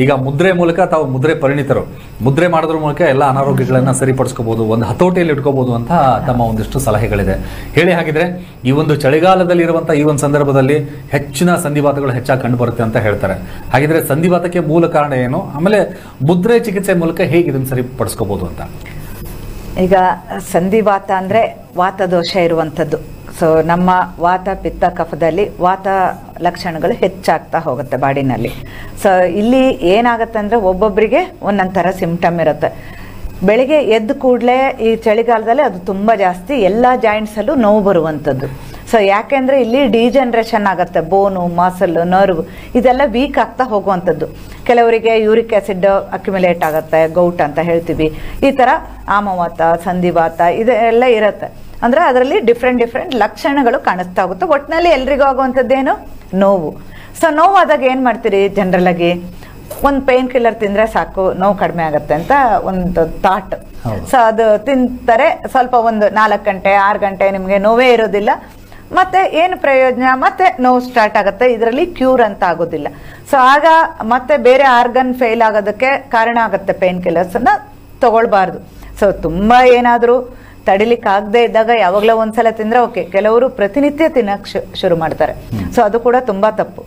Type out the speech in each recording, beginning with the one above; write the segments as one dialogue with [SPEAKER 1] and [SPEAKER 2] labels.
[SPEAKER 1] ಈಗ ಮುದ್ರೆ ಮೂಲಕ ತಾವು ಮುದ್ರೆ ಪರಿಣಿತರು, ಮುದ್ರೆ ಮಾಡೋದ್ರ ಮೂಲಕ ಎಲ್ಲ ಅನಾರೋಗ್ಯಗಳನ್ನ ಸರಿಪಡಿಸ್ಕೋಬಹುದು, ಒಂದು ಹತೋಟಿಯಲ್ಲಿ ಇಟ್ಕೋಬಹುದು ಅಂತ ತಮ್ಮ ಒಂದಿಷ್ಟು ಸಲಹೆಗಳಿದೆ. ಹೇಳಿ, ಹಾಗಿದ್ರೆ ಈ ಒಂದು ಚಳಿಗಾಲದಲ್ಲಿ ಇರುವಂತಹ ಈ ಒಂದು ಸಂದರ್ಭದಲ್ಲಿ ಹೆಚ್ಚಿನ ಸಂಧಿವಾತಗಳು ಹೆಚ್ಚಾಗಿ ಕಂಡು ಬರುತ್ತೆ ಅಂತ ಹೇಳ್ತಾರೆ. ಹಾಗಿದ್ರೆ ಸಂಧಿವಾತಕ್ಕೆ ಮೂಲ ಕಾರಣ ಏನು, ಆಮೇಲೆ ಮುದ್ರೆ ಚಿಕಿತ್ಸೆ ಮೂಲಕ ಹೇಗೆ ಇದನ್ನು ಸರಿಪಡಿಸ್ಕೋಬಹುದು ಅಂತ?
[SPEAKER 2] ಈಗ ಸಂಧಿವಾತ ಅಂದ್ರೆ ವಾತದೋಷ ಇರುವಂಥದ್ದು. ಸೊ ನಮ್ಮ ವಾತ ಪಿತ್ತ ಕಫದಲ್ಲಿ ವಾತ ಲಕ್ಷಣಗಳು ಹೆಚ್ಚಾಗ್ತಾ ಹೋಗುತ್ತೆ ಬಾಡಿನಲ್ಲಿ. ಸೊ ಇಲ್ಲಿ ಏನಾಗುತ್ತೆ ಅಂದರೆ ಒಬ್ಬೊಬ್ಬರಿಗೆ ಒಂದೊಂದು ಥರ ಸಿಂಪ್ಟಮ್ ಇರುತ್ತೆ. ಬೆಳಿಗ್ಗೆ ಎದ್ದು ಕೂಡಲೇ ಈ ಚಳಿಗಾಲದಲ್ಲಿ ಅದು ತುಂಬ ಜಾಸ್ತಿ ಎಲ್ಲ ಜಾಯಿಂಟ್ಸಲ್ಲೂ ನೋವು ಬರುವಂಥದ್ದು. ಸೊ ಯಾಕೆಂದರೆ ಇಲ್ಲಿ ಡಿಜನ್ರೇಷನ್ ಆಗುತ್ತೆ, ಬೋನು ಮಸಲ್ ನರ್ವ್ ಇದೆಲ್ಲ ವೀಕ್ ಆಗ್ತಾ ಹೋಗುವಂಥದ್ದು. ಕೆಲವರಿಗೆ ಯೂರಿಕ್ ಆ್ಯಸಿಡ್ ಅಕ್ಯುಮುಲೇಟ್ ಆಗುತ್ತೆ, ಗೌಟ್ ಅಂತ ಹೇಳ್ತೀವಿ. ಈ ಥರ ಆಮವಾತ, ಸಂಧಿವಾತ ಇದೆಲ್ಲ ಇರುತ್ತೆ. ಅಂದರೆ ಅದರಲ್ಲಿ ಡಿಫ್ರೆಂಟ್ ಲಕ್ಷಣಗಳು ಕಾಣಿಸ್ತಾ ಹೋಗುತ್ತೆ. ಒಟ್ಟಿನಲ್ಲಿ ಎಲ್ರಿಗೂ ಆಗುವಂಥದ್ದೇನು ನೋವು. ಸೊ ನೋವು ಆದಾಗ ಏನು ಮಾಡ್ತೀರಿ, ಜನರಲ್ ಆಗಿ ಒಂದು ಪೇನ್ ಕಿಲ್ಲರ್ ತಿಂದರೆ ಸಾಕು ನೋವು ಕಡಿಮೆ ಆಗುತ್ತೆ ಅಂತ ಒಂದು ಥಾಟ್. ಸೊ ಅದು ತಿಂತಾರೆ, ಸ್ವಲ್ಪ ಒಂದು 4 ಗಂಟೆ 6 ಗಂಟೆ ನಿಮಗೆ ನೋವೇ ಇರೋದಿಲ್ಲ. ಮತ್ತೆ ಏನು ಪ್ರಯೋಜನ, ಮತ್ತೆ ನೋವು ಸ್ಟಾರ್ಟ್ ಆಗುತ್ತೆ. ಇದರಲ್ಲಿ ಕ್ಯೂರ್ ಅಂತ ಆಗೋದಿಲ್ಲ. ಸೊ ಆಗ ಮತ್ತೆ ಬೇರೆ ಆರ್ಗನ್ ಫೇಲ್ ಆಗೋದಕ್ಕೆ ಕಾರಣ ಆಗುತ್ತೆ. ಪೇನ್ ಕಿಲ್ಲರ್ಸನ್ನು ತಗೊಳ್ಬಾರ್ದು. ಸೊ ತುಂಬ ಏನಾದರೂ ತಡಿಲಿಕ್ಕೆ ಆಗದೆ ಇದ್ದಾಗ ಯಾವಾಗಲೂ ಒಂದ್ಸಲ ತಿಂದರೆ ಓಕೆ. ಕೆಲವರು ಪ್ರತಿನಿತ್ಯ ತಿನ್ನಕ್ಕೆ ಶುರು ಮಾಡ್ತಾರೆ. ಸೊ ಅದು ಕೂಡ ತುಂಬ ತಪ್ಪು.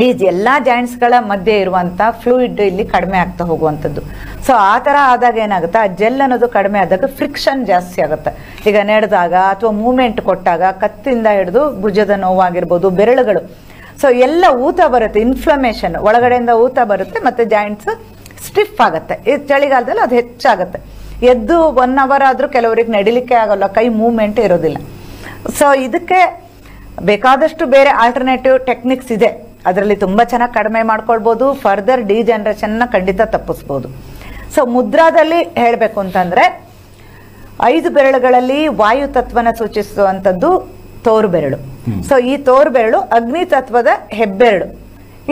[SPEAKER 2] ಈ ಎಲ್ಲ ಜಾಯಿಂಟ್ಸ್ಗಳ ಮಧ್ಯೆ ಇರುವಂಥ ಫ್ಲೂಯಿಡ್ ಇಲ್ಲಿ ಕಡಿಮೆ ಆಗ್ತಾ ಹೋಗುವಂಥದ್ದು. ಸೊ ಆ ಥರ ಆದಾಗ ಏನಾಗುತ್ತೆ, ಆ ಜೆಲ್ ಅನ್ನೋದು ಕಡಿಮೆ ಆದಾಗ ಫ್ರಿಕ್ಷನ್ ಜಾಸ್ತಿ ಆಗುತ್ತೆ. ಈಗ ನಡೆದಾಗ ಅಥವಾ ಮೂಮೆಂಟ್ ಕೊಟ್ಟಾಗ ಕತ್ತಿಂದ ಹಿಡಿದು ಭುಜದ ನೋವಾಗಿರ್ಬೋದು, ಬೆರಳುಗಳು, ಸೊ ಎಲ್ಲ ಊತ ಬರುತ್ತೆ, ಇನ್ಫ್ಲಮೇಷನ್ ಒಳಗಡೆಯಿಂದ ಊತ ಬರುತ್ತೆ, ಮತ್ತು ಜಾಯಿಂಟ್ಸ್ ಸ್ಟಿಫ್ ಆಗುತ್ತೆ. ಈ ಚಳಿಗಾಲದಲ್ಲಿ ಅದು ಹೆಚ್ಚಾಗುತ್ತೆ. ಎದ್ದು 1 ಅವರ್ ಆದರೂ ಕೆಲವರಿಗೆ ನಡಿಲಿಕ್ಕೆ ಆಗೋಲ್ಲ, ಕೈ ಮೂವ್ಮೆಂಟ್ ಇರೋದಿಲ್ಲ. ಸೊ ಇದಕ್ಕೆ ಬೇಕಾದಷ್ಟು ಬೇರೆ ಆಲ್ಟರ್ನೇಟಿವ್ ಟೆಕ್ನಿಕ್ಸ್ ಇದೆ. ಅದರಲ್ಲಿ ತುಂಬ ಚೆನ್ನಾಗಿ ಕಡಿಮೆ ಮಾಡ್ಕೊಳ್ಬೋದು. ಫರ್ದರ್ ಡಿಜನ್ರೇಷನ್ನ ಖಂಡಿತ ತಪ್ಪಿಸ್ಬೋದು. ಸೊ ಮುದ್ರಾದಲ್ಲಿ ಹೇಳಬೇಕು ಅಂತಂದರೆ 5 ಬೆರಳುಗಳಲ್ಲಿ ವಾಯು ತತ್ವನ ಸೂಚಿಸುವಂಥದ್ದು ತೋರು ಬೆರಳು. ಸೊ ಈ ತೋರು ಬೆರಳು ಅಗ್ನಿ ತತ್ವದ ಹೆಬ್ಬೆರಳು.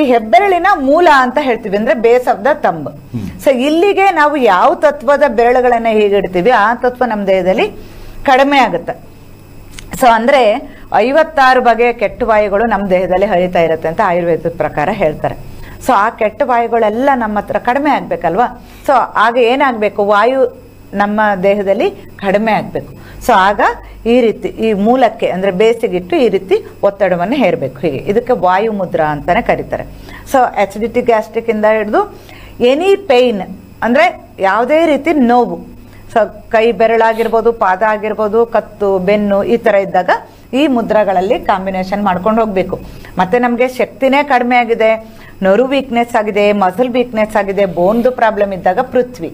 [SPEAKER 2] ಈ ಹೆಬ್ಬೆರಳಿನ ಮೂಲ ಅಂತ ಹೇಳ್ತೀವಿ, ಅಂದ್ರೆ base of the thumb. So ಇಲ್ಲಿಗೆ ನಾವು ಯಾವ ತತ್ವದ ಬೆರಳುಗಳನ್ನ ಹೀಗಿಡ್ತೀವಿ ಆ ತತ್ವ ನಮ್ಮ ದೇಹದಲ್ಲಿ ಕಡಿಮೆ ಆಗುತ್ತೆ. ಸೊ ಅಂದ್ರೆ 56 ಬಗೆಯ ಕೆಟ್ಟ ವಾಯುಗಳು ನಮ್ಮ ದೇಹದಲ್ಲಿ ಹರಿತಾ ಇರುತ್ತೆ ಅಂತ ಆಯುರ್ವೇದದ ಪ್ರಕಾರ ಹೇಳ್ತಾರೆ. ಸೊ ಆ ಕೆಟ್ಟ ವಾಯುಗಳೆಲ್ಲ ನಮ್ಮ ಹತ್ರ ಕಡಿಮೆ ಆಗ್ಬೇಕಲ್ವಾ. ಸೊ ಆಗ ಏನಾಗಬೇಕು, ವಾಯು ನಮ್ಮ ದೇಹದಲ್ಲಿ ಕಡಿಮೆ ಆಗಬೇಕು. ಸೊ ಆಗ ಈ ರೀತಿ ಈ ಮೂಲಕ್ಕೆ ಅಂದರೆ ಬೇಸಿಗಿಟ್ಟು ಈ ರೀತಿ ಒತ್ತಡವನ್ನು ಹೇರಬೇಕು. ಹೀಗೆ ಇದಕ್ಕೆ ವಾಯು ಮುದ್ರಾ ಅಂತಾನೆ ಕರೀತಾರೆ. ಸೊ ಅಸಿಡಿಟಿ ಗ್ಯಾಸ್ಟ್ರಿಕ್ ಇಂದ ಹಿಡಿದು ಎನಿ ಪೇಯ್ನ್ ಅಂದರೆ ಯಾವುದೇ ರೀತಿ ನೋವು, ಸೊ ಕೈ ಬೆರಳಾಗಿರ್ಬೋದು, ಪಾದ ಆಗಿರ್ಬೋದು, ಕತ್ತು, ಬೆನ್ನು ಈ ಥರ ಇದ್ದಾಗ ಈ ಮುದ್ರಾಗಳಲ್ಲಿ ಕಾಂಬಿನೇಷನ್ ಮಾಡ್ಕೊಂಡು ಹೋಗಬೇಕು. ಮತ್ತೆ ನಮಗೆ ಶಕ್ತಿನೇ ಕಡಿಮೆ ಆಗಿದೆ, ನರು ವೀಕ್ನೆಸ್ ಆಗಿದೆ, ಮಸಲ್ ವೀಕ್ನೆಸ್ ಆಗಿದೆ, ಬೋನ್ದು ಪ್ರಾಬ್ಲಮ್ ಇದ್ದಾಗ ಪೃಥ್ವಿ.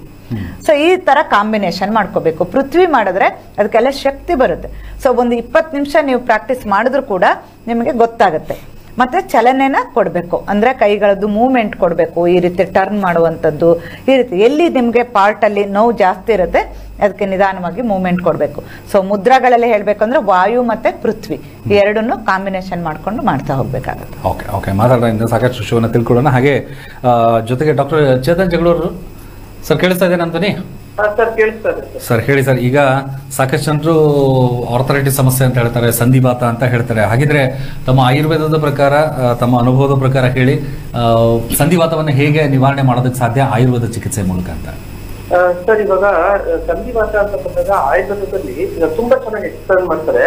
[SPEAKER 2] ಸೊ ಈ ತರ ಕಾಂಬಿನೇಷನ್ ಮಾಡ್ಕೋಬೇಕು. ಪೃಥ್ವಿ ಮಾಡಿದ್ರೆ ಅದಕ್ಕೆಲ್ಲ ಶಕ್ತಿ ಬರುತ್ತೆ. ಸೊ ಒಂದು 20 ನಿಮಿಷ ನೀವು ಪ್ರಾಕ್ಟೀಸ್ ಮಾಡಿದ್ರು ಕೂಡ ನಿಮಗೆ ಗೊತ್ತಾಗುತ್ತೆ. ಮತ್ತೆ ಚಲನೆನ ಕೊಡಬೇಕು, ಅಂದ್ರೆ ಕೈಗಳದ್ದು ಮೂವ್ಮೆಂಟ್ ಕೊಡಬೇಕು. ಈ ರೀತಿ ಟರ್ನ್ ಮಾಡುವಂಥದ್ದು, ಈ ರೀತಿ ಎಲ್ಲಿ ನಿಮಗೆ ಪಾರ್ಟಲ್ಲಿ ನೋವು ಜಾಸ್ತಿ ಇರುತ್ತೆ ಅದಕ್ಕೆ ನಿಧಾನವಾಗಿ ಮೂವ್ಮೆಂಟ್ ಕೊಡಬೇಕು. ಸೊ ಮುದ್ರಾಗಳಲ್ಲಿ ಹೇಳಬೇಕು ಅಂದ್ರೆ ವಾಯು ಮತ್ತೆ ಪೃಥ್ವಿ ಈ ಎರಡನ್ನು ಕಾಂಬಿನೇಷನ್ ಮಾಡ್ಕೊಂಡು ಮಾಡ್ತಾ ಹೋಗ್ಬೇಕಾಗುತ್ತೆ.
[SPEAKER 1] ಓಕೆ ಮಾತಾಡೋದ್ರಿಂದ ಸಾಕಷ್ಟು ವಿಷಯವನ್ನು ತಿಳ್ಕೊಳ್ಳೋಣ. ಹಾಗೆ ಜೊತೆಗೆ ಡಾಕ್ಟರ್ ಚೇತನ್ ಜಗಳೂರು ಸರ್, ಕೇಳಿಸ್ತಾ ಇದ್ದೇನೆ ಅಂತಾನೆ? ಸರ್ ಹೇಳಿ ಸರ್, ಈಗ ಸಾಕಷ್ಟು ಜನರು ಆರ್ಥರೈಟಿಸ್ ಸಮಸ್ಯೆ ಅಂತ ಹೇಳ್ತಾರೆ, ಸಂಧಿವಾತ ಅಂತ ಹೇಳ್ತಾರೆ. ಹಾಗಿದ್ರೆ ತಮ್ಮ ಆಯುರ್ವೇದದ ಪ್ರಕಾರ, ತಮ್ಮ ಅನುಭವದ ಪ್ರಕಾರ ಹೇಳಿ, ಸಂಧಿವಾತವನ್ನು ಹೇಗೆ ನಿವಾರಣೆ ಮಾಡೋದಕ್ಕೆ ಸಾಧ್ಯ ಆಯುರ್ವೇದ ಚಿಕಿತ್ಸೆ ಮೂಲಕ ಅಂತ?
[SPEAKER 3] ಸರ್, ಇವಾಗ ಸಂಧಿವಾತ ಅಂತ ಬಂದಾಗ ಆಯುರ್ವೇದದಲ್ಲಿ ತುಂಬಾ ಚೆನ್ನಾಗಿ ಎಕ್ಸ್ಪ್ಲೇನ್ ಮಾಡ್ತಾರೆ.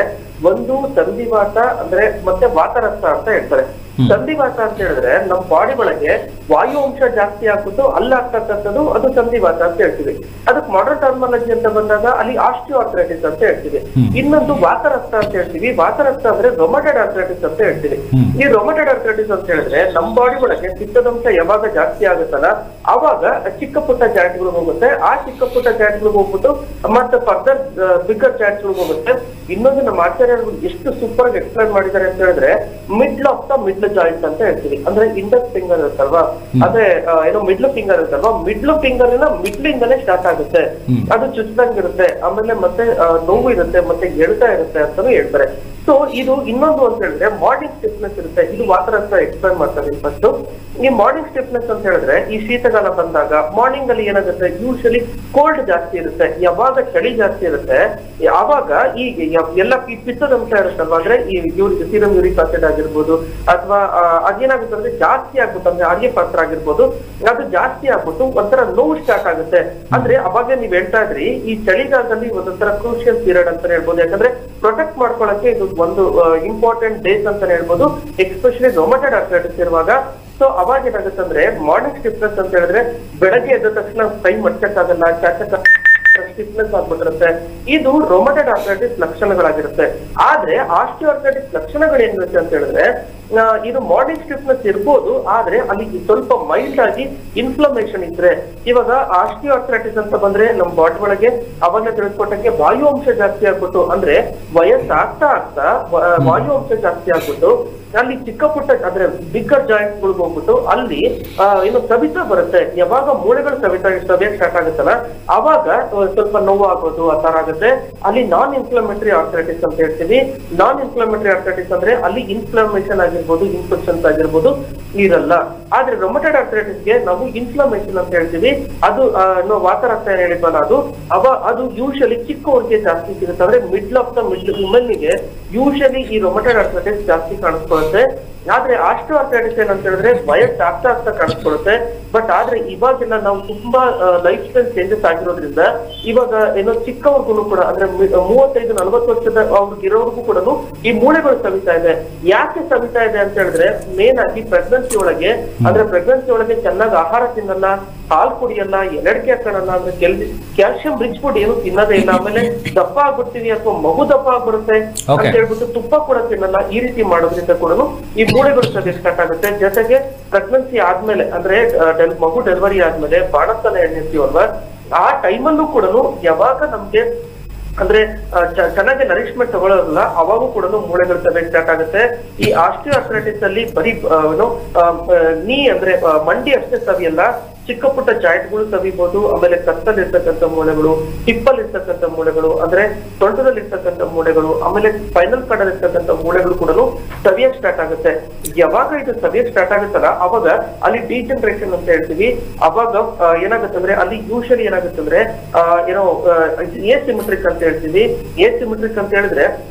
[SPEAKER 3] ಒಂದು ಸಂಧಿವಾತ ಅಂದ್ರೆ ಮತ್ತೆ ವಾತರಕ್ತ ಅಂತ ಹೇಳ್ತಾರೆ. ಸಂಧಿವಾತ ಅಂತ ಹೇಳಿದ್ರೆ ನಮ್ಮ ಬಾಡಿ ಒಳಗೆ ವಾಯು ಅಂಶ ಜಾಸ್ತಿ ಆಗ್ಬಿಟ್ಟು ಅಲ್ಲಾಗ್ತಕ್ಕಂಥದ್ದು ಅದು ಸಂಧಿವಾತ ಅಂತ ಹೇಳ್ತೀವಿ. ಅದಕ್ಕೆ ಮಾಡರ್ನ್ ಟರ್ಮಾಲಜಿ ಅಂತ ಬಂದಾಗ ಅಲ್ಲಿ ಆಸ್ಟಿಯೋ ಆರ್ಥರೈಟಿಸ್ ಅಂತ ಹೇಳ್ತೀವಿ. ಇನ್ನೊಂದು ವಾತರಕ್ತ ಅಂತ ಹೇಳ್ತೀವಿ. ವಾತರಕ್ತ ಅಂದ್ರೆ ರೊಮಟೆಡ್ ಆರ್ಥರೈಟಿಸ್ ಅಂತ ಹೇಳ್ತೀವಿ. ಈ ರೊಮಟೆಡ್ ಆರ್ಥರೈಟಿಸ್ ಅಂತ ಹೇಳಿದ್ರೆ ನಮ್ಮ ಬಾಡಿ ಒಳಗೆ ಪಿತ್ತದಂಶ ಯಾವಾಗ ಜಾಸ್ತಿ ಆಗುತ್ತಲ್ಲ ಅವಾಗ ಚಿಕ್ಕ ಪುಟ್ಟ ಜಾಯಿಂಟ್ಗಳು ಹೋಗುತ್ತೆ. ಆ ಚಿಕ್ಕ ಪುಟ್ಟ ಜಾಯಿಂಟ್ಗಳು ಹೋಗ್ಬಿಟ್ಟು ಮತ್ತೆ ಫರ್ದರ್ ಬಿಗ್ಗರ್ ಜಾಯಿಂಟ್ಗಳು ಹೋಗುತ್ತೆ. ಇನ್ನೊಂದು ನಮ್ಮ ಆಚಾರ್ಯರು ಎಷ್ಟು ಸೂಪರ್ ಆಗಿ ಎಕ್ಸ್ಪ್ಲೈನ್ ಮಾಡಿದ್ದಾರೆ ಅಂತ ಹೇಳಿದ್ರೆ middle of the middle joint ಅಂತ ಹೇಳ್ತೀವಿ. ಅಂದ್ರೆ ಇಂಡೆಕ್ಸ್ ಫಿಂಗರ್ ಇರುತ್ತಲ್ವಾ, ಅದೇ ಏನೋ ಮಿಡ್ಲ್ ಫಿಂಗರ್ ಇರುತ್ತಲ್ವಾ, ಮಿಡ್ಲ್ ಫಿಂಗರ್ ಮಿಡ್ಲ್ ಇಂದಲೇ ಸ್ಟಾರ್ಟ್ ಆಗುತ್ತೆ. ಅದು ಚುಚ್ಚದಂಗಿರುತ್ತೆ, ಆಮೇಲೆ ಮತ್ತೆ ನೋವು ಇರುತ್ತೆ, ಮತ್ತೆ ಎಳ್ತಾ ಇರುತ್ತೆ ಅಂತಾನು ಹೇಳ್ತಾರೆ. ಸೊ ಇದು ಇನ್ನೊಂದು ಅಂತ ಹೇಳಿದ್ರೆ ಮಾರ್ನಿಂಗ್ ಸ್ಟಿಫ್ನೆಸ್ ಇರುತ್ತೆ. ಇದು ವಾತರಸ್ತ ಎಕ್ಸ್ಪ್ಲೈನ್ ಮಾಡ್ತಾರೆ ಫಸ್ಟ್. ಈ ಮಾರ್ನಿಂಗ್ ಸ್ಟಿಫ್ನೆಸ್ ಅಂತ ಹೇಳಿದ್ರೆ ಈ ಶೀತಕಾಲ ಬಂದಾಗ ಮಾರ್ನಿಂಗ್ ಅಲ್ಲಿ ಏನಾಗುತ್ತೆ, ಯೂಶಲಿ ಕೋಲ್ಡ್ ಜಾಸ್ತಿ ಇರುತ್ತೆ. ಯಾವಾಗ ಚಳಿ ಜಾಸ್ತಿ ಇರುತ್ತೆ ಆವಾಗ ಈ ಎಲ್ಲ ಪಿತ್ತದಂಶ ಇರುತ್ತಲ್ವಾ, ಅಂದ್ರೆ ಈ ಸೀರಮ್ ಯೂರಿಕ್ ಆಸಿಡ್ ಆಗಿರ್ಬೋದು ಅಥವಾ ಅದೇನಾಗುತ್ತೆ ಅಂದ್ರೆ ಜಾಸ್ತಿ ಆಗ್ಬಿಟ್ಟು ಅಂದ್ರೆ ಅಡಿಗೆ ಪಾತ್ರ ಆಗಿರ್ಬೋದು, ಅದು ಜಾಸ್ತಿ ಆಗ್ಬಿಟ್ಟು ಒಂಥರ ನೋವು ಸ್ಟಾರ್ಟ್ ಆಗುತ್ತೆ. ಅಂದ್ರೆ ಅವಾಗ ನೀವ್ ಹೇಳ್ತಾ ಇದ್ರಿ ಈ ಚಳಿಗಾಲದಲ್ಲಿ ಒಂದೊಂಥರ ಕ್ರೂಷಿಯಲ್ ಪೀರಿಯಡ್ ಅಂತ ಹೇಳ್ಬೋದು. ಯಾಕಂದ್ರೆ ಪ್ರೊಟೆಕ್ಟ್ ಮಾಡ್ಕೊಳ್ಳಕ್ಕೆ ಇದು ಒಂದು ಇಂಪಾರ್ಟೆಂಟ್ ಡೇಸ್ ಅಂತ ಹೇಳ್ಬೋದು, ಎಕ್ಸ್ಪೆಷಲಿ ರೊಮಟೆಡ್ ಆರ್ಥರೈಟಿಸ್ ಇರುವಾಗ. ಸೊ ಅವಾಗ ಏನಾಗುತ್ತೆ ಅಂದ್ರೆ ಮಾರ್ನಿಂಗ್ ಸ್ಟಿಫ್ನೆಸ್ ಅಂತ ಹೇಳಿದ್ರೆ ಬೆಳಗ್ಗೆ ಎದ್ದ ತಕ್ಷಣ ಕೈ ಮಡ್ಚಕ್ಕಾಗಲ್ಲ, ಸ್ಟಿಫ್ನೆಸ್ ಆಗ್ಬಿಟ್ಟಿರುತ್ತೆ. ಇದು ರೊಮಟೆಡ್ ಆರ್ಥರೈಟಿಸ್ ಲಕ್ಷಣಗಳಾಗಿರುತ್ತೆ. ಆದ್ರೆ ಆಸ್ಟಿಯೋಆರ್ಥರೈಟಿಸ್ ಲಕ್ಷಣಗಳು ಏನಿರುತ್ತೆ ಅಂತ ಹೇಳಿದ್ರೆ ಇದು ಮಾರ್ನಿಂಗ್ ಸ್ಟಿಫ್ನೆಸ್ ಇರ್ಬೋದು, ಆದ್ರೆ ಅಲ್ಲಿ ಸ್ವಲ್ಪ ಮೈಲ್ಡ್ ಆಗಿ ಇನ್ಫ್ಲಮೇಷನ್ ಇದ್ರೆ. ಇವಾಗ ಆಸ್ಟಿಯೋಆರ್ಥರೈಟಿಸ್ ಅಂತ ಬಂದ್ರೆ ನಮ್ಮ ಬಾಡಿ ಒಳಗೆ ಅವಾಗ ತಿಳಿಸ್ಕೊಟ್ಟಂಗೆ ವಾಯು ಅಂಶ ಜಾಸ್ತಿ ಆಗ್ಬಿಟ್ಟು, ಅಂದ್ರೆ ವಯಸ್ಸಾಗ್ತಾ ಆಗ್ತಾ ವಾಯು ಅಂಶ ಜಾಸ್ತಿ ಆಗ್ಬಿಟ್ಟು ಅಲ್ಲಿ ಚಿಕ್ಕ ಪುಟ್ಟ ಅಂದ್ರೆ ಬಿಗ್ಗರ್ ಜಾಯಿಂಟ್ ಗಳಿಗೆ ಹೋಗ್ಬಿಟ್ಟು ಅಲ್ಲಿ ಏನು ಸವಿತಾ ಬರುತ್ತೆ. ಯಾವಾಗ ಮೂಳೆಗಳು ಸವಿಯಕ್ ಸ್ಟಾರ್ಟ್ ಆಗುತ್ತಲ್ಲ ಅವಾಗ ಸ್ವಲ್ಪ ನೋವು ಆಗೋದು ಆ ತರ ಆಗುತ್ತೆ. ಅಲ್ಲಿ ನಾನ್ ಇನ್ಫ್ಲಮೇಟರಿ ಆರ್ಥರೈಟಿಸ್ ಅಂತ ಹೇಳ್ತೀವಿ. ನಾನ್ ಇನ್ಫ್ಲಮೇಟರಿ ಆರ್ಥರೈಟಿಸ್ ಅಂದ್ರೆ ಅಲ್ಲಿ ಇನ್ಫ್ಲಮೇಷನ್ ಆಗಿರ್ಬೋದು, ಇನ್ಫೆಕ್ಷನ್ಸ್ ಆಗಿರ್ಬೋದು ಇರಲ್ಲ. ಆದ್ರೆ ರೊಮಟೆಡ್ ಆರ್ಥರೈಟಿಸ್ಗೆ ನಾವು ಇನ್ಫ್ಲಮೇಷನ್ ಅಂತ ಹೇಳ್ತೀವಿ. ಅದು ವಾತರಕ್ತ ಏನ್ ಹೇಳಿದ್ವಲ್ಲ ಅದು ಯೂಶಲಿ ಚಿಕ್ಕವರಿಗೆ ಜಾಸ್ತಿ ಸಿಗುತ್ತೆ. ಅಂದ್ರೆ ಮಿಡ್ಲ್ ಆಫ್ ದ ವುಮೆನ್ಗೆ ಯೂಶಲಿ ಈ ರೊಮಟೆಡ್ ಆರ್ಥರೈಟಿಸ್ ಜಾಸ್ತಿ ಕಾಣಿಸ್ಕೊಳ್ಳುತ್ತೆ. ಆದ್ರೆ ಆಸ್ಟಿಯೋಆರ್ಥರೈಟಿಸ್ ಏನಂತ ಹೇಳಿದ್ರೆ ವಯಸ್ಸಾಗ್ತಾ ಕಾಣಿಸ್ಕೊಳ್ಳುತ್ತೆ. ಬಟ್ ಆದ್ರೆ ಇವಾಗೆಲ್ಲ ನಾವು ತುಂಬಾ ಲೈಫ್ ಸ್ಟೈಲ್ ಚೇಂಜಸ್ ಆಗಿರೋದ್ರಿಂದ ಇವಾಗ ಏನೋ ಚಿಕ್ಕವ್ರಿಗೂ ಕೂಡ ಅಂದ್ರೆ 35-40 ವರ್ಷದ ಅವ್ರಿಗಿರೋರ್ಗೂ ಕೂಡ ಈ ಮೂಳೆಗಳು ಸವಿತಾ ಇದೆ. ಯಾಕೆ ಸವಿತಾ ಇದೆ ಅಂತ ಹೇಳಿದ್ರೆ ಮೇನ್ ಆಗಿ ಪ್ರೆಗ್ನೆನ್ಸಿ ಒಳಗೆ ಅಂದ್ರೆ ಪ್ರೆಗ್ನೆನ್ಸಿ ಒಳಗೆ ಚೆನ್ನಾಗಿ ಆಹಾರ ತಿನ್ನಲ್ಲ, ಹಾಲು ಕುಡಿಯಲ್ಲ, ಎಲಡಿಕೆ ಹಾಕೋಣ, ಅಂದ್ರೆ ಕ್ಯಾಲ್ಸಿಯಂ ರಿಚ್ ಫುಡ್ ಏನು ತಿನ್ನೋದೇ ಇಲ್ಲ. ಆಮೇಲೆ ದಪ್ಪ ಆಗ್ಬಿಡ್ತೀವಿ ಅಥವಾ ಮಗು ದಪ್ಪ ಆಗ್ಬಿಡುತ್ತೆ ಅಂತ ಹೇಳ್ಬಿಟ್ಟು ತುಪ್ಪ ಕೂಡ ತಿನ್ನಲ್ಲ. ಈ ರೀತಿ ಮಾಡೋದ್ರಿಂದ ಕೂಡ ಈ ಮೂಳೆಗಳು ಸದ್ಯ ಸ್ಟಾರ್ಟ್ ಆಗುತ್ತೆ. ಜೊತೆಗೆ ಪ್ರೆಗ್ನೆನ್ಸಿ ಆದ್ಮೇಲೆ ಅಂದ್ರೆ ಮಗು ಡೆಲಿವರಿ ಆದ್ಮೇಲೆ ಬಾಣಸ್ತನ ಎಣ್ಣಿರ್ತೀವಲ್ವಾ ಆ ಟೈಮಲ್ಲೂ ಕೂಡ ಯಾವಾಗ ನಮ್ಗೆ ಅಂದ್ರೆ ಚೆನ್ನಾಗಿ ನರಿಶ್ಮೆಂಟ್ ತಗೊಳ್ಳೋದಿಲ್ಲ ಅವಾಗೂ ಕೂಡ ಮೂಳೆಗಳು ಸಭೆ ಸ್ಟಾರ್ಟ್ ಆಗುತ್ತೆ. ಈ ಆಸ್ಟಿಯೋಆರ್ಥರೈಟಿಸ್ ಅಲ್ಲಿ ಬರೀ ನೀ ಅಂದ್ರೆ ಮಂಡಿ ಅಷ್ಟೇ ಸವಿಯಲ್ಲ, ಚಿಕ್ಕ ಪುಟ್ಟ ಜಾಯಿಂಟ್ಗಳು ಸವಿಬಹುದು. ಆಮೇಲೆ ಕತ್ತಲ್ಲಿ ಇರ್ತಕ್ಕಂಥ ಮೂಳೆಗಳು, ಹಿಪ್ಪಲ್ ಇರ್ತಕ್ಕಂಥ ಮೂಳೆಗಳು, ಅಂದ್ರೆ ಸೊಂಟದಲ್ಲಿ ಇರ್ತಕ್ಕಂಥ ಮೂಳೆಗಳು, ಆಮೇಲೆ ಸ್ಪೈನಲ್ ಕಾರ್ಡ್ ಅಲ್ಲಿ ಇರ್ತಕ್ಕಂಥ ಮೂಳೆಗಳು ಕೂಡ ಸವಿಯಕ್ ಸ್ಟಾರ್ಟ್ ಆಗುತ್ತೆ. ಯಾವಾಗ ಇದು ಸವಿಯಕ್ ಸ್ಟಾರ್ಟ್ ಆಗುತ್ತಲ್ಲ ಅವಾಗ ಅಲ್ಲಿ ಡಿಜನರೇಷನ್ ಅಂತ ಹೇಳ್ತೀವಿ. ಅವಾಗ ಏನಾಗುತ್ತೆ ಅಂದ್ರೆ ಅಲ್ಲಿ ಯೂಶಲಿ ಏನಾಗುತ್ತೆ ಅಂದ್ರೆ ಏನೋ ಎಸಿಮೆಟ್ರಿಕ್ ಅಂತ ಹೇಳ್ತೀವಿ. ಎಸಿಮೆಟ್ರಿಕ್ ಅಂತ ಹೇಳಿದ್ರೆ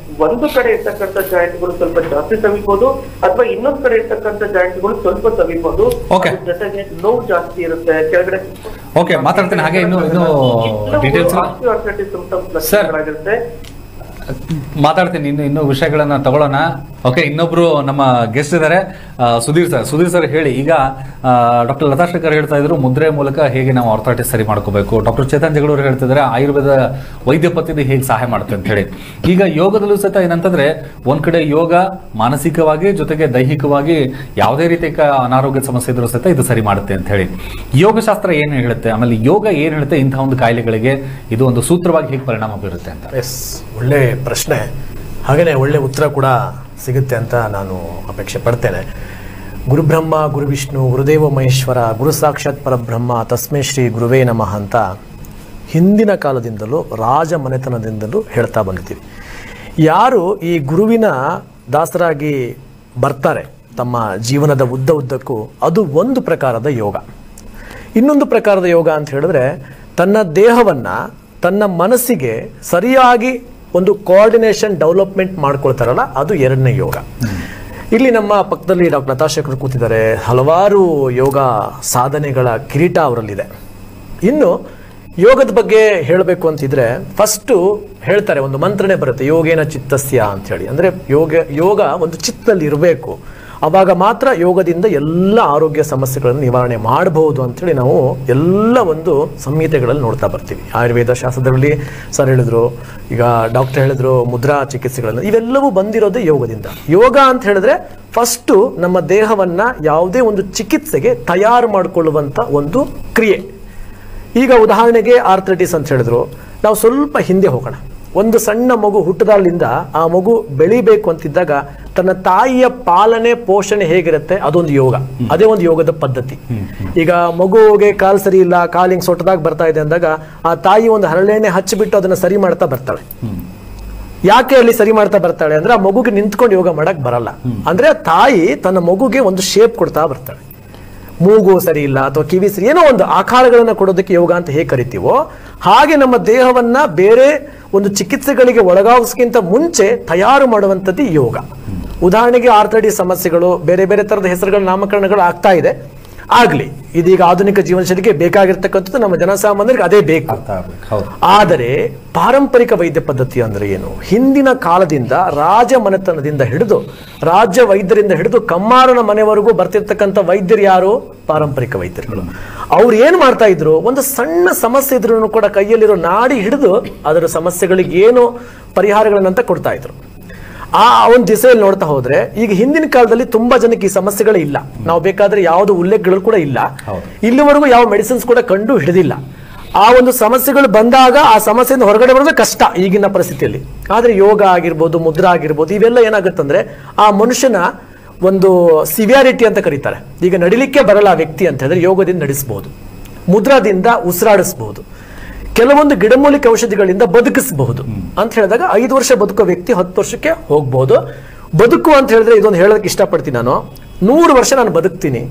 [SPEAKER 3] ಒಂದು ಕಡೆ ಇರ್ತಕ್ಕಂಥ ಜಾಯಿಂಟ್ಗಳು ಸ್ವಲ್ಪ ಜಾಸ್ತಿ ಸವಿಬಹುದು ಅಥವಾ ಇನ್ನೊಂದ್ ಕಡೆ ಇರ್ತಕ್ಕಂಥ ಜಾಯಿಂಟ್ಗಳು ಸ್ವಲ್ಪ ಸವಿಬಹುದು. ಜೊತೆಗೆ ನೋವು ಜಾಸ್ತಿ ಇರುತ್ತೆ ಕೆಳಗಡೆ.
[SPEAKER 1] ಓಕೆ, ಮಾತಾಡ್ತೇನೆ ಹಾಗೆ ಇನ್ನು ಡೀಟೇಲ್ಸ್ ಮಾತಾಡ್ತೀನಿ, ಇನ್ನು ವಿಷಯಗಳನ್ನ ತಗೊಳ್ಳೋಣ. ಓಕೆ, ಇನ್ನೊಬ್ರು ನಮ್ಮ ಗೆಸ್ಟ್ ಇದ್ದಾರೆ, ಸುಧೀರ್ ಸರ್ ಹೇಳಿ. ಈಗ ಡಾಕ್ಟರ್ ಲತಾ ಶೇಖರ್ ಹೇಳ್ತಾ ಇದ್ರು ಮುದ್ರೆ ಮೂಲಕ ಹೇಗೆ ನಾವು ಆರ್ಥರೈಟಿಸ್ ಸರಿ ಮಾಡ್ಕೋಬೇಕು. ಡಾಕ್ಟರ್ ಚೇತನ್ ಜಗಳೂರು ಹೇಳ್ತಿದ್ದಾರೆ ಆಯುರ್ವೇದ ವೈದ್ಯ ಪದ್ಧತಿ ಹೇಗೆ ಸಹಾಯ ಮಾಡುತ್ತೆ ಅಂತ ಹೇಳಿ. ಈಗ ಯೋಗದಲ್ಲೂ ಸಹಿತ ಏನಂತಂದ್ರೆ ಒಂದ್ ಕಡೆ ಯೋಗ ಮಾನಸಿಕವಾಗಿ ಜೊತೆಗೆ ದೈಹಿಕವಾಗಿ ಯಾವುದೇ ರೀತಿಯ ಅನಾರೋಗ್ಯ ಸಮಸ್ಯೆ ಇದ್ರೂ ಸಹಿತ ಇದು ಸರಿ ಮಾಡುತ್ತೆ ಅಂತ ಹೇಳಿ ಯೋಗಶಾಸ್ತ್ರ ಏನ್ ಹೇಳುತ್ತೆ, ಆಮೇಲೆ ಯೋಗ ಏನ್ ಹೇಳುತ್ತೆ ಇಂತಹ ಒಂದು ಕಾಯಿಲೆಗಳಿಗೆ ಇದು ಒಂದು ಸೂತ್ರವಾಗಿ ಹೇಗೆ ಪರಿಣಾಮ ಬೀರುತ್ತೆ ಅಂತ.
[SPEAKER 4] ಒಳ್ಳೆ ಪ್ರಶ್ನೆ, ಹಾಗೇನೆ ಒಳ್ಳೆ ಉತ್ತರ ಕೂಡ ಸಿಗುತ್ತೆ ಅಂತ ನಾನು ಅಪೇಕ್ಷೆ ಪಡ್ತೇನೆ. ಗುರುಬ್ರಹ್ಮ ಗುರುವಿಷ್ಣು ಗುರುದೇವ ಮಹೇಶ್ವರ ಗುರು ಸಾಕ್ಷಾತ್ ಪರಬ್ರಹ್ಮ ತಸ್ಮೈ ಶ್ರೀ ಗುರುವೇ ನಮಃ ಅಂತ ಹಿಂದಿನ ಕಾಲದಿಂದಲೂ ರಾಜ ಮನೆತನದಿಂದಲೂ ಹೇಳ್ತಾ ಬಂದಿದ್ದೀವಿ. ಯಾರು ಈ ಗುರುವಿನ ದಾಸರಾಗಿ ಬರ್ತಾರೆ ತಮ್ಮ ಜೀವನದ ಉದ್ದಕ್ಕೂ ಅದು ಒಂದು ಪ್ರಕಾರದ ಯೋಗ. ಇನ್ನೊಂದು ಪ್ರಕಾರದ ಯೋಗ ಅಂತ ಹೇಳಿದ್ರೆ ತನ್ನ ದೇಹವನ್ನು ತನ್ನ ಮನಸ್ಸಿಗೆ ಸರಿಯಾಗಿ ಒಂದು ಕೋಆರ್ಡಿನೇಷನ್ ಡೆವಲಪ್ಮೆಂಟ್ ಮಾಡ್ಕೊಳ್ತಾರಲ್ಲ ಅದು ಎರಡನೇ ಯೋಗ. ಇಲ್ಲಿ ನಮ್ಮ ಪಕ್ಕದಲ್ಲಿ ಡಾಕ್ಟರ್ ಲತಾ ಶೇಖರ್ ಕೂತಿದ್ದಾರೆ. ಹಲವಾರು ಯೋಗ ಸಾಧನೆಗಳ ಕಿರೀಟ ಅವರಲ್ಲಿದೆ. ಇನ್ನು ಯೋಗದ ಬಗ್ಗೆ ಹೇಳಬೇಕು ಅಂತಿದ್ರೆ ಫಸ್ಟು ಹೇಳ್ತಾರೆ, ಒಂದು ಮಂತ್ರನೇ ಬರುತ್ತೆ, ಯೋಗೇನ ಚಿತ್ತಸ್ಯ ಅಂತ ಹೇಳಿ. ಅಂದರೆ ಯೋಗ ಒಂದು ಚಿತ್ತದಲ್ಲಿ ಇರಬೇಕು, ಆವಾಗ ಮಾತ್ರ ಯೋಗದಿಂದ ಎಲ್ಲ ಆರೋಗ್ಯ ಸಮಸ್ಯೆಗಳನ್ನು ನಿವಾರಣೆ ಮಾಡಬಹುದು ಅಂಥೇಳಿ ನಾವು ಎಲ್ಲ ಒಂದು ಸಂಹಿತೆಗಳಲ್ಲಿ ನೋಡ್ತಾ ಬರ್ತೀವಿ. ಆಯುರ್ವೇದ ಶಾಸ್ತ್ರದಲ್ಲಿ ಸರ್ ಹೇಳಿದ್ರು, ಈಗ ಡಾಕ್ಟರ್ ಹೇಳಿದ್ರು ಮುದ್ರಾ ಚಿಕಿತ್ಸೆಗಳನ್ನು, ಇವೆಲ್ಲವೂ ಬಂದಿರೋದೇ ಯೋಗದಿಂದ. ಯೋಗ ಅಂತ ಹೇಳಿದ್ರೆ ಫಸ್ಟು ನಮ್ಮ ದೇಹವನ್ನು ಯಾವುದೇ ಒಂದು ಚಿಕಿತ್ಸೆಗೆ ತಯಾರು ಮಾಡಿಕೊಳ್ಳುವಂಥ ಒಂದು ಕ್ರಿಯೆ. ಈಗ ಉದಾಹರಣೆಗೆ ಆರ್ಥರೈಟಿಸ್ ಅಂತ ಹೇಳಿದ್ರು, ನಾವು ಸ್ವಲ್ಪ ಹಿಂದೆ ಹೋಗೋಣ. ಒಂದು ಸಣ್ಣ ಮಗು ಹುಟ್ಟದಾಗಲಿಂದ ಆ ಮಗು ಬೆಳಿಬೇಕು ಅಂತಿದ್ದಾಗ ತನ್ನ ತಾಯಿಯ ಪಾಲನೆ ಪೋಷಣೆ ಹೇಗಿರುತ್ತೆ ಅದೊಂದು ಯೋಗ, ಅದೇ ಒಂದು ಯೋಗದ ಪದ್ಧತಿ. ಈಗ ಮಗುವಿಗೆ ಕಾಲು ಸರಿ ಇಲ್ಲ, ಕಾಲಿಂಗ್ ಸೊಟ್ಟದಾಗ ಬರ್ತಾ ಇದೆ ಅಂದಾಗ ಆ ತಾಯಿ ಒಂದು ಹರಳೆಣ್ಣೆ ಹಚ್ಚಿಬಿಟ್ಟು ಅದನ್ನ ಸರಿ ಮಾಡ್ತಾ ಬರ್ತಾಳೆ. ಯಾಕೆ ಅಲ್ಲಿ ಸರಿ ಮಾಡ್ತಾ ಬರ್ತಾಳೆ ಅಂದ್ರೆ ಆ ಮಗುಗೆ ನಿಂತ್ಕೊಂಡು ಯೋಗ ಮಾಡಕ್ ಬರಲ್ಲ. ಅಂದ್ರೆ ತಾಯಿ ತನ್ನ ಮಗುಗೆ ಒಂದು ಶೇಪ್ ಕೊಡ್ತಾ ಬರ್ತಾಳೆ. ಮೂಗು ಸರಿ ಇಲ್ಲ ಅಥವಾ ಕಿವಿ ಸರಿ, ಏನೋ ಒಂದು ಆಕಾರಗಳನ್ನ ಕೊಡೋದಕ್ಕೆ ಯೋಗ ಅಂತ ಹೇಗೆ ಕರಿತೀವೋ ಹಾಗೆ ನಮ್ಮ ದೇಹವನ್ನ ಬೇರೆ ಒಂದು ಚಿಕಿತ್ಸೆಗಳಿಗೆ ಒಳಗಾಗಿಸ್ಕಿಂತ ಮುಂಚೆ ತಯಾರು ಮಾಡುವಂಥದ್ದು ಯೋಗ. ಉದಾಹರಣೆಗೆ ಆರ್ಥರೈಟಿಸ್ ಸಮಸ್ಯೆಗಳು, ಬೇರೆ ಬೇರೆ ತರದ ಹೆಸರುಗಳ ನಾಮಕರಣಗಳು ಆಗ್ತಾ ಇದೆ. ಆಗ್ಲಿ, ಇದೀಗ ಆಧುನಿಕ ಜೀವನ ಶೈಲಿಗೆ ಬೇಕಾಗಿರ್ತಕ್ಕಂಥದ್ದು ನಮ್ಮ ಜನಸಾಮಾನ್ಯರಿಗೆ ಅದೇ ಬೇಕು. ಆದರೆ ಪಾರಂಪರಿಕ ವೈದ್ಯ ಪದ್ಧತಿ ಅಂದ್ರೆ ಏನು? ಹಿಂದಿನ ಕಾಲದಿಂದ ರಾಜ ಮನೆತನದಿಂದ ಹಿಡಿದು ರಾಜ್ಯ ವೈದ್ಯರಿಂದ ಹಿಡಿದು ಕಮ್ಮಾರನ ಮನೆವರೆಗೂ ಬರ್ತಿರ್ತಕ್ಕಂಥ ವೈದ್ಯರು ಯಾರು? ಪಾರಂಪರಿಕ ವೈದ್ಯರುಗಳು. ಅವ್ರು ಏನ್ ಮಾಡ್ತಾ ಇದ್ರು, ಒಂದು ಸಣ್ಣ ಸಮಸ್ಯೆ ಇದ್ರೂ ಕೂಡ ಕೈಯಲ್ಲಿರೋ ನಾಡಿ ಹಿಡಿದು ಅದರ ಸಮಸ್ಯೆಗಳಿಗೆ ಏನು ಪರಿಹಾರಗಳನ್ನಂತ ಕೊಡ್ತಾ ಇದ್ರು. ಆ ಒಂದು ದಿಸೆಯಲ್ಲಿ ನೋಡ್ತಾ ಹೋದ್ರೆ ಈಗ ಹಿಂದಿನ ಕಾಲದಲ್ಲಿ ತುಂಬಾ ಜನಕ್ಕೆ ಈ ಸಮಸ್ಯೆಗಳೇ ಇಲ್ಲ. ನಾವು ಬೇಕಾದ್ರೆ ಯಾವ್ದು ಉಲ್ಲೇಖಗಳು ಕೂಡ ಇಲ್ಲ, ಇಲ್ಲಿವರೆಗೂ ಯಾವ ಮೆಡಿಸಿನ್ಸ್ ಕೂಡ ಕಂಡು ಹಿಡಿದಿಲ್ಲ. ಆ ಒಂದು ಸಮಸ್ಯೆಗಳು ಬಂದಾಗ ಆ ಸಮಸ್ಯೆಯಿಂದ ಹೊರಗಡೆ ಬರೋದು ಕಷ್ಟ ಈಗಿನ ಪರಿಸ್ಥಿತಿಯಲ್ಲಿ. ಆದ್ರೆ ಯೋಗ ಆಗಿರ್ಬೋದು, ಮುದ್ರಾ ಆಗಿರ್ಬೋದು, ಇವೆಲ್ಲ ಏನಾಗುತ್ತಂದ್ರೆ ಆ ಮನುಷ್ಯನ ಒಂದು ಸಿವಿಯಾರಿಟಿ ಅಂತ ಕರೀತಾರೆ. ಈಗ ನಡಿಲಿಕ್ಕೆ ಬರಲ್ಲ ವ್ಯಕ್ತಿ ಅಂತ ಹೇಳಿದ್ರೆ ಯೋಗದಿಂದ ನಡೆಸಬಹುದು, ಮುದ್ರಾದಿಂದ ಉಸಿರಾಡಿಸಬಹುದು, ಕೆಲವೊಂದು ಗಿಡಮೂಲಿಕೆ ಔಷಧಿಗಳಿಂದ ಬದುಕಿಸಬಹುದು ಅಂತ ಹೇಳಿದಾಗ 5 ವರ್ಷ ಬದುಕೋ ವ್ಯಕ್ತಿ 10 ವರ್ಷಕ್ಕೆ ಹೋಗ್ಬಹುದು. ಬದುಕು ಅಂತ ಹೇಳಿದ್ರೆ ಇದೊಂದು ಹೇಳೋದಕ್ಕೆ ಇಷ್ಟಪಡ್ತೀನಿ ನಾನು. 100 ವರ್ಷ ನಾನು ಬದುಕ್ತೀನಿ,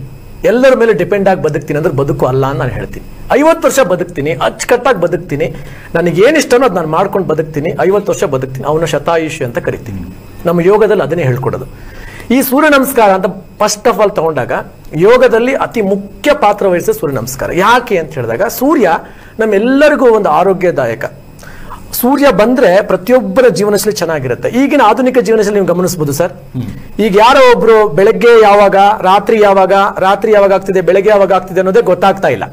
[SPEAKER 4] ಎಲ್ಲರ ಮೇಲೆ ಡಿಪೆಂಡ್ ಆಗಿ ಬದುಕ್ತೀನಿ ಅಂದ್ರೆ ಬದುಕು ಅಲ್ಲ ಅಂತ ನಾನು ಹೇಳ್ತೀನಿ. 50 ವರ್ಷ ಬದುಕ್ತೀನಿ, ಅಚ್ಚುಕಟ್ಟಾಗಿ ಬದುಕ್ತೀನಿ, ನನಗೆ ಏನಿಷ್ಟನೋ ಅದು ನಾನು ಮಾಡ್ಕೊಂಡು ಬದುಕ್ತೀನಿ, 50 ವರ್ಷ ಬದುಕ್ತೀನಿ, ಅವನ ಶತಾಯುಷಿ ಅಂತ ಕರಿತೀನಿ. ನಮ್ಮ ಯೋಗದಲ್ಲಿ ಅದನ್ನೇ ಹೇಳ್ಕೊಡೋದು. ಈ ಸೂರ್ಯ ನಮಸ್ಕಾರ ಅಂತ ಫಸ್ಟ್ ಆಫ್ ಆಲ್ ತಗೊಂಡಾಗ ಯೋಗದಲ್ಲಿ ಅತಿ ಮುಖ್ಯ ಪಾತ್ರ ವಹಿಸೋ ಸೂರ್ಯ ನಮಸ್ಕಾರ. ಯಾಕೆ ಅಂತ ಹೇಳಿದಾಗ ಸೂರ್ಯ ನಮ್ಮೆಲ್ಲರಿಗೂ ಒಂದು ಆರೋಗ್ಯದಾಯಕ. ಸೂರ್ಯ ಬಂದ್ರೆ ಪ್ರತಿಯೊಬ್ಬರ ಜೀವನಶೈಲಿ ಚೆನ್ನಾಗಿರುತ್ತೆ. ಈಗಿನ ಆಧುನಿಕ ಜೀವನಶೈಲಿ ನೀವು ಗಮನಿಸಬಹುದು ಸರ್. ಈಗ ಯಾರೋ ಒಬ್ರು ಬೆಳಗ್ಗೆ ಯಾವಾಗ, ರಾತ್ರಿ ಯಾವಾಗ ಆಗ್ತಿದೆ, ಬೆಳಗ್ಗೆ ಯಾವಾಗ ಆಗ್ತಿದೆ ಅನ್ನೋದೇ ಗೊತ್ತಾಗ್ತಾ ಇಲ್ಲ.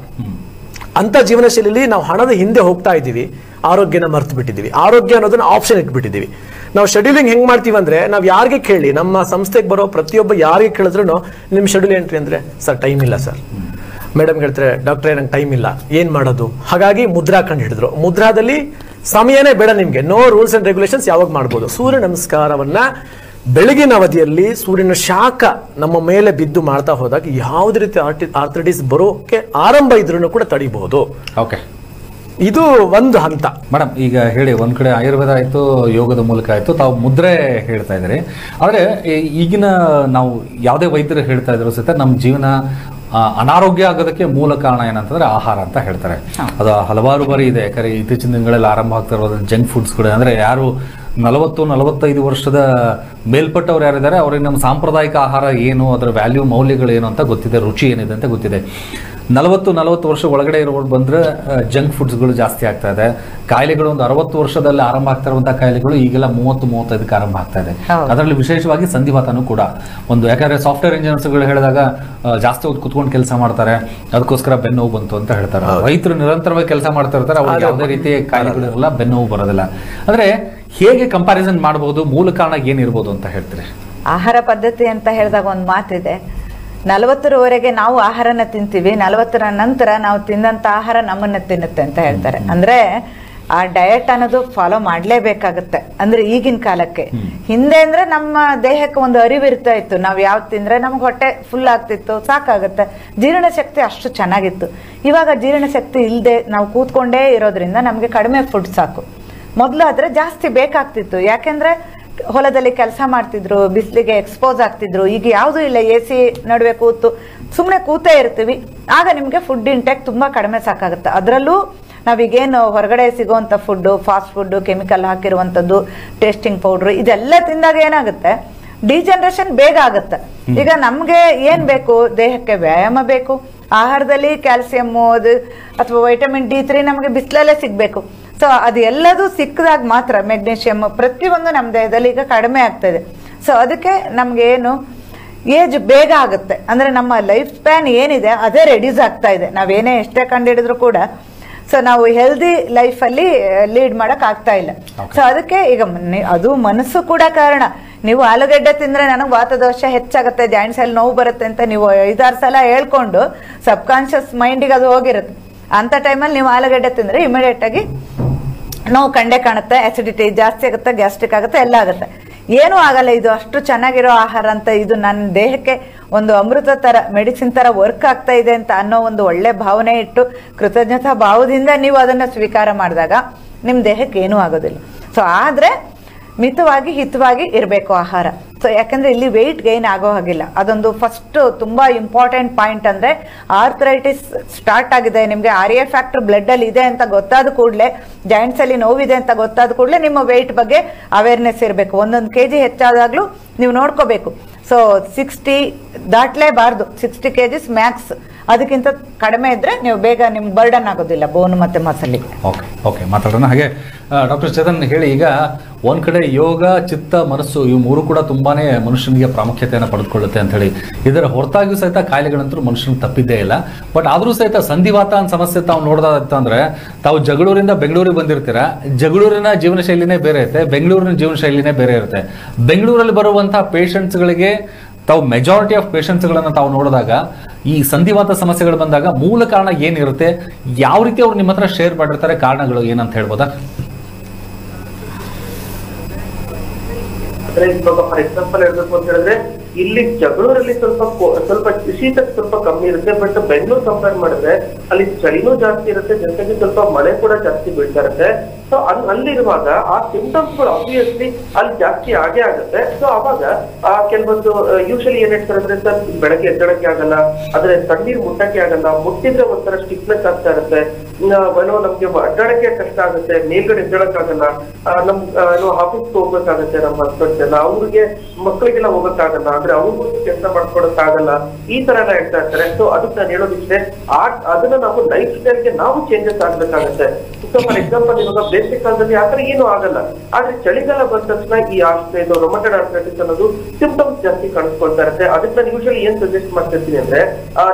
[SPEAKER 4] ಅಂತ ಜೀವನ ಶೈಲಿಯಲ್ಲಿ ನಾವು ಹಣದ ಹಿಂದೆ ಹೋಗ್ತಾ ಇದ್ದೀವಿ, ಆರೋಗ್ಯನ ಮರ್ತು ಬಿಟ್ಟಿದ್ದೀವಿ. ಆರೋಗ್ಯ ಅನ್ನೋದನ್ನ ಆಪ್ಷನ್ ಇಟ್ಬಿಟ್ಟಿದ್ದೀವಿ. ನಾವು ಶೆಡ್ಯೂಲಿಂಗ್ ಹೆಂಗ್ ಮಾಡ್ತೀವಿ ಅಂದ್ರೆ, ನಾವು ಯಾರಿಗೆ ಕೇಳಿ, ನಮ್ಮ ಸಂಸ್ಥೆಗೆ ಬರೋ ಪ್ರತಿಯೊಬ್ಬ ಯಾರಿಗೆ ಕೇಳಿದ್ರು ನಿಮ್ ಶೆಡ್ಯೂಲ್ ಏನ್ರಿ ಅಂದ್ರೆ, ಸರ್ ಟೈಮ್ ಇಲ್ಲ ಸರ್. ಮೇಡಮ್ ಹೇಳ್ತಾರೆ, ಡಾಕ್ಟ್ರೇ ನಂಗೆ ಟೈಮ್ ಇಲ್ಲ, ಏನ್ ಮಾಡೋದು? ಹಾಗಾಗಿ ಮುದ್ರಾ ಕಂಡು ಹಿಡಿದ್ರು. ಮುದ್ರಾದಲ್ಲಿ ಸಮಯನೇ ಬೇಡ ನಿಮ್ಗೆ, ನೋ ರೂಲ್ಸ್ ಅಂಡ್ ರೆಗ್ಯುಲೇಷನ್ಸ್, ಯಾವಾಗ ಮಾಡ್ಬೋದು. ಸೂರ್ಯ ನಮಸ್ಕಾರವನ್ನ ಬೆಳಗಿನ ಅವಧಿಯಲ್ಲಿ ಸೂರ್ಯನ ಶಾಖ ನಮ್ಮ ಮೇಲೆ ಬಿದ್ದು ಮಾಡ್ತಾ ಹೋದಾಗ ಯಾವುದೇ ರೀತಿ ಆರ್ಥರೈಟಿಸ್ ಬರೋಕೆ ಆರಂಭ ಇದ್ರೂ ಕೂಡ ತಡಿಬಹುದು.
[SPEAKER 1] ಓಕೆ,
[SPEAKER 4] ಇದು ಒಂದು ಹಂತ.
[SPEAKER 1] ಮೇಡಮ್ ಈಗ ಹೇಳಿ, ಒಂದ್ ಕಡೆ ಆಯುರ್ವೇದ ಆಯ್ತು, ಯೋಗದ ಮೂಲಕ ಆಯ್ತು, ತಾವು ಮುದ್ರೆ ಹೇಳ್ತಾ ಇದ್ರಿ. ಆದ್ರೆ ಈಗಿನ ನಾವು ಯಾವುದೇ ವೈದ್ಯರು ಹೇಳ್ತಾ ಇದ್ರು ಸಹಿತ ನಮ್ಮ ಜೀವನ ಅನಾರೋಗ್ಯ ಆಗೋದಕ್ಕೆ ಮೂಲ ಕಾರಣ ಏನಂತಂದ್ರೆ ಆಹಾರ ಅಂತ ಹೇಳ್ತಾರೆ. ಅದು ಹಲವಾರು ಬಾರಿ ಇದೆ. ಯಾಕಂದ್ರೆ ಇತ್ತೀಚಿನ ದಿನಗಳಲ್ಲಿ ಆರಂಭ ಆಗ್ತಾ ಇರೋದು ಜಂಕ್ ಫುಡ್ಸ್ ಕೂಡ. ಅಂದ್ರೆ ಯಾರು 40-45 ವರ್ಷದ ಮೇಲ್ಪಟ್ಟವ್ರು ಯಾರಿದ್ದಾರೆ ಅವ್ರಿಗೆ ನಮ್ಮ ಸಾಂಪ್ರದಾಯಿಕ ಆಹಾರ ಏನು, ಅದರ ವ್ಯಾಲ್ಯೂ ಮೌಲ್ಯಗಳು ಏನು ಅಂತ ಗೊತ್ತಿದೆ, ರುಚಿ ಏನಿದೆ ಅಂತ ಗೊತ್ತಿದೆ. 40 ವರ್ಷ ಒಳಗಡೆ ಇರೋರು ಬಂದ್ರೆ ಜಂಕ್ ಫುಡ್ಸ್ಗಳು ಜಾಸ್ತಿ ಆಗ್ತಾ ಇದೆ. ಕಾಯಿಲೆಗಳು ಒಂದು 60 ವರ್ಷದಲ್ಲಿ ಆರಂಭ ಆಗ್ತಾ ಇರುವಂತಹ ಕಾಯಿಲೆಗಳು ಈಗೆಲ್ಲ 30-35ಕ್ಕೆ ಆರಂಭ ಆಗ್ತಾ ಇದೆ. ಅದರಲ್ಲಿ ವಿಶೇಷವಾಗಿ ಸಂಧಿವಾತನೂ ಕೂಡ ಒಂದು. ಯಾಕಂದ್ರೆ ಸಾಫ್ಟ್ವೇರ್ ಇಂಜಿನಿಯರ್ಸ್ಗಳು ಹೇಳಿದಾಗ ಜಾಸ್ತಿ ಹೊತ್ತು ಕುತ್ಕೊಂಡು ಕೆಲಸ ಮಾಡ್ತಾರೆ, ಅದಕ್ಕೋಸ್ಕರ ಬೆನ್ನೋವು ಬಂತು ಅಂತ ಹೇಳ್ತಾರೆ. ರೈತರು ನಿರಂತರವಾಗಿ ಕೆಲಸ ಮಾಡ್ತಾ ಇರ್ತಾರೆ, ಅವ್ರಿಗೆ ಯಾವುದೇ ರೀತಿಯ ಕಾಯಿಲೆಗಳಿರಲ್ಲ, ಬೆನ್ನೋವು ಬರೋದಿಲ್ಲ. ಅಂದ್ರೆ ಹೇಗೆ ಕಂಪ್ಯಾರಿಸನ್ ಮಾಡಬಹುದು, ಮೂಲ ಕಾರಣ ಏನಿರ್ಬೋದು ಅಂತ ಹೇಳ್ತೀರಿ?
[SPEAKER 2] ಆಹಾರ ಪದ್ಧತಿ ಅಂತ ಹೇಳಿದಾಗ ಒಂದು ಮಾತಿದೆ, 40ರವರೆಗೆ ನಾವು ಆಹಾರನ ತಿಂತೀವಿ, 40ರ ನಂತರ ನಾವು ತಿಂದಂತ ಆಹಾರ ನಮ್ಮನ್ನ ತಿನ್ನುತ್ತೆ ಅಂತ ಹೇಳ್ತಾರೆ. ಅಂದ್ರೆ ಆ ಡಯಟ್ ಅನ್ನೋದು ಫಾಲೋ ಮಾಡ್ಲೇಬೇಕಾಗತ್ತೆ. ಅಂದ್ರೆ ಈಗಿನ ಕಾಲಕ್ಕೆ. ಹಿಂದೆ ಅಂದ್ರೆ ನಮ್ಮ ದೇಹಕ್ಕೆ ಒಂದು ಅರಿವು ಇರ್ತಾ ಇತ್ತು, ನಾವ್ ಯಾವ್ದು ತಿಂದ್ರೆ ನಮ್ಗೆ ಹೊಟ್ಟೆ ಫುಲ್ ಆಗ್ತಿತ್ತು, ಸಾಕಾಗತ್ತೆ, ಜೀರ್ಣಶಕ್ತಿ ಅಷ್ಟು ಚೆನ್ನಾಗಿತ್ತು. ಇವಾಗ ಜೀರ್ಣಶಕ್ತಿ ಇಲ್ಲದೆ ನಾವು ಕೂತ್ಕೊಂಡೇ ಇರೋದ್ರಿಂದ ನಮ್ಗೆ ಕಡಿಮೆ ಫುಡ್ ಸಾಕು. ಮೊದಲು ಆದ್ರೆ ಜಾಸ್ತಿ ಬೇಕಾಗ್ತಿತ್ತು, ಯಾಕೆಂದ್ರೆ ಹೊಲದಲ್ಲಿ ಕೆಲಸ ಮಾಡ್ತಿದ್ರು, ಬಿಸಿಲಿಗೆ ಎಕ್ಸ್ಪೋಸ್ ಆಗ್ತಿದ್ರು. ಈಗ ಯಾವುದೂ ಇಲ್ಲ, AC ನಡುವೆ ಕೂತು ಸುಮ್ಮನೆ ಕೂತೇ ಇರ್ತೀವಿ. ಆಗ ನಿಮ್ಗೆ ಫುಡ್ ಇಂಟೇಕ್ ತುಂಬಾ ಕಡಿಮೆ ಸಾಕಾಗುತ್ತೆ. ಅದರಲ್ಲೂ ನಾವೀಗೇನು ಹೊರಗಡೆ ಸಿಗುವಂತ ಫುಡ್, ಫಾಸ್ಟ್ ಫುಡ್, ಕೆಮಿಕಲ್ ಹಾಕಿರುವಂತದ್ದು, ಟೇಸ್ಟಿಂಗ್ ಪೌಡ್ರ್, ಇದೆಲ್ಲ ತಿಂದಾಗ ಏನಾಗುತ್ತೆ, ಡಿಜನರೇಷನ್ ಬೇಗ ಆಗುತ್ತೆ. ಈಗ ನಮ್ಗೆ ಏನ್ ಬೇಕು, ದೇಹಕ್ಕೆ ವ್ಯಾಯಾಮ ಬೇಕು, ಆಹಾರದಲ್ಲಿ ಕ್ಯಾಲ್ಸಿಯಂ ಅದು ಅಥವಾ ವೈಟಮಿನ್ D3 ನಮಗೆ ಬಿಸಿಲಲ್ಲೇ ಸಿಗ್ಬೇಕು. ಸೊ ಅದು ಎಲ್ಲದೂ ಸಿಕ್ಕದಾಗ ಮಾತ್ರ ಮೆಗ್ನೀಷಿಯಂ ಪ್ರತಿಯೊಂದು ನಮ್ಮ ದೇಹದಲ್ಲಿ ಈಗ ಕಡಿಮೆ ಆಗ್ತಾ ಇದೆ. ಸೊ ಅದಕ್ಕೆ ನಮ್ಗೆ ಏನು ಏಜ್ ಬೇಗ ಆಗುತ್ತೆ. ಅಂದ್ರೆ ನಮ್ಮ ಲೈಫ್ ಸ್ಪ್ಯಾನ್ ಏನಿದೆ ಅದೇ ರೆಡ್ಯೂಸ್ ಆಗ್ತಾ ಇದೆ. ನಾವೇನೇ ಎಷ್ಟೇ ಕಂಡುಹಿಡಿದ್ರು ಕೂಡ ಸೊ ನಾವು ಹೆಲ್ದಿ ಲೈಫಲ್ಲಿ ಲೀಡ್ ಮಾಡಕ್ ಆಗ್ತಾ ಇಲ್ಲ. ಸೊ ಅದಕ್ಕೆ ಈಗ ಅದು ಮನಸ್ಸು ಕೂಡ ಕಾರಣ. ನೀವು ಆಲೂಗಡ್ಡೆ ತಿಂದ್ರೆ ನನಗೆ ವಾತದೋಷ ಹೆಚ್ಚಾಗುತ್ತೆ, ಜಾಯಿಂಟ್ಸ್ ಅಲ್ಲಿ ನೋವು ಬರುತ್ತೆ ಅಂತ ನೀವು 5-6 ಸಲ ಹೇಳ್ಕೊಂಡು ಸಬ್ ಕಾನ್ಶಿಯಸ್ ಮೈಂಡಿಗೆ ಅದು ಹೋಗಿರುತ್ತೆ. ಅಂತ ಟೈಮಲ್ಲಿ ನೀವು ಆಲೂಗಡ್ಡೆ ತಿಂದ್ರೆ ಇಮಿಡಿಯೇಟ್ ಆಗಿ ನೋವು ಕಂಡೇ ಕಾಣುತ್ತೆ, ಅಸಿಡಿಟಿ ಜಾಸ್ತಿ ಆಗುತ್ತೆ, ಗ್ಯಾಸ್ಟ್ರಿಕ್ ಆಗುತ್ತೆ, ಎಲ್ಲ ಆಗುತ್ತೆ. ಏನೂ ಆಗಲ್ಲ, ಇದು ಅಷ್ಟು ಚೆನ್ನಾಗಿರೋ ಆಹಾರ ಅಂತ, ಇದು ನನ್ನ ದೇಹಕ್ಕೆ ಒಂದು ಅಮೃತ ತರ, ಮೆಡಿಸಿನ್ ತರ ವರ್ಕ್ ಆಗ್ತಾ ಇದೆ ಅಂತ ಅನ್ನೋ ಒಂದು ಒಳ್ಳೆ ಭಾವನೆ ಇಟ್ಟು ಕೃತಜ್ಞತಾ ಭಾವದಿಂದ ನೀವು ಅದನ್ನ ಸ್ವೀಕಾರ ಮಾಡಿದಾಗ ನಿಮ್ ದೇಹಕ್ಕೆ ಏನೂ ಆಗೋದಿಲ್ಲ. ಸೊ ಆದ್ರೆ ಮಿತವಾಗಿ ಹಿತವಾಗಿ ಇರಬೇಕು ಆಹಾರ. ಸೊ ಯಾಕಂದ್ರೆ ಇಲ್ಲಿ ವೆಯ್ಟ್ ಗೈನ್ ಆಗೋ ಹಾಗಿಲ್ಲ. ಅದೊಂದು ಫಸ್ಟ್ ತುಂಬಾ ಇಂಪಾರ್ಟೆಂಟ್ ಪಾಯಿಂಟ್. ಅಂದ್ರೆ ಆರ್ಥರೈಟಿಸ್ ಸ್ಟಾರ್ಟ್ ಆಗಿದೆ, ನಿಮ್ಗೆ RA ಫ್ಯಾಕ್ಟರ್ ಬ್ಲಡ್ ಅಲ್ಲಿ ಇದೆ ಅಂತ ಗೊತ್ತಾದ ಕೂಡಲೇ, ಜಾಯಿಂಟ್ಸ್ ಅಲ್ಲಿ ನೋವಿದೆ ಅಂತ ಗೊತ್ತಾದ ಕೂಡಲೇ ನಿಮ್ಮ ವೆಯ್ಟ್ ಬಗ್ಗೆ ಅವೇರ್ನೆಸ್ ಇರಬೇಕು. 1 kg ಹೆಚ್ಚಾದಾಗ್ಲೂ ನೀವು ನೋಡ್ಕೋಬೇಕು. So 60 ದಾಟ್ಲೇಬಾರ್ದು, 60 kgs Max. ಅದಕ್ಕಿಂತ ಕಡಿಮೆ ಇದ್ರೆ ನೀವು ಬೇಗ ನಿಮ್ಗೆ ಬರ್ಡನ್ ಆಗೋದಿಲ್ಲ ಬೋನ್ ಮತ್ತೆ ಮಸಲಿಗೆ.
[SPEAKER 1] ಓಕೆ ಮಾತಾಡೋಣ. ಹಾಗೆ ಡಾಕ್ಟರ್ ಚೇತನ್ ಹೇಳಿ, ಈಗ ಒಂದ್ ಕಡೆ ಯೋಗ, ಚಿತ್ತ, ಮನಸ್ಸು ಇವು 3 ಕೂಡ ತುಂಬಾನೇ ಮನುಷ್ಯನಿಗೆ ಪ್ರಾಮುಖ್ಯತೆಯನ್ನು ಪಡೆದುಕೊಳ್ಳುತ್ತೆ ಅಂತ ಹೇಳಿ, ಇದರ ಹೊರತಾಗಿಯೂ ಸಹಿತ ಕಾಯಿಲೆಗಳಂತೂ ಮನುಷ್ಯನಿಗೆ ತಪ್ಪಿದ್ದೇ ಇಲ್ಲ. ಬಟ್ ಆದ್ರೂ ಸಹಿತ ಸಂಧಿವಾತ ಅಂತ ಸಮಸ್ಯೆ ತಾವು ನೋಡೋದಂತಂದ್ರೆ, ತಾವು ಜಗಳೂರಿಂದ ಬೆಂಗಳೂರಿಗೆ ಬಂದಿರ್ತೀರಾ. ಜಗಳೂರಿನ ಜೀವನ ಶೈಲಿನೇ ಬೇರೆ ಇರುತ್ತೆ, ಬೆಂಗಳೂರಿನ ಜೀವನ ಶೈಲಿನೇ ಬೇರೆ ಇರುತ್ತೆ. ಬೆಂಗಳೂರಲ್ಲಿ ಬರುವಂತಹ ಪೇಷಂಟ್ಸ್ಗಳಿಗೆ ತಾವು ಮೆಜಾರಿಟಿ ಆಫ್ ಪೇಷಂಟ್ಸ್ಗಳನ್ನು ತಾವು ನೋಡಿದಾಗ ಈ ಸಂಧಿವಾತ ಸಮಸ್ಯೆಗಳು ಬಂದಾಗ ಮೂಲ ಕಾರಣ ಏನಿರುತ್ತೆ, ಯಾವ ರೀತಿ ಅವ್ರು ನಿಮ್ಮ ಹತ್ರ ಶೇರ್ ಮಾಡಿರ್ತಾರೆ, ಕಾರಣಗಳು ಏನಂತ ಹೇಳ್ಬೋದಾ?
[SPEAKER 3] ಇವಾಗ ಫಾರ್ ಎಕ್ಸಾಂಪಲ್ ಹೇಳ್ಬೇಕು ಅಂತ ಹೇಳಿದ್ರೆ, ಇಲ್ಲಿ ಜಗಳೂರಲ್ಲಿ ಸ್ವಲ್ಪ ಶೀತ ಸ್ವಲ್ಪ ಕಮ್ಮಿ ಇರುತ್ತೆ. ಬಟ್ ಬೆಂಗಳೂರು ಕಂಪೇರ್ ಮಾಡಿದ್ರೆ ಅಲ್ಲಿ ಚಳಿನೂ ಜಾಸ್ತಿ ಇರುತ್ತೆ, ಜೊತೆಗೆ ಸ್ವಲ್ಪ ಮಳೆ ಕೂಡ ಜಾಸ್ತಿ ಬೀಳ್ತಾ ಇರುತ್ತೆ. ಸೊ ಅಲ್ಲಿರುವಾಗ ಆ ಸಿಂಪ್ಟಮ್ಸ್ ಗಳು ಆಬ್ವಿಯಸ್ಲಿ ಅಲ್ಲಿ ಜಾಸ್ತಿ ಆಗೇ ಆಗುತ್ತೆ. ಸೊ ಅವಾಗ ಕೆಲವೊಂದು ಯೂಶಲಿ ಏನ್ ಹೇಳ್ತಾರೆ ಅಂದ್ರೆ, ಸರ್ ಬೆಳಗ್ಗೆ ಎದ್ದಳಕ್ಕೆ ಆಗಲ್ಲ, ಆದ್ರೆ ತಣ್ಣೀರ್ ಮುಟ್ಟಕ್ಕೆ ಆಗಲ್ಲ, ಮುಟ್ಟಿದ್ರೆ ಒಂಥರ ಸ್ಟಿಫ್ನೆಸ್ ಆಗ್ತಾ ಇರುತ್ತೆ, ನಮ್ಗೆ ಅಡ್ಡಾಡಕ್ಕೆ ಕಷ್ಟ ಆಗುತ್ತೆ, ಮೇಲ್ಗಡೆ ಎದ್ದಳಕ್ಕಾಗಲ್ಲ, ಆಫೀಸ್ಗೆ ಹೋಗ್ಬೇಕಾಗತ್ತೆ ನಮ್ಮ ಹಸ್ಬೆಂಡ್ ಎಲ್ಲ, ಅವ್ರಿಗೆ ಮಕ್ಕಳಿಗೆಲ್ಲ ಹೋಗಕ್ಕಾಗಲ್ಲ, ಅಂದ್ರೆ ಅವ್ರಿಗೂ ಕೆಲಸ ಮಾಡ್ಕೊಡಕ್ಕಾಗಲ್ಲ, ಈ ತರ ಎಲ್ಲ ಹೇಳ್ತಾ ಇರ್ತಾರೆ. ಸೊ ಅದಕ್ಕೆ ನಾನು ಹೇಳೋದಿಷ್ಟೇ, ಅದನ್ನ ನಾವು ಲೈಫ್ ಸ್ಟೈಲ್ಗೆ ನಾವು ಚೇಂಜಸ್ ಆಗ್ಬೇಕಾಗತ್ತೆ. ಸೊ ಫಾರ್ ಎಕ್ಸಾಂಪಲ್ ಇವಾಗ ಬೇಸಿಕ್ ಕಾಲದಲ್ಲಿ ಆತರ ಏನು ಆಗಲ್ಲ, ಆದ್ರೆ ಚಳಿಗಾಲ ಬಂದ ತಕ್ಷಣ ಈ ರೊಮಟೈಡ್ ಆರ್ಥರೈಟಿಸ್ ಅನ್ನೋದು ಸಿಂಪ್ಟಮ್ಸ್ ಜಾಸ್ತಿ ಕಾಣಿಸ್ಕೊಳ್ತಾ ಇರುತ್ತೆ. ಅದಕ್ಕೆ ನಾನು ಯೂಶಲಿ ಏನ್ ಸಜೆಸ್ಟ್ ಮಾಡ್ತಿರ್ತೀನಿ ಅಂದ್ರೆ,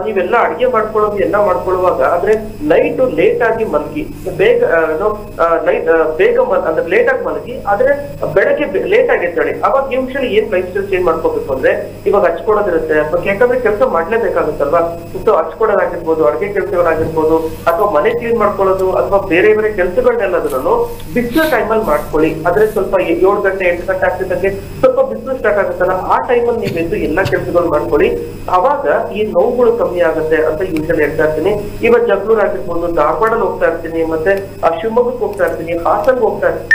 [SPEAKER 3] ನೀವೆಲ್ಲ ಅಡಿಗೆ ಮಾಡ್ಕೊಳ್ಳೋದು ಎಲ್ಲ ಮಾಡ್ಕೊಳ್ಳುವಾಗ ಆದ್ರೆ ನೈಟ್ ಲೇಟ್ ಆಗಿ ಮಲಗಿ, ಬೇಗ ಅಂದ್ರೆ ಲೇಟ್ ಆಗಿ ಮಲಗಿ, ಆದ್ರೆ ಬೆಳಗ್ಗೆ ಲೇಟ್ ಆಗಿ ಎದ್ದೇಳಿ. ಅವಾಗ ಯೂಶಲಿ ಏನ್ ಲೈಫ್ ಸ್ಟೈಲ್ ಚೇಂಜ್ ಮಾಡ್ಕೋಬೇಕು ಅಂದ್ರೆ, ಇವಾಗ ಹಚ್ಕೊಡೋದಿರುತ್ತೆ, ಯಾಕಂದ್ರೆ ಕೆಲಸ ಮಾಡ್ಲೇಬೇಕಾಗುತ್ತಲ್ವಾ. ಸೊ ಹಚ್ಕೊಡೋದಾಗಿರ್ಬೋದು, ಅಡಿಗೆ ಕೆಲಸಗಳಾಗಿರ್ಬೋದು, ಅಥವಾ ಮನೆ ಕ್ಲೀನ್ ಮಾಡ್ಕೊಳ್ಳೋದು, ಅಥವಾ ಬೇರೆ ಬೇರೆ ಕೆಲಸಗಳನ್ನೆಲ್ಲದನ್ನು ಬಿಸಿಲು ಟೈಮಲ್ಲಿ ಮಾಡ್ಕೊಳ್ಳಿ. ಆದ್ರೆ ಸ್ವಲ್ಪ 7 ಗಂಟೆ 8 ಗಂಟೆ ಆಗ್ತಿದ್ದಂಗೆ ಸ್ವಲ್ಪ ಬಿಸಿಲು ಸ್ಟಾರ್ಟ್ ಆಗುತ್ತಲ್ಲ, ಆ ಟೈಮಲ್ಲಿ ನೀವೆಂದು ಎಲ್ಲಾ ಕೆಲಸಗಳು ಮಾಡ್ಕೊಳ್ಳಿ. ಅವಾಗ ಈ ನೋವುಗಳು ಕಮ್ಮಿ ಆಗುತ್ತೆ ಅಂತ ಯೂಶಲಿ ಹೇಳ್ತಾ ಇರ್ತೀನಿ. ಇವಾಗ ಜಗಳೂರು ಆಗಿರ್ಬೋದು, ಧಾರವಾಡಲ್ಲಿ ಹೋಗ್ತಾ ಇರ್ತೀನಿ, ಮತ್ತೆ ಶಿವಮೊಗ್ಗಕ್ಕೆ ಹೋಗ್ತಾ ಇರ್ತೀನಿ, ಹಾಸನ್ಗೆ ಹೋಗ್ತಾ ಇರ್ತೀನಿ.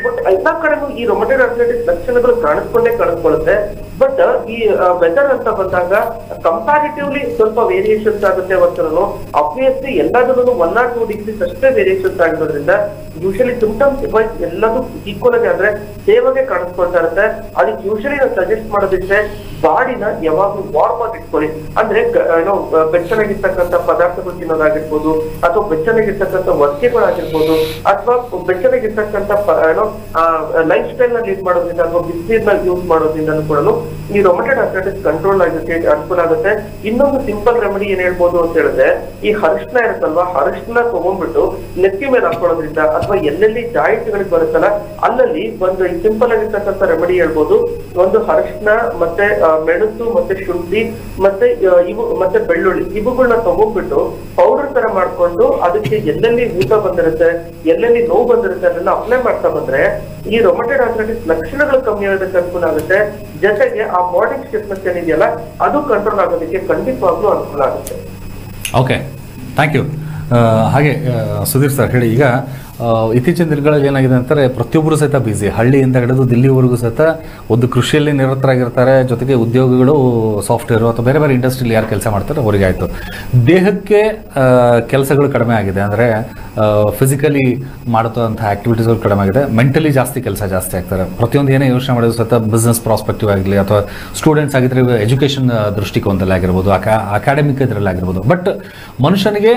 [SPEAKER 3] ಬಟ್ ಎಲ್ಲಾ ಕಡೆನೂ ಈ ರೊಮಟೈಡ್ ಆರ್ಥರೈಟಿಸ್ ಲಕ್ಷಣಗಳು ಕಾಣಿಸ್ಕೊಳ್ಳುತ್ತೆ. ಬಟ್ ಈ ವೆದರ್ ಅಂತ ಬಂದಾಗ ಕಂಪ್ಯಾರಿಟಿವ್ಲಿ ಸ್ವಲ್ಪ ವೇರಿಯೇಷನ್ಸ್ ಆಗುತ್ತೆ. ಹೊರತು ಆಬ್ವಿಯಸ್ಲಿ ಎಲ್ಲದರಲ್ಲೂ 1 or 2 ಡಿಗ್ರೀಸ್ ಅಷ್ಟೇ ವೇರಿಯೇಷನ್ಸ್ ಆಗಿರೋದ್ರಿಂದ ಯೂಶಲಿ ಸಿಂಪ್ಟಮ್ಸ್ ವೈಸ್ ಎಲ್ಲದೂ ಈಕ್ವಲ್ ಆಗಿ ಅಂದ್ರೆ ಸೇವಾಗೆ ಕಾಣಿಸ್ಕೊಳ್ತಾ ಇರುತ್ತೆ. ಅದಕ್ಕೆ ಯೂಶಲಿ ನಾವು ಸಜೆಸ್ಟ್ ಮಾಡೋದಿದ್ರೆ, ಬಾಡಿನ ಯಾವಾಗ್ಲೂ ವಾರ್ಮ್ ಆಗಿ ಇಟ್ಕೊಳ್ಳಿ. ಅಂದ್ರೆ ಬೆಚ್ಚನಾಗಿರ್ತಕ್ಕಂಥ ಪದಾರ್ಥಗಳು ತಿನ್ನೋದಾಗಿರ್ಬೋದು, ಅಥವಾ ಬೆಚ್ಚನಾಗಿರ್ತಕ್ಕಂಥ ವಸ್ತುಗಳಾಗಿರ್ಬೋದು, ಅಥವಾ ಬೆಚ್ಚನಾಗಿರ್ತಕ್ಕಂಥ ಲೈಫ್ ಸ್ಟೈಲ್ ನ ಲೀಡ್ ಮಾಡೋದ್ರಿಂದ ಅಥವಾ ಬಿಸಿಲನ್ನ ಯೂಸ್ ಮಾಡೋದ್ರಿಂದ ಕೂಡ ಈ ರೊಮಟೈಡ್ ಆರ್ಥರೈಟಿಸ್ ಕಂಟ್ರೋಲ್ ಆಗುತ್ತೆ, ಅನುಕೂಲ ಆಗುತ್ತೆ. ಇನ್ನೊಂದು ಸಿಂಪಲ್ ರೆಮಿಡಿ ಏನ್ ಹೇಳ್ಬೋದು ಅಂತ ಹೇಳಿದ್ರೆ, ಈ ಅರಿಶಿನ ಇರುತ್ತಲ್ವಾ, ಅರಿಶಿನ ತಗೊಂಡ್ಬಿಟ್ಟು ನೆತ್ತಿ ಮೇಲೆ ಹಾಕೊಳ್ಳೋದ್ರಿಂದ, ಅಥವಾ ಎಲ್ಲೆಲ್ಲಿ ಜಾಯಿಂಟ್ ಗಳಿಗೆ ಬರುತ್ತಲ್ಲ ಅಲ್ಲಲ್ಲಿ ಒಂದು ಸಿಂಪಲ್ ಆಗಿರ್ತಕ್ಕಂಥ ರೆಮಿಡಿ ಹೇಳ್ಬೋದು. ಒಂದು ಅರಿಶಿನ ಮತ್ತೆ ಮೆಣಸು ಮತ್ತೆ ಶುಂಠಿ ಮತ್ತೆ ಮತ್ತೆ ಬೆಳ್ಳುಳ್ಳಿ ಇವುಗಳನ್ನ ತಗೊಂಡ್ಬಿಟ್ಟು ಪೌಡರ್ ತರ ಮಾಡ್ಕೊಂಡು, ಅದಕ್ಕೆ ಎಲ್ಲೆಲ್ಲಿ ಊಟ ಬಂದಿರುತ್ತೆ, ಎಲ್ಲೆಲ್ಲಿ ನೋವು ಬಂದಿರುತ್ತೆ ಅದನ್ನ ಅಪ್ಲೈ ಮಾಡ್ತಾ ಬಂದ್ರೆ ಈ ರೊಮಟೈಡ್ ಆರ್ಥರೈಟಿಸ್ ಲಕ್ಷಣಗಳು ಕಮ್ಮಿ ಆಗೋದಕ್ಕೆ ಅನುಕೂಲ ಆಗುತ್ತೆ. ಜೊತೆಗೆ ಆ ಮಾರ್ನಿಂಗ್ ಸ್ಟಿಫ್ನೆಸ್ ಏನಿದೆಯಲ್ಲ ಅದು ಕಂಟ್ರೋಲ್ ಆಗೋದಕ್ಕೆ ಖಂಡಿತವಾಗ್ಲೂ ಅನುಕೂಲ ಆಗುತ್ತೆ.
[SPEAKER 1] Okay, thank you. ಹಾಗೆ ಸುಧೀರ್ ಸರ್ ಹೇಳಿ, ಈಗ ಇತ್ತೀಚಿನ ದಿನಗಳಲ್ಲಿ ಏನಾಗಿದೆ ಅಂತಾರೆ, ಪ್ರತಿಯೊಬ್ಬರು ಸಹಿತ ಬ್ಯುಸಿ, ಹಳ್ಳಿಯಿಂದ ಹಿಡಿದು ದಿಲ್ಲಿವರೆಗೂ ಸಹಿತ ಒಂದು ಕೃಷಿಯಲ್ಲಿ ನಿರತರಾಗಿರ್ತಾರೆ. ಜೊತೆಗೆ ಉದ್ಯೋಗಗಳು, ಸಾಫ್ಟ್ವೇರು ಅಥವಾ ಬೇರೆ ಬೇರೆ ಇಂಡಸ್ಟ್ರಿಯಲ್ಲಿ ಯಾರು ಕೆಲಸ ಮಾಡ್ತಾರೆ ಅವರಿಗೆ ಆಯಿತು. ದೇಹಕ್ಕೆ ಕೆಲಸಗಳು ಕಡಿಮೆ ಆಗಿದೆ, ಅಂದರೆ ಫಿಸಿಕಲಿ ಮಾಡುವಂಥ ಆ್ಯಕ್ಟಿವಿಟೀಸ್ಗಳು ಕಡಿಮೆ ಆಗಿದೆ. ಮೆಂಟಲಿ ಕೆಲಸ ಜಾಸ್ತಿ ಆಗ್ತಾರೆ. ಪ್ರತಿಯೊಂದು ಏನೇ ಯೋಚನೆ ಮಾಡಿದ್ರು ಸಹಿತ ಬಿಸ್ನೆಸ್ ಪ್ರಾಸ್ಪೆಕ್ಟಿವ್ ಆಗಲಿ, ಅಥವಾ ಸ್ಟೂಡೆಂಟ್ಸ್ ಆಗಿದ್ರೆ ಎಜುಕೇಷನ್ ದೃಷ್ಟಿಕೋನದಲ್ಲಿ ಆಗಿರ್ಬೋದು, ಅಕಾಡೆಮಿಕ್ ಇದರಲ್ಲಿ ಆಗಿರ್ಬೋದು. ಬಟ್ ಮನುಷ್ಯನಿಗೆ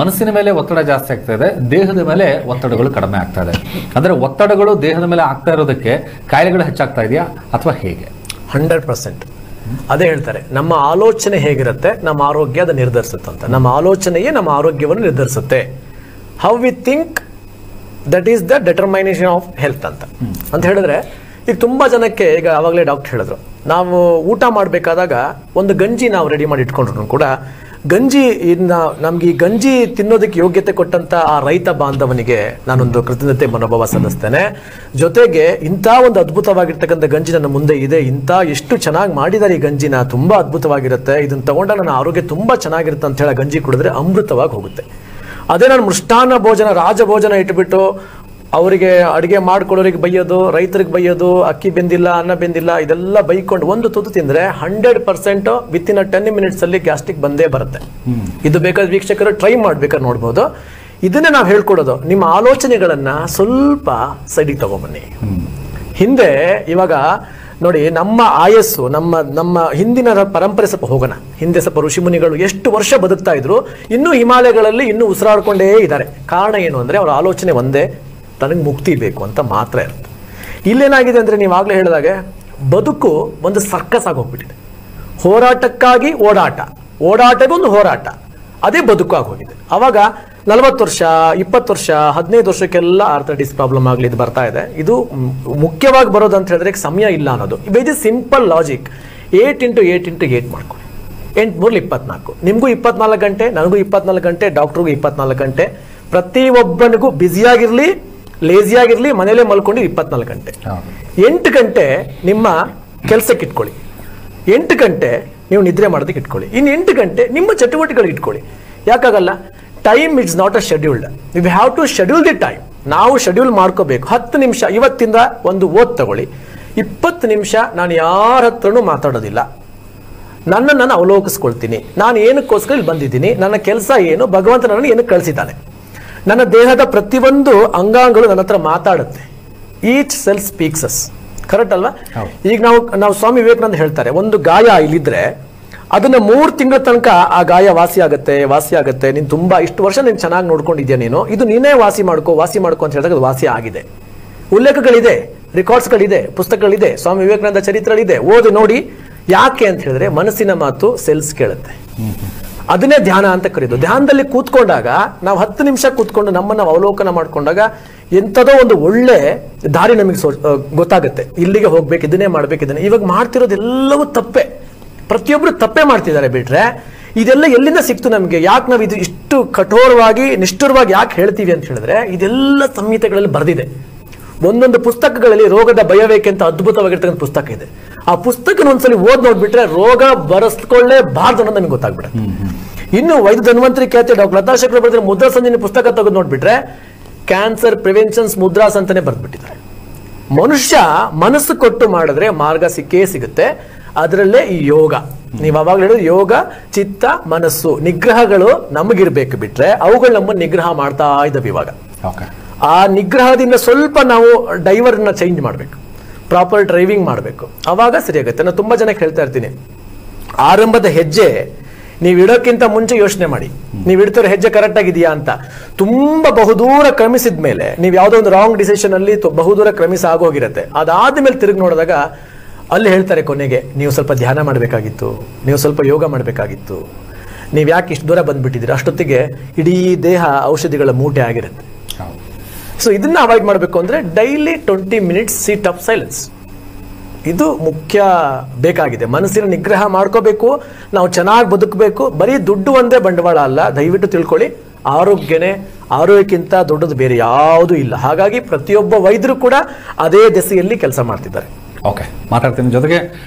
[SPEAKER 1] ಮನಸ್ಸಿನ ಮೇಲೆ ಒತ್ತಡ ಜಾಸ್ತಿ ಆಗ್ತಾ ಇದೆ, ದೇಹದ ಮೇಲೆ ಒತ್ತಡಗಳು ಕಡಿಮೆ ಆಗ್ತಾ ಇದೆ. ಅಂದರೆ ಒತ್ತಡಗಳು ದೇಹದ ಮೇಲೆ ಆಗ್ತಾ ಇರೋದಕ್ಕೆ ಕಾಯಿಲೆಗಳು ಹೆಚ್ಚಾಗ್ತಾ ಇದೆಯಾ ಅಥವಾ ಹೇಗೆ?
[SPEAKER 4] 100%. ಅದೇ ಹೇಳ್ತಾರೆ, ನಮ್ಮ ಆಲೋಚನೆ ಹೇಗಿರುತ್ತೆ ನಮ್ಮ ಆರೋಗ್ಯ ಅದು ನಿರ್ಧರಿಸುತ್ತಂತ. ನಮ್ಮ ಆಲೋಚನೆಯೇ ನಮ್ಮ ಆರೋಗ್ಯವನ್ನು ನಿರ್ಧರಿಸುತ್ತೆ. How we think that is the determination of health ಅಂತ ಹೇಳಿದ್ರೆ, ಈಗ ತುಂಬಾ ಜನಕ್ಕೆ, ಈಗ ಆವಾಗಲೇ ಡಾಕ್ಟರ್ ಹೇಳಿದ್ರು, ನಾವು ಊಟ ಮಾಡಬೇಕಾದಾಗ ಒಂದು ಗಂಜಿ ನಾವು ರೆಡಿ ಮಾಡಿ ಇಟ್ಕೊಂಡ್ರು ಕೂಡ, ನಮ್ಗೆ ಈ ಗಂಜಿ ತಿನ್ನೋದಕ್ಕೆ ಯೋಗ್ಯತೆ ಕೊಟ್ಟಂತ ಆ ರೈತ ಬಾಂಧವನಿಗೆ ನಾನೊಂದು ಕೃತಜ್ಞತೆ ಮನೋಭಾವ ಸಲ್ಲಿಸ್ತೇನೆ. ಜೊತೆಗೆ ಇಂಥ ಒಂದು ಅದ್ಭುತವಾಗಿರ್ತಕ್ಕಂಥ ಗಂಜಿ ನನ್ನ ಮುಂದೆ ಇದೆ, ಎಷ್ಟು ಚೆನ್ನಾಗಿ ಮಾಡಿದ್ದಾರೆ ಈ ಗಂಜಿನ, ತುಂಬಾ ಅದ್ಭುತವಾಗಿರುತ್ತೆ, ಇದನ್ನ ತಗೊಂಡ ನನ್ನ ಆರೋಗ್ಯ ತುಂಬಾ ಚೆನ್ನಾಗಿರುತ್ತೆ ಅಂತ ಹೇಳಿ ಗಂಜಿ ಕುಡಿದ್ರೆ ಅಮೃತವಾಗಿ ಹೋಗುತ್ತೆ. ಅದೇ ನಾನು ಮೃಷ್ಟಾನ್ನ ಭೋಜನ, ರಾಜಭೋಜನ ಇಟ್ಬಿಟ್ಟು ಅವರಿಗೆ ಅಡುಗೆ ಮಾಡ್ಕೊಳ್ಳೋರಿಗೆ ಬೈಯೋದು, ರೈತರಿಗೆ ಬೈಯೋದು, ಅಕ್ಕಿ ಬೆಂದಿಲ್ಲ, ಅನ್ನ ಬೆಂದಿಲ್ಲ, ಇದೆಲ್ಲ ಬೈಕೊಂಡು ಒಂದು ತುತ್ತು ತಿಂದರೆ 100% ವಿತಿನ್ 10 minutes ಅಲ್ಲಿ ಗ್ಯಾಸ್ಟ್ರಿಕ್ ಬಂದೇ ಬರುತ್ತೆ. ಇದು ಬೇಕಾದ್ರೆ ವೀಕ್ಷಕರು ಟ್ರೈ ಮಾಡ್ಬೇಕಾದ್ರೆ ನೋಡ್ಬೋದು. ಇದನ್ನೇ ನಾವು ಹೇಳ್ಕೊಡೋದು, ನಿಮ್ಮ ಆಲೋಚನೆಗಳನ್ನ ಸ್ವಲ್ಪ ಸೈಡಿಗೆ ತಗೊಂಬನ್ನಿ. ಹಿಂದೆ ಇವಾಗ ನೋಡಿ, ನಮ್ಮ ಆಯಸ್ಸು, ನಮ್ಮ ಹಿಂದಿನ ಪರಂಪರೆ ಸ್ವಲ್ಪ ಹೋಗೋಣ. ಹಿಂದೆ ಸ್ವಲ್ಪ ಋಷಿಮುನಿಗಳು ಎಷ್ಟು ವರ್ಷ ಬದುಕ್ತಾ ಇದ್ರು, ಇನ್ನೂ ಹಿಮಾಲಯಗಳಲ್ಲಿ ಇನ್ನೂ ಉಸಿರಾಡ್ಕೊಂಡೇ ಇದ್ದಾರೆ. ಕಾರಣ ಏನು ಅಂದ್ರೆ ಅವರ ಆಲೋಚನೆ ಒಂದೇ, ತನಗೆ ಮುಕ್ತಿ ಬೇಕು ಅಂತ ಮಾತ್ರ ಇರುತ್ತೆ. ಇಲ್ಲೇನಾಗಿದೆ ಅಂದ್ರೆ, ನೀವಾಗಲೇ ಹೇಳಿದಾಗೆ ಬದುಕು ಒಂದು ಸರ್ಕಸ್ ಆಗಿ ಹೋಗ್ಬಿಟ್ಟಿದೆ. ಹೋರಾಟಕ್ಕಾಗಿ ಓಡಾಟ, ಓಡಾಟಗೊಂದು ಹೋರಾಟ, ಅದೇ ಬದುಕು ಆಗೋಗಿದೆ. ಅವಾಗ 40 ವರ್ಷ, 20 ವರ್ಷ, 15 ವರ್ಷಕ್ಕೆಲ್ಲ ಆರ್ಥರೈಟಿಸ್ ಪ್ರಾಬ್ಲಮ್ ಆಗಲಿ ಇದು ಬರ್ತಾ ಇದೆ. ಇದು ಮುಖ್ಯವಾಗಿ ಬರೋದು ಅಂತ ಹೇಳಿದ್ರೆ ಸಮಯ ಇಲ್ಲ ಅನ್ನೋದು. ಇದು ಸಿಂಪಲ್ ಲಾಜಿಕ್. 8 × 8 × 8 ಮಾಡ್ಕೊಳ್ಳಿ. 8 3 24. ನಿಮಗೂ 24 ಗಂಟೆ, ನನಗೂ 24 ಗಂಟೆ, ಡಾಕ್ಟ್ರಿಗೂ 24 ಗಂಟೆ. ಪ್ರತಿಯೊಬ್ಬನಿಗೂ ಬ್ಯುಸಿಯಾಗಿರ್ಲಿ, ಲೇಸಿಯಾಗಿರ್ಲಿ, ಮನೇಲೇ ಮಲ್ಕೊಂಡು 24 ಗಂಟೆ. 8 ಗಂಟೆ ನಿಮ್ಮ ಕೆಲಸಕ್ಕೆ ಇಟ್ಕೊಳ್ಳಿ, 8 ಗಂಟೆ ನೀವು ನಿದ್ರೆ ಮಾಡೋದಕ್ಕೆ ಇಟ್ಕೊಳ್ಳಿ, ಇನ್ನು 8 ಗಂಟೆ ನಿಮ್ಮ ಚಟುವಟಿಕೆಗಳಿಗೆ ಇಟ್ಕೊಳ್ಳಿ. ಯಾಕಾಗಲ್ಲ? Time it's not a scheduled. You have to schedule the time. ನಾವು ಶೆಡ್ಯೂಲ್ ಮಾಡ್ಕೋಬೇಕು. 10 ನಿಮಿಷ ಇವತ್ತಿಂದ ಒಂದು ಓದ್ ತಗೊಳ್ಳಿ. 20 ನಿಮಿಷ ನಾನು ಯಾರ ಹತ್ರನೂ ಮಾತಾಡೋದಿಲ್ಲ, ನಾನು ಅವಲೋಕಿಸ್ಕೊಳ್ತೀನಿ. ನಾನು ಏನಕ್ಕೋಸ್ಕರ ಇಲ್ಲಿ ಬಂದಿದ್ದೀನಿ, ನನ್ನ ಕೆಲಸ ಏನು, ಭಗವಂತ ನನಗೆ ಏನಕ್ಕೆ ಕಳಿಸಿದ್ದಾನೆ. ನನ್ನ ದೇಹದ ಪ್ರತಿಯೊಂದು ಅಂಗಾಂಗಗಳು ನನ್ನ ಹತ್ರ ಮಾತಾಡುತ್ತೆ. Each cell speaks us. Correct ಅಲ್ವಾ? ಈಗ ನಾವು ಸ್ವಾಮಿ ವಿವೇಕಾನಂದ ಹೇಳ್ತಾರೆ, ಒಂದು ಗಾಯ ಇಲ್ಲಿದ್ರೆ ಅದನ್ನ 3 ತಿಂಗಳ ತನಕ ಆ ಗಾಯ ವಾಸಿ ಆಗುತ್ತೆ. ನೀನು ತುಂಬಾ ಇಷ್ಟು ವರ್ಷ ನೀನು ಚೆನ್ನಾಗಿ ನೋಡ್ಕೊಂಡಿದ್ಯಾ, ನೀನು ಇದು ನೀನೇ ವಾಸಿ ಮಾಡ್ಕೋ ಅಂತ ಹೇಳಿದಾಗ ಅದು ವಾಸಿ ಆಗಿದೆ. ಉಲ್ಲೇಖಗಳಿದೆ, ರೆಕಾರ್ಡ್ಸ್ಗಳಿದೆ, ಪುಸ್ತಕಗಳಿದೆ, ಸ್ವಾಮಿ ವಿವೇಕಾನಂದ ಚರಿತ್ರೆಗಳಿದೆ, ಓದಿ ನೋಡಿ. ಯಾಕೆ ಅಂತ ಹೇಳಿದ್ರೆ ಮನಸ್ಸಿನ ಮಾತು ಸೆಲ್ಸ್ ಕೇಳುತ್ತೆ. ಅದನ್ನೇ ಧ್ಯಾನ ಅಂತ ಕರೆಯೋದು. ಧ್ಯಾನದಲ್ಲಿ ಕೂತ್ಕೊಂಡಾಗ ನಾವು 10 ನಿಮಿಷ ಕೂತ್ಕೊಂಡು ನಮ್ಮನ್ನ ಅವಲೋಕನ ಮಾಡ್ಕೊಂಡಾಗ ಎಂಥದೋ ಒಂದು ಒಳ್ಳೆ ದಾರಿ ನಮಗೆ ಗೊತ್ತಾಗುತ್ತೆ. ಇಲ್ಲಿಗೆ ಹೋಗ್ಬೇಕು, ಇದನ್ನೇ ಮಾಡ್ಬೇಕು, ಇದನ್ನೇ. ಇವಾಗ ಮಾಡ್ತಿರೋದೆಲ್ಲವೂ ತಪ್ಪೆ. ಪ್ರತಿಯೊಬ್ರು ತಪ್ಪೇ ಮಾಡ್ತಿದ್ದಾರೆ. ಬಿಟ್ರೆ ಇದೆಲ್ಲ ಎಲ್ಲಿಂದ ಸಿಕ್ತು ನಮಗೆ? ಯಾಕೆ ನಾವು ಇದು ಇಷ್ಟು ಕಠೋರವಾಗಿ ನಿಷ್ಠುರವಾಗಿ ಯಾಕೆ ಹೇಳ್ತೀವಿ ಅಂತ ಹೇಳಿದ್ರೆ, ಇದೆಲ್ಲ ಸಂಹಿತೆಗಳಲ್ಲಿ ಬರೆದಿದೆ. ಒಂದೊಂದು ಪುಸ್ತಕಗಳಲ್ಲಿ ರೋಗದ ಭಯವೇಕೆ ಅಂತ ಅದ್ಭುತವಾಗಿರ್ತಕ್ಕಂಥ ಪುಸ್ತಕ ಇದೆ. ಆ ಪುಸ್ತಕ ಒಂದ್ಸಲಿ ಓದ್ ನೋಡ್ಬಿಟ್ರೆ ರೋಗ ಬರಸ್ಕೊಳ್ಳೇಬಾರ್ದು ಅನ್ನೋದು ನಮಗೆ ಗೊತ್ತಾಗ್ಬಿಡುತ್ತೆ. ಇನ್ನು ವೈದ್ಯ ಧನ್ವಂತರಿ ಖ್ಯಾತಿ ಡಾಕ್ಟರ್ ಲತಾ ಶೇಖರ್ ಬರೆದ್ರೆ ಮುದ್ರಾ ಸಂಜೀವಿನಿ ಪುಸ್ತಕ ತೆಗೆದು ನೋಡ್ಬಿಟ್ರೆ ಕ್ಯಾನ್ಸರ್ ಪ್ರಿವೆನ್ಷನ್ಸ್ ಮುದ್ರಾಸ್ ಅಂತಾನೆ ಬರ್ದ್ಬಿಟ್ಟಿದ್ದಾರೆ. ಮನುಷ್ಯ ಮನಸ್ಸು ಕೊಟ್ಟು ಮಾಡಿದ್ರೆ ಮಾರ್ಗ ಸಿಕ್ಕೇ ಸಿಗುತ್ತೆ. ಅದರಲ್ಲೇ ಈ ಯೋಗ, ನೀವು ಅವಾಗ ಹೇಳೋದು ಯೋಗ, ಚಿತ್ತ, ಮನಸ್ಸು ನಿಗ್ರಹಗಳು ನಮಗಿರ್ಬೇಕು. ಬಿಟ್ರೆ ಅವುಗಳು ನಮ್ಮನ್ನು ನಿಗ್ರಹ ಮಾಡ್ತಾ ಇದ್ದಾವೆ. ಇವಾಗ ಆ ನಿಗ್ರಹದಿಂದ ಸ್ವಲ್ಪ ನಾವು ಡೈವರ್ನ ಚೇಂಜ್ ಮಾಡಬೇಕು, ಪ್ರಾಪರ್ ಡ್ರೈವಿಂಗ್ ಮಾಡಬೇಕು, ಅವಾಗ ಸರಿಯಾಗುತ್ತೆ. ನಾನು ತುಂಬಾ ಜನಕ್ಕೆ ಹೇಳ್ತಾ ಇರ್ತೀನಿ, ಆರಂಭದ ಹೆಜ್ಜೆ ನೀವು ಇಡೋಕ್ಕಿಂತ ಮುಂಚೆ ಯೋಚನೆ ಮಾಡಿ, ನೀವು ಇಡ್ತಿರೋ ಹೆಜ್ಜೆ ಕರೆಕ್ಟ್ ಆಗಿದೆಯಾ ಅಂತ. ತುಂಬಾ ಬಹುದೂರ ಕ್ರಮಿಸಿದ ಮೇಲೆ ನೀವು ಯಾವುದೋ ಒಂದು ರಾಂಗ್ ಡಿಸಿಷನ್ ಅಲ್ಲಿ ಬಹುದೂರ ಕ್ರಮಿಸ ಆಗೋಗಿರುತ್ತೆ. ಅದಾದ್ಮೇಲೆ ತಿರುಗಿ ನೋಡಿದಾಗ ಅಲ್ಲಿ ಹೇಳ್ತಾರೆ ಕೊನೆಗೆ, ನೀವು ಸ್ವಲ್ಪ ಧ್ಯಾನ ಮಾಡಬೇಕಾಗಿತ್ತು, ನೀವು ಸ್ವಲ್ಪ ಯೋಗ ಮಾಡಬೇಕಾಗಿತ್ತು, ನೀವು ಯಾಕೆ ಇಷ್ಟು ದೂರ ಬಂದ್ಬಿಟ್ಟಿದ್ದೀರಿ. ಅಷ್ಟೊತ್ತಿಗೆ ಇಡೀ ದೇಹ ಔಷಧಿಗಳ ಮೂಟೆ ಆಗಿರುತ್ತೆ. ಸೊ ಇದನ್ನ ಅವಾಯ್ಡ್ ಮಾಡಬೇಕು ಅಂದ್ರೆ daily 20 minutes seat of silence, ಇದು ಮುಖ್ಯ ಬೇಕಾಗಿದೆ. ಮನಸ್ಸಿನ ನಿಗ್ರಹ ಮಾಡ್ಕೋಬೇಕು, ನಾವು ಚೆನ್ನಾಗಿ ಬದುಕಬೇಕು. ಬರೀ ದುಡ್ಡು ಒಂದೇ ಬಂಡವಾಳ ಅಲ್ಲ, ದಯವಿಟ್ಟು ತಿಳ್ಕೊಳ್ಳಿ. ಆರೋಗ್ಯಕ್ಕಿಂತ ದೊಡ್ಡದು ಬೇರೆ ಯಾವುದೂ ಇಲ್ಲ. ಹಾಗಾಗಿ ಪ್ರತಿಯೊಬ್ಬ ವೈದ್ಯರು ಕೂಡ ಅದೇ ದೆಸೆಯಲ್ಲಿ ಕೆಲಸ ಮಾಡ್ತಿದ್ದಾರೆ.
[SPEAKER 1] ಓಕೆ, ಮಾತಾಡ್ತೀನಿ. ಜೊತೆಗೆ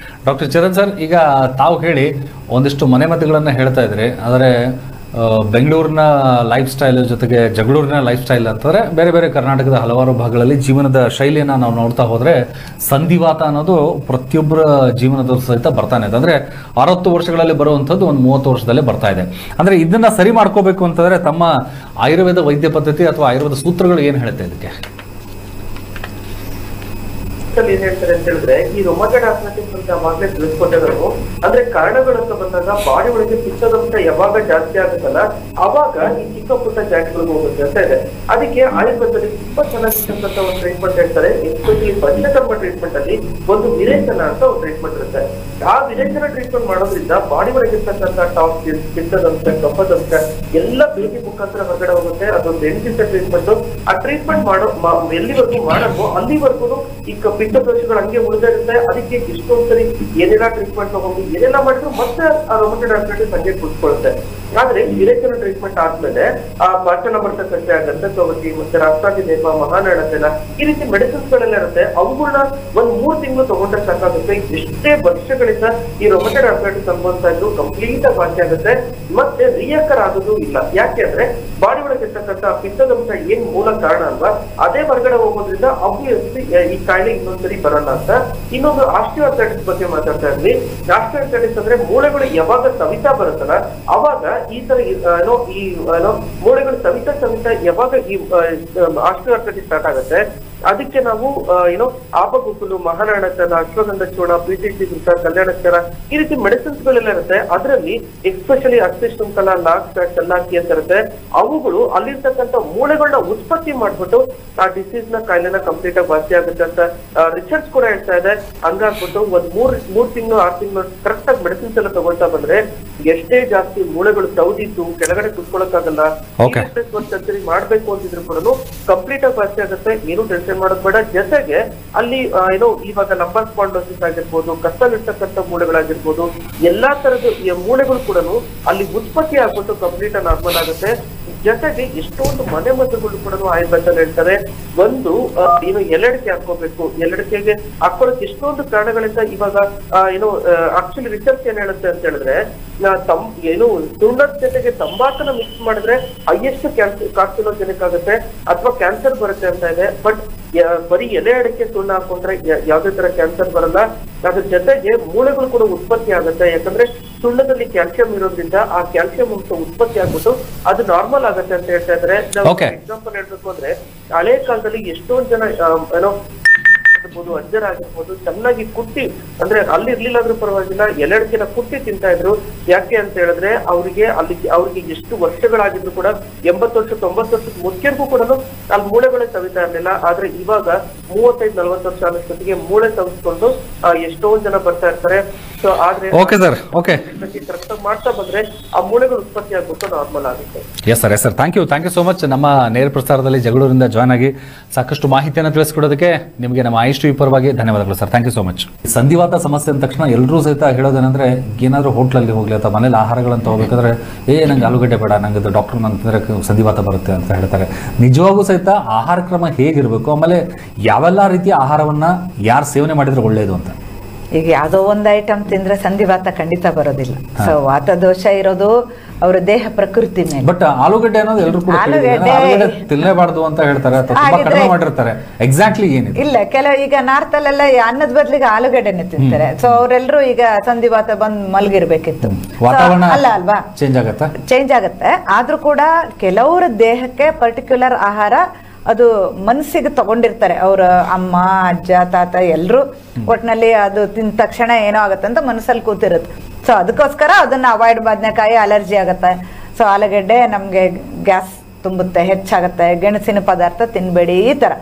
[SPEAKER 1] ಡಾಕ್ಟರ್ ಚರಣ್ ಸರ್, ಈಗ ತಾವು ಹೇಳಿ ಒಂದಿಷ್ಟು ಮನೆಮದ್ದುಗಳನ್ನು ಹೇಳ್ತಾ ಇದ್ರಿ. ಆದರೆ ಬೆಂಗಳೂರಿನ ಲೈಫ್ ಸ್ಟೈಲ್ ಜೊತೆಗೆ ಜಗಳೂರಿನ ಲೈಫ್ ಸ್ಟೈಲ್ ಅಂತಂದರೆ ಬೇರೆ ಬೇರೆ ಕರ್ನಾಟಕದ ಹಲವಾರು ಭಾಗಗಳಲ್ಲಿ ಜೀವನದ ಶೈಲಿಯನ್ನು ನಾವು ನೋಡ್ತಾ ಹೋದರೆ ಸಂಧಿವಾತ ಅನ್ನೋದು ಪ್ರತಿಯೊಬ್ಬರ ಜೀವನದ ಸಹಿತ ಬರ್ತಾನೆ ಇದೆ. ಅಂದರೆ 60 ವರ್ಷಗಳಲ್ಲಿ ಬರುವಂಥದ್ದು ಒಂದು 30 ವರ್ಷದಲ್ಲೇ ಬರ್ತಾ ಇದೆ. ಅಂದರೆ ಇದನ್ನು ಸರಿ ಮಾಡ್ಕೋಬೇಕು ಅಂತಂದರೆ ತಮ್ಮ ಆಯುರ್ವೇದ ವೈದ್ಯ ಪದ್ಧತಿ ಅಥವಾ ಆಯುರ್ವೇದ ಸೂತ್ರಗಳು ಏನು ಹೇಳುತ್ತೆ ಇದಕ್ಕೆ?
[SPEAKER 3] ಏನ್ ಹೇಳ್ತಾರೆ ಅಂತ ಹೇಳಿದ್ರೆ, ಈ ರೊಮಟೈಡ್ ಆರ್ಥರೈಟಿಸ್ ಅಂತ ಅವಾಗಲೇ ತಿಳಿಸ್ಕೊಟ್ಟಿದ್ರು. ಅಂದ್ರೆ ಕಾರಣಗಳು ಅಂತ ಬಂದಾಗ ಬಾಡಿ ಒಳಗೆ ಪಿತ್ತದಂಶ ಯಾವಾಗ ಜಾಸ್ತಿ ಆಗುತ್ತಲ್ಲ ಅವಾಗ ಈ ಚಿಕ್ಕ ಪುಟ್ಟ ಜಾಗಗಳಿಗೆ ಹೋಗುತ್ತೆ ಅಂತ ಇದೆ. ಅದಕ್ಕೆ ಆಯುರ್ವೇದದಲ್ಲಿ ತುಂಬಾ ಚೆನ್ನಾಗಿರ್ತಕ್ಕಂಥ ಒಂದು ಟ್ರೀಟ್ಮೆಂಟ್ ಹೇಳ್ತಾರೆ. ಎಸ್ಪೆಷಲಿ ಪಂಚಕರ್ಮ ಟ್ರೀಟ್ಮೆಂಟ್ ಅಲ್ಲಿ ಒಂದು ವಿರೇಚನ ಅಂತ ಒಂದು ಟ್ರೀಟ್ಮೆಂಟ್ ಇರುತ್ತೆ. ಆ ವಿರೇಚನ ಟ್ರೀಟ್ಮೆಂಟ್ ಮಾಡೋದ್ರಿಂದ ಬಾಡಿ ಒಳಗಿರ್ತಕ್ಕಂಥ ಟಾಕ್ಸಿನ್ಸ್, ಪಿತ್ತದಂಶ, ಕಫದಂಶ ಎಲ್ಲ ಬೇದಿ ಮುಖಾಂತರ ಹೊರಗಡೆ ಹೋಗುತ್ತೆ. ಅದೊಂದು ಎಂಟಿಂತ ಟ್ರೀಟ್ಮೆಂಟ್. ಆ ಟ್ರೀಟ್ಮೆಂಟ್ ಎಲ್ಲಿವರೆಗೂ ಮಾಡಬೇಕು ಅಲ್ಲಿವರೆಗೂ ಈ ಪಿತ್ತದೋಷಗಳು ಹಂಗೆ ಉಳಿದಿರುತ್ತೆ. ಅದಕ್ಕೆ ಇಷ್ಟೊಂದ್ಸರಿ ಏನೆಲ್ಲ ಟ್ರೀಟ್ಮೆಂಟ್ ತಗೊಂಡು ಏನೆಲ್ಲ ಮಾಡಿದ್ರು ಮತ್ತೆ ಆ ರೊಮಟೈಡ್ ಆರ್ಥರೈಟಿಸ್ ಹಂಗೆ ಕೂತ್ಕೊಳ್ಳುತ್ತೆ. ಆದ್ರೆ ವಿರೇಚನ ಟ್ರೀಟ್ಮೆಂಟ್ ಆದ್ಮೇಲೆ ಆ ಪಾಚನಮರ್ತ ಕಟ್ಟೆ ಆಗಂತ ತಗೋತಿ, ಮತ್ತೆ ರಾಷ್ಟ್ರಾದಿನೇಪ, ಮಹಾನಡತೆಲ್ಲ ಈ ರೀತಿ ಮೆಡಿಸಿನ್ಸ್ ಗಳೆಲ್ಲ ಇರುತ್ತೆ. ಅವುಗಳನ್ನ 1-3 ತಿಂಗಳು ತಗೊಂಡ್ರೆ ಸಾಕಾಗುತ್ತೆ. ಎಷ್ಟೇ ವರ್ಷಗಳಿಂದ ಈ ರೊಮಟೈಡ್ ಆರ್ಥರೈಟಿಸ್ ಅನ್ಬೋತಾ ಇದ್ರು ಕಂಪ್ಲೀಟ್ ಆಗಿ ವಾಸಿ ಆಗುತ್ತೆ, ಮತ್ತೆ ರಿಯಕರ್ ಆಗೋದು ಇಲ್ಲ. ಯಾಕೆ ಅಂದ್ರೆ ಬಾಡಿ ಒಳಗೆ ಇರ್ತಕ್ಕಂಥ ಪಿತ್ತದಂಶ ಏನ್ ಮೂಲ ಕಾರಣ ಅಲ್ವಾ, ಅದೇ ಹೊರಗಡೆ ಹೋಗೋದ್ರಿಂದ ಆಬ್ವಿಯಸ್ಲಿ ಈ ಕಾಯಿಲೆ ಇನ್ನೊಂದ್ಸರಿ ಬರಲ್ಲ ಅಂತ. ಇನ್ನೊಂದು ಆಸ್ಟಿಯೋಆರ್ಥೈಟಿಸ್ ಬಗ್ಗೆ ಮಾತಾಡ್ತಾ ಇದ್ವಿ. ಆಸ್ಟಿಯೋಆರ್ಥೈಟಿಸ್ ಅಂದ್ರೆ ಮೂಳೆಗಳು ಯಾವಾಗ ಸವಿತಾ ಬರುತ್ತಲ್ಲ ಅವಾಗ ಈ ತರ ಈ ಮೂಳೆಗಳು ಸವಿತಾ ಯಾವಾಗ ಈ ಆಸ್ಟಿಯೋಆರ್ಥೈಟಿಸ್ ಸ್ಟಾರ್ಟ್ ಆಗುತ್ತೆ, ಅದಕ್ಕೆ ನಾವು ಆಪಗುಗ್ಗುಲು, ಮಹಾನಾಣಚನ, ಅಶ್ವಗಂಧ ಚೂರ್ಣ, PTC ಘೃತ, ಕಲ್ಯಾಣಚರ ಈ ರೀತಿ ಮೆಡಿಸಿನ್ಸ್ ಗಳೆಲ್ಲ ಇರುತ್ತೆ. ಅದರಲ್ಲಿ ಎಸ್ಪೆಷಲಿ ಅಸ್ಥಿಶೃಂಖಲ, ಲಾಕ್ಸ್, ಚಲ್ಲಾಕಿ ಅಂತ ಇರುತ್ತೆ. ಅವುಗಳು ಅಲ್ಲಿರ್ತಕ್ಕಂಥ ಮೂಳೆಗಳನ್ನ ಉತ್ಪತ್ತಿ ಮಾಡ್ಬಿಟ್ಟು ಆ ಡಿಸೀಸ್ ನ ಕಾಯಿಲೆನ ಕಂಪ್ಲೀಟ್ ಆಗಿ ವಾಸಿ ಆಗುತ್ತೆ ಅಂತ ರಿಸರ್ಚ್ ಕೂಡ ಹೇಳ್ತಾ ಇದೆ. ಹಂಗಾಗ್ಬಿಟ್ಟು ಒಂದ್ ಮೂರ್ ತಿಂಗಳು 6 ತಿಂಗಳು ಕರೆಕ್ಟ್ ಆಗಿ ಮೆಡಿಸಿನ್ಸ್ ಎಲ್ಲ ತಗೊಳ್ತಾ ಬಂದ್ರೆ ಎಷ್ಟೇ ಜಾಸ್ತಿ ಮೂಳೆಗಳು ಸೌದಿದ್ದು ಕೆಳಗಡೆ ಕುತ್ಕೊಳಕ್ಕಾಗಲ್ಲ, ಸರ್ಜರಿ ಮಾಡ್ಬೇಕು ಅಂತಿದ್ರು ಕೂಡ ಕಂಪ್ಲೀಟ್ ಆಗಿ ವಾಸಿ ಆಗುತ್ತೆ. ಏನು ಟೆನ್ಷನ್ ಮಾಡೋದ್ ಬೇಡ. ಜೊತೆಗೆ ಅಲ್ಲಿ ಇವಾಗ ಲಂಬರ್ ಸ್ಪಾಂಡೋಸಿಸ್ ಆಗಿರ್ಬೋದು, ಕತ್ತಲಿರ್ತಕ್ಕಂಥ ಮೂಳೆಗಳಾಗಿರ್ಬೋದು, ಎಲ್ಲಾ ತರದ ಮೂಳೆಗಳು ಕೂಡ ಅಲ್ಲಿ ಉತ್ಪತ್ತಿ ಆಗ್ಬಿಟ್ಟು ಕಂಪ್ಲೀಟ್ ಆಗಿ ನಾರ್ಮಲ್ ಆಗುತ್ತೆ. ಜೊತೆಗೆ ಎಷ್ಟೊಂದು ಮನೆ ಮದ್ದುಗಳು ಕೂಡ ಆಯುರ್ವೇದದಲ್ಲಿ ಹೇಳ್ತಾರೆ. ಒಂದು ಎಲೆಡಿಕೆ ಹಾಕೋಬೇಕು. ಎಲೆಡಿಕೆಗೆ ಹಾಕೊಳ್ಳೋಕೆ ಎಷ್ಟೊಂದು ಕಾರಣಗಳಿಂದ ಇವಾಗ ಆಕ್ಚುಲಿ ರಿಸರ್ಚ್ ಏನ್ ಹೇಳುತ್ತೆ ಅಂತ ಹೇಳಿದ್ರೆ, ಸುಣ್ಣದ ಜೊತೆಗೆ ತಂಬಾಕನ್ನ ಮಿಕ್ಸ್ ಮಾಡಿದ್ರೆ ಹೈಯೆಸ್ಟ್ ಕಾರ್ಸಿನೋಜೆನಿಕ್ ಆಗುತ್ತೆ ಅಥವಾ ಕ್ಯಾನ್ಸರ್ ಬರುತ್ತೆ ಅಂತ ಇದೆ. ಬಟ್ ಬರೀ ಎಲೆ ಅಡಿಕೆ ಸುಣ್ಣ ಹಾಕೊಂಡ್ರೆ ಯಾವ್ದೇ ತರ ಕ್ಯಾನ್ಸರ್ ಬರಲ್ಲ. ಅದ್ರ ಜೊತೆಗೆ ಮೂಳೆಗಳು ಕೂಡ ಉತ್ಪತ್ತಿ ಆಗುತ್ತೆ. ಯಾಕಂದ್ರೆ ಸುಣ್ಣದಲ್ಲಿ ಕ್ಯಾಲ್ಸಿಯಂ ಇರೋದ್ರಿಂದ ಆ ಕ್ಯಾಲ್ಸಿಯಂ ಅಂಶ ಉತ್ಪತ್ತಿ ಆಗ್ಬಿಟ್ಟು ಅದು ನಾರ್ಮಲ್ ಆಗುತ್ತೆ ಅಂತ ಹೇಳ್ತಾ ಇದ್ರೆ. ಎಕ್ಸಾಂಪಲ್ ಹೇಳ್ಬೇಕು ಅಂದ್ರೆ ಹಳೆ ಕಾಲದಲ್ಲಿ ಎಷ್ಟೊಂದ್ ಜನ ಆಗಿರ್ಬೋದು, ಅಜ್ಜರಾಗಿರ್ಬೋದು, ಚೆನ್ನಾಗಿ ಕುಟ್ಟಿ ಅಂದ್ರೆ ಅಲ್ಲಿ ಇರ್ಲಿಲ್ಲಾದ್ರೂ ಪರವಾಗಿಲ್ಲ ಎಲೆಡಿಕೆನ ಕುಟ್ಟಿ ತಿಂತಾ ಇದ್ರು. ಯಾಕೆ ಅಂತ ಹೇಳಿದ್ರೆ ಅವ್ರಿಗೆ ಎಷ್ಟು ವರ್ಷಗಳಾಗಿದ್ರು ಕೂಡ 80 ವರ್ಷ 90 ವರ್ಷದ ಮುಖ್ಯರಿಗೂ ಕೂಡ ಅಲ್ಲಿ ಮೂಳೆಗಳೇ ಸವಿತಾ ಇರ್ಲಿಲ್ಲ. ಆದ್ರೆ ಇವಾಗ 35-40 ವರ್ಷ ಅನ್ನೋಷ್ಟೊತ್ತಿಗೆ ಮೂಳೆ ಸವಿಸ್ಕೊಂಡು ಎಷ್ಟೊಂದ್ ಜನ ಬರ್ತಾ ಇರ್ತಾರೆ. ಸೊ ಆದ್ರೆ ಕರೆಕ್ಟ್ ಮಾಡ್ತಾ ಬಂದ್ರೆ ಆ ಮೂಳೆಗಳು ಉತ್ಪತ್ತಿ ಆಗ್ಬಿಟ್ಟು ನಾರ್ಮಲ್ ಆಗುತ್ತೆ.
[SPEAKER 1] Yes sir thank you so much. ನಮ್ಮ ನೇರ ಪ್ರಸಾರದಲ್ಲಿ ಜಗಳೂರಿಂದ ಜಾಯ್ನ್ ಆಗಿ ಸಾಕಷ್ಟು ಮಾಹಿತಿಯನ್ನು ತಿಳಿಸ್ಕೊಡೋದಕ್ಕೆ ನಿಮಗೆ ನಮ್ಮ ಆಯುಷ್ ಟಿವಿ ಪರವಾಗಿ ಧನ್ಯವಾದಗಳು sir. Thank you so much. ಸಂಧಿವಾತ ಸಮಸ್ಯೆ ಅಂದ ತಕ್ಷಣ ಎಲ್ಲರೂ ಸಹಿತ ಹೇಳೋದೇನೆಂದ್ರೆ, ಏನಾದರೂ ಹೋಟ್ಲಲ್ಲಿ ಹೋಗ್ಲಿ ಅಥವಾ ಮನೇಲಿ ಆಹಾರಗಳನ್ನು ತಗೋಬೇಕಾದ್ರೆ ನಂಗೆ ಆಲೂಗಡ್ಡೆ ಬೇಡ, ನಂಗೆ ಡಾಕ್ಟರ್ ಅಂತಂದ್ರೆ ಸಂಧಿವಾತ ಬರುತ್ತೆ ಅಂತ ಹೇಳ್ತಾರೆ. ನಿಜವಾಗೂ ಸಹಿತ ಆಹಾರ ಕ್ರಮ ಹೇಗಿರಬೇಕು, ಆಮೇಲೆ ಯಾವೆಲ್ಲ ರೀತಿಯ ಆಹಾರವನ್ನ ಯಾರು ಸೇವನೆ ಮಾಡಿದ್ರೆ ಒಳ್ಳೆಯದು ಅಂತ?
[SPEAKER 2] ಈಗ ಯಾವುದೋ ಒಂದು ಐಟಮ್ ತಿಂದ್ರೆ ಸಂಧಿವಾತ ಖಂಡಿತ ಬರೋದಿಲ್ಲ. ಸೊ ವಾತದೋಷ ಇರೋದು ಅವರ ದೇಹ ಪ್ರಕೃತಿ ಮೇಲೆ.
[SPEAKER 1] ಬಟ್ ಆಲೂಗಡ್ಡೆ ಅನ್ನೋದು ಎಲ್ಲರೂ ಕೂಡ ತಿನ್ನಲೇಬಾರ್ದು ಅಂತ ಹೇಳ್ತಾರೆ, ಕಡಿಮೆ ಮಾಡಿರ್ತಾರೆ. ಎಕ್ಸಾಕ್ಟ್ಲಿ ಏನಿದೆ
[SPEAKER 2] ಇಲ್ಲ, ಈಗ ನಾರ್ತ್ ಅಲ್ಲೆಲ್ಲ ಅನ್ನದ ಬದಲಿಗೆ ಆಲೂಗಡ್ಡೆನೆ ತಿಂತಾರೆ. ಸೊ ಅವರೆಲ್ಲರೂ ಈಗ ಸಂಧಿವಾತ ಬಂದ್ ಮಲಗಿರ್ಬೇಕಿತ್ತು.
[SPEAKER 1] ವಾತಾವರಣ
[SPEAKER 2] ಅಲ್ವಾ ಚೇಂಜ್ ಆಗತ್ತೆ. ಆದ್ರೂ ಕೂಡ ಕೆಲವರ ದೇಹಕ್ಕೆ ಪರ್ಟಿಕ್ಯುಲರ್ ಆಹಾರ ಅದು ಮನಸ್ಸಿಗೆ ತಗೊಂಡಿರ್ತಾರೆ. ಅವ್ರ ಅಮ್ಮ, ಅಜ್ಜ, ತಾತ ಎಲ್ಲರೂ ಒಟ್ಟಿನಲ್ಲಿ ಅದು ತಿಂದ ತಕ್ಷಣ ಏನೋ ಆಗತ್ತೆ ಅಂತ ಮನಸ್ಸಲ್ಲಿ ಕೂತಿರುತ್ತೆ. ಸೊ ಅದಕ್ಕೋಸ್ಕರ ಅದನ್ನ ಅವಾಯ್ಡ್. ಬದನೆಕಾಯಿ ಅಲರ್ಜಿ ಆಗತ್ತೆ. ಸೊ ಆಲೂಗಡ್ಡೆ ನಮ್ಗೆ ಗ್ಯಾಸ್ ತುಂಬುತ್ತೆ, ಹೆಚ್ಚಾಗತ್ತೆ. ಗೆಣಸಿನ ಪದಾರ್ಥ ತಿನ್ಬೇಡಿ, ಈ ತರ.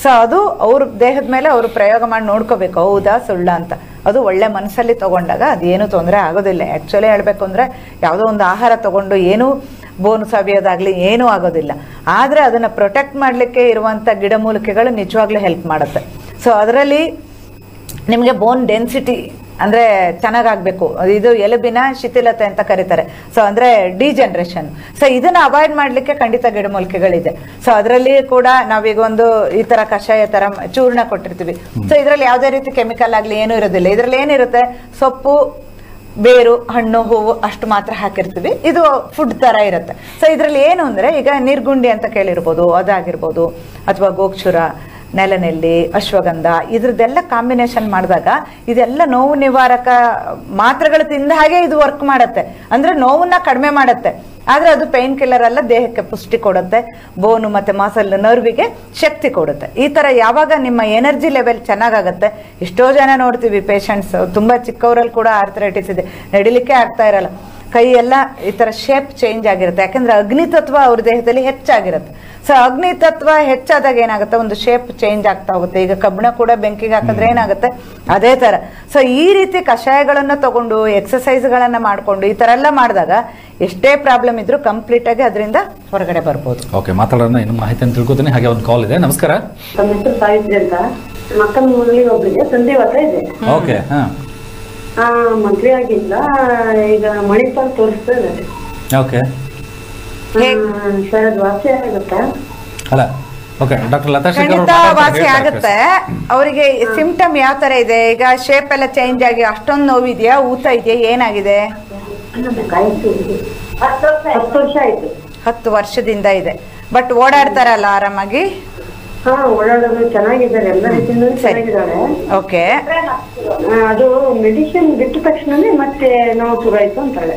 [SPEAKER 2] ಸೊ ಅದು ಅವ್ರ ದೇಹದ ಮೇಲೆ ಅವರು ಪ್ರಯೋಗ ಮಾಡಿ ನೋಡ್ಕೋಬೇಕು, ಹೌದಾ ಸುಳ್ಳ ಅಂತ. ಅದು ಒಳ್ಳೆ ಮನಸ್ಸಲ್ಲಿ ತಗೊಂಡಾಗ ಅದೇನು ತೊಂದರೆ ಆಗೋದಿಲ್ಲ. ಆಕ್ಚುಲಿ ಹೇಳ್ಬೇಕು ಅಂದ್ರೆ ಯಾವುದೋ ಒಂದು ಆಹಾರ ತಗೊಂಡು ಏನು ಬೋನು ಸವಿಯೋದಾಗ್ಲಿ ಏನೂ ಆಗೋದಿಲ್ಲ. ಆದ್ರೆ ಅದನ್ನ ಪ್ರೊಟೆಕ್ಟ್ ಮಾಡ್ಲಿಕ್ಕೆ ಇರುವಂತ ಗಿಡಮೂಲಿಕೆಗಳು ನಿಜವಾಗ್ಲೂ ಹೆಲ್ಪ್ ಮಾಡುತ್ತೆ. ಸೊ ಅದರಲ್ಲಿ ನಿಮ್ಗೆ ಬೋನ್ ಡೆನ್ಸಿಟಿ ಅಂದ್ರೆ ಚೆನ್ನಾಗಾಗ್ಬೇಕು. ಇದು ಎಲುಬಿನ ಶಿಥಿಲತೆ ಅಂತ ಕರೀತಾರೆ. ಸೊ ಅಂದ್ರೆ ಡಿಜನರೇಷನ್. ಸೊ ಇದನ್ನ ಅವಾಯ್ಡ್ ಮಾಡ್ಲಿಕ್ಕೆ ಖಂಡಿತ ಗಿಡಮೂಲಿಕೆಗಳಿದೆ. ಸೊ ಅದರಲ್ಲಿ ಕೂಡ ನಾವೀಗ ಒಂದು ಈ ತರ ಕಷಾಯ ತರ ಚೂರ್ಣ ಕೊಟ್ಟಿರ್ತೀವಿ. ಸೊ ಇದ್ರಲ್ಲಿ ಯಾವುದೇ ರೀತಿ ಕೆಮಿಕಲ್ ಆಗ್ಲಿ ಏನೂ ಇರೋದಿಲ್ಲ. ಇದ್ರಲ್ಲಿ ಏನಿರುತ್ತೆ, ಸೊಪ್ಪು, ಬೇರು, ಹಣ್ಣು, ಹೂವು ಅಷ್ಟು ಮಾತ್ರ ಹಾಕಿರ್ತೀವಿ. ಇದು ಫುಡ್ ತರ ಇರುತ್ತೆ. ಸೊ ಇದ್ರಲ್ಲಿ ಏನು ಅಂದ್ರೆ, ಈಗ ನೀರ್ಗುಂಡಿ ಅಂತ ಕೇಳಿರ್ಬೋದು, ಅದಾಗಿರ್ಬೋದು, ಅಥವಾ ಗೋಕ್ಷುರ, ನೆಲನೆಲ್ಲಿ, ಅಶ್ವಗಂಧ, ಇದ್ರದ್ದೆಲ್ಲ ಕಾಂಬಿನೇಷನ್ ಮಾಡಿದಾಗ ಇದೆಲ್ಲ ನೋವು ನಿವಾರಕ ಮಾತ್ರೆಗಳು ತಿಂದ ಹಾಗೆ ಇದು ವರ್ಕ್ ಮಾಡುತ್ತೆ. ಅಂದ್ರೆ ನೋವನ್ನ ಕಡಿಮೆ ಮಾಡುತ್ತೆ. ಆದ್ರೆ ಅದು ಪೈನ್ ಕಿಲ್ಲರ್ ಅಲ್ಲ, ದೇಹಕ್ಕೆ ಪುಷ್ಟಿ ಕೊಡುತ್ತೆ. ಬೋನು ಮತ್ತೆ ಮಸಲ್ ನರ್ವಿಗೆ ಶಕ್ತಿ ಕೊಡುತ್ತೆ. ಈ ತರ ಯಾವಾಗ ನಿಮ್ಮ ಎನರ್ಜಿ ಲೆವೆಲ್ ಚೆನ್ನಾಗಾಗತ್ತೆ. ಎಷ್ಟೋ ಜನ ನೋಡ್ತೀವಿ ಪೇಷಂಟ್ಸ್, ತುಂಬಾ ಚಿಕ್ಕವರಲ್ಲಿ ಕೂಡ ಆರ್ಥರೈಟಿಸ್ ಇದೆ, ನಡಿಲಿಕ್ಕೆ ಆಗ್ತಾ ಇರಲ್ಲ, ಕೈ ಎಲ್ಲ ಈ ತರ ಶೇಪ್ ಚೇಂಜ್ ಆಗಿರುತ್ತೆ. ಯಾಕಂದ್ರೆ ಅಗ್ನಿ ತತ್ವ ಅವ್ರ ದೇಹದಲ್ಲಿ ಹೆಚ್ಚಾಗಿರುತ್ತೆ. ಸೊ ಅಗ್ನಿ ತತ್ವ ಹೆಚ್ಚಾದಾಗ ಏನಾಗುತ್ತೆ, ಒಂದು ಶೇಪ್ ಚೇಂಜ್ ಆಗ್ತಾ ಹೋಗುತ್ತೆ. ಈಗ ಕಬ್ಬಣ ಕೂಡ ಬೆಂಕಿಗೆ ಹಾಕಿದ್ರೆ ಏನಾಗುತ್ತೆ, ಅದೇ ತರ. ಸೊ ಈ ರೀತಿ ಕಷಾಯಗಳನ್ನ ತಗೊಂಡು ಎಕ್ಸಸೈಸ್ ಗಳನ್ನ ಮಾಡ್ಕೊಂಡು ಈ ತರ ಎಲ್ಲ ಮಾಡಿದಾಗ ಎಷ್ಟೇ ಪ್ರಾಬ್ಲಮ್ ಇದ್ರೂ ಕಂಪ್ಲೀಟ್ ಆಗಿ ಅದರಿಂದ ಹೊರಗಡೆ ಬರ್ಬೋದು.
[SPEAKER 1] ಓಕೆ, ಮಾತಾಡೋಣ. ಇನ್ನು ಮಾಹಿತಿಯನ್ನು ತಿಳ್ಕೊತೀನಿ. ಹಾಗೆ ಒಂದು ಕಾಲ್ ಇದೆ. ನಮಸ್ಕಾರ.
[SPEAKER 5] ನಮ್ಮ ಹೆಸರು ಸಾವಿತ್ರಿ ಅಂತ. ಮಕ್ಕಳ ಮಗಳಿಗೆ ಒಬ್ಬರಿಗೆ ಸಂಧಿವಾತ ಇದೆ.
[SPEAKER 1] ಓಕೆ.
[SPEAKER 5] ಮದ್ವೆ ಆಗಿಲ್ಲ, ಈಗ ಮಣಿಪಾಲ್ ತೋರಿಸ್ತಾ ಇದ್ದಾರೆ.
[SPEAKER 1] ಓಕೆ
[SPEAKER 5] ಸರ್, ಅದು ವಾಸಿ ಆಗುತ್ತಾ?
[SPEAKER 1] ಅಲ್ಲ, ಓಕೆ ಡಾಕ್ಟರ್ ಲತಾ
[SPEAKER 2] ಖಂಡಿತ ವಾಸಿ ಆಗುತ್ತೆ. ಅವರಿಗೆ ಸಿಂಪ್ಟಮ್ ಯಾವ ತರ ಇದೆ? ಈಗ ಶೇಪ್ ಎಲ್ಲ ಚೇಂಜ್ ಆಗಿ ಅಷ್ಟೊಂದು ನೋವಿದೆಯಾ, ಊತ ಇದೆಯಾ, ಏನಾಗಿದೆ?
[SPEAKER 5] 10 ವರ್ಷ ಆಯ್ತು.
[SPEAKER 2] 10 ವರ್ಷದಿಂದ ಇದೆ. ಬಟ್ ಓಡಾಡ್ತಾರಲ್ಲ ಆರಾಮಾಗಿ?
[SPEAKER 5] ಹಾ, ಓಡಾಡೋದು ಚೆನ್ನಾಗಿದ್ದಾರೆ, ಎಲ್ಲ ರೀತಿಯಿಂದ ಚೆನ್ನಾಗಿದ್ದಾರೆ.
[SPEAKER 2] ಓಕೆ.
[SPEAKER 5] ಅದು ಮೆಡಿಸಿನ್ ಬಿಟ್ಟ ತಕ್ಷಣನೇ ಮತ್ತೆ ನೋವು ಶುರು ಆಯ್ತು ಅಂತಾಳೆ.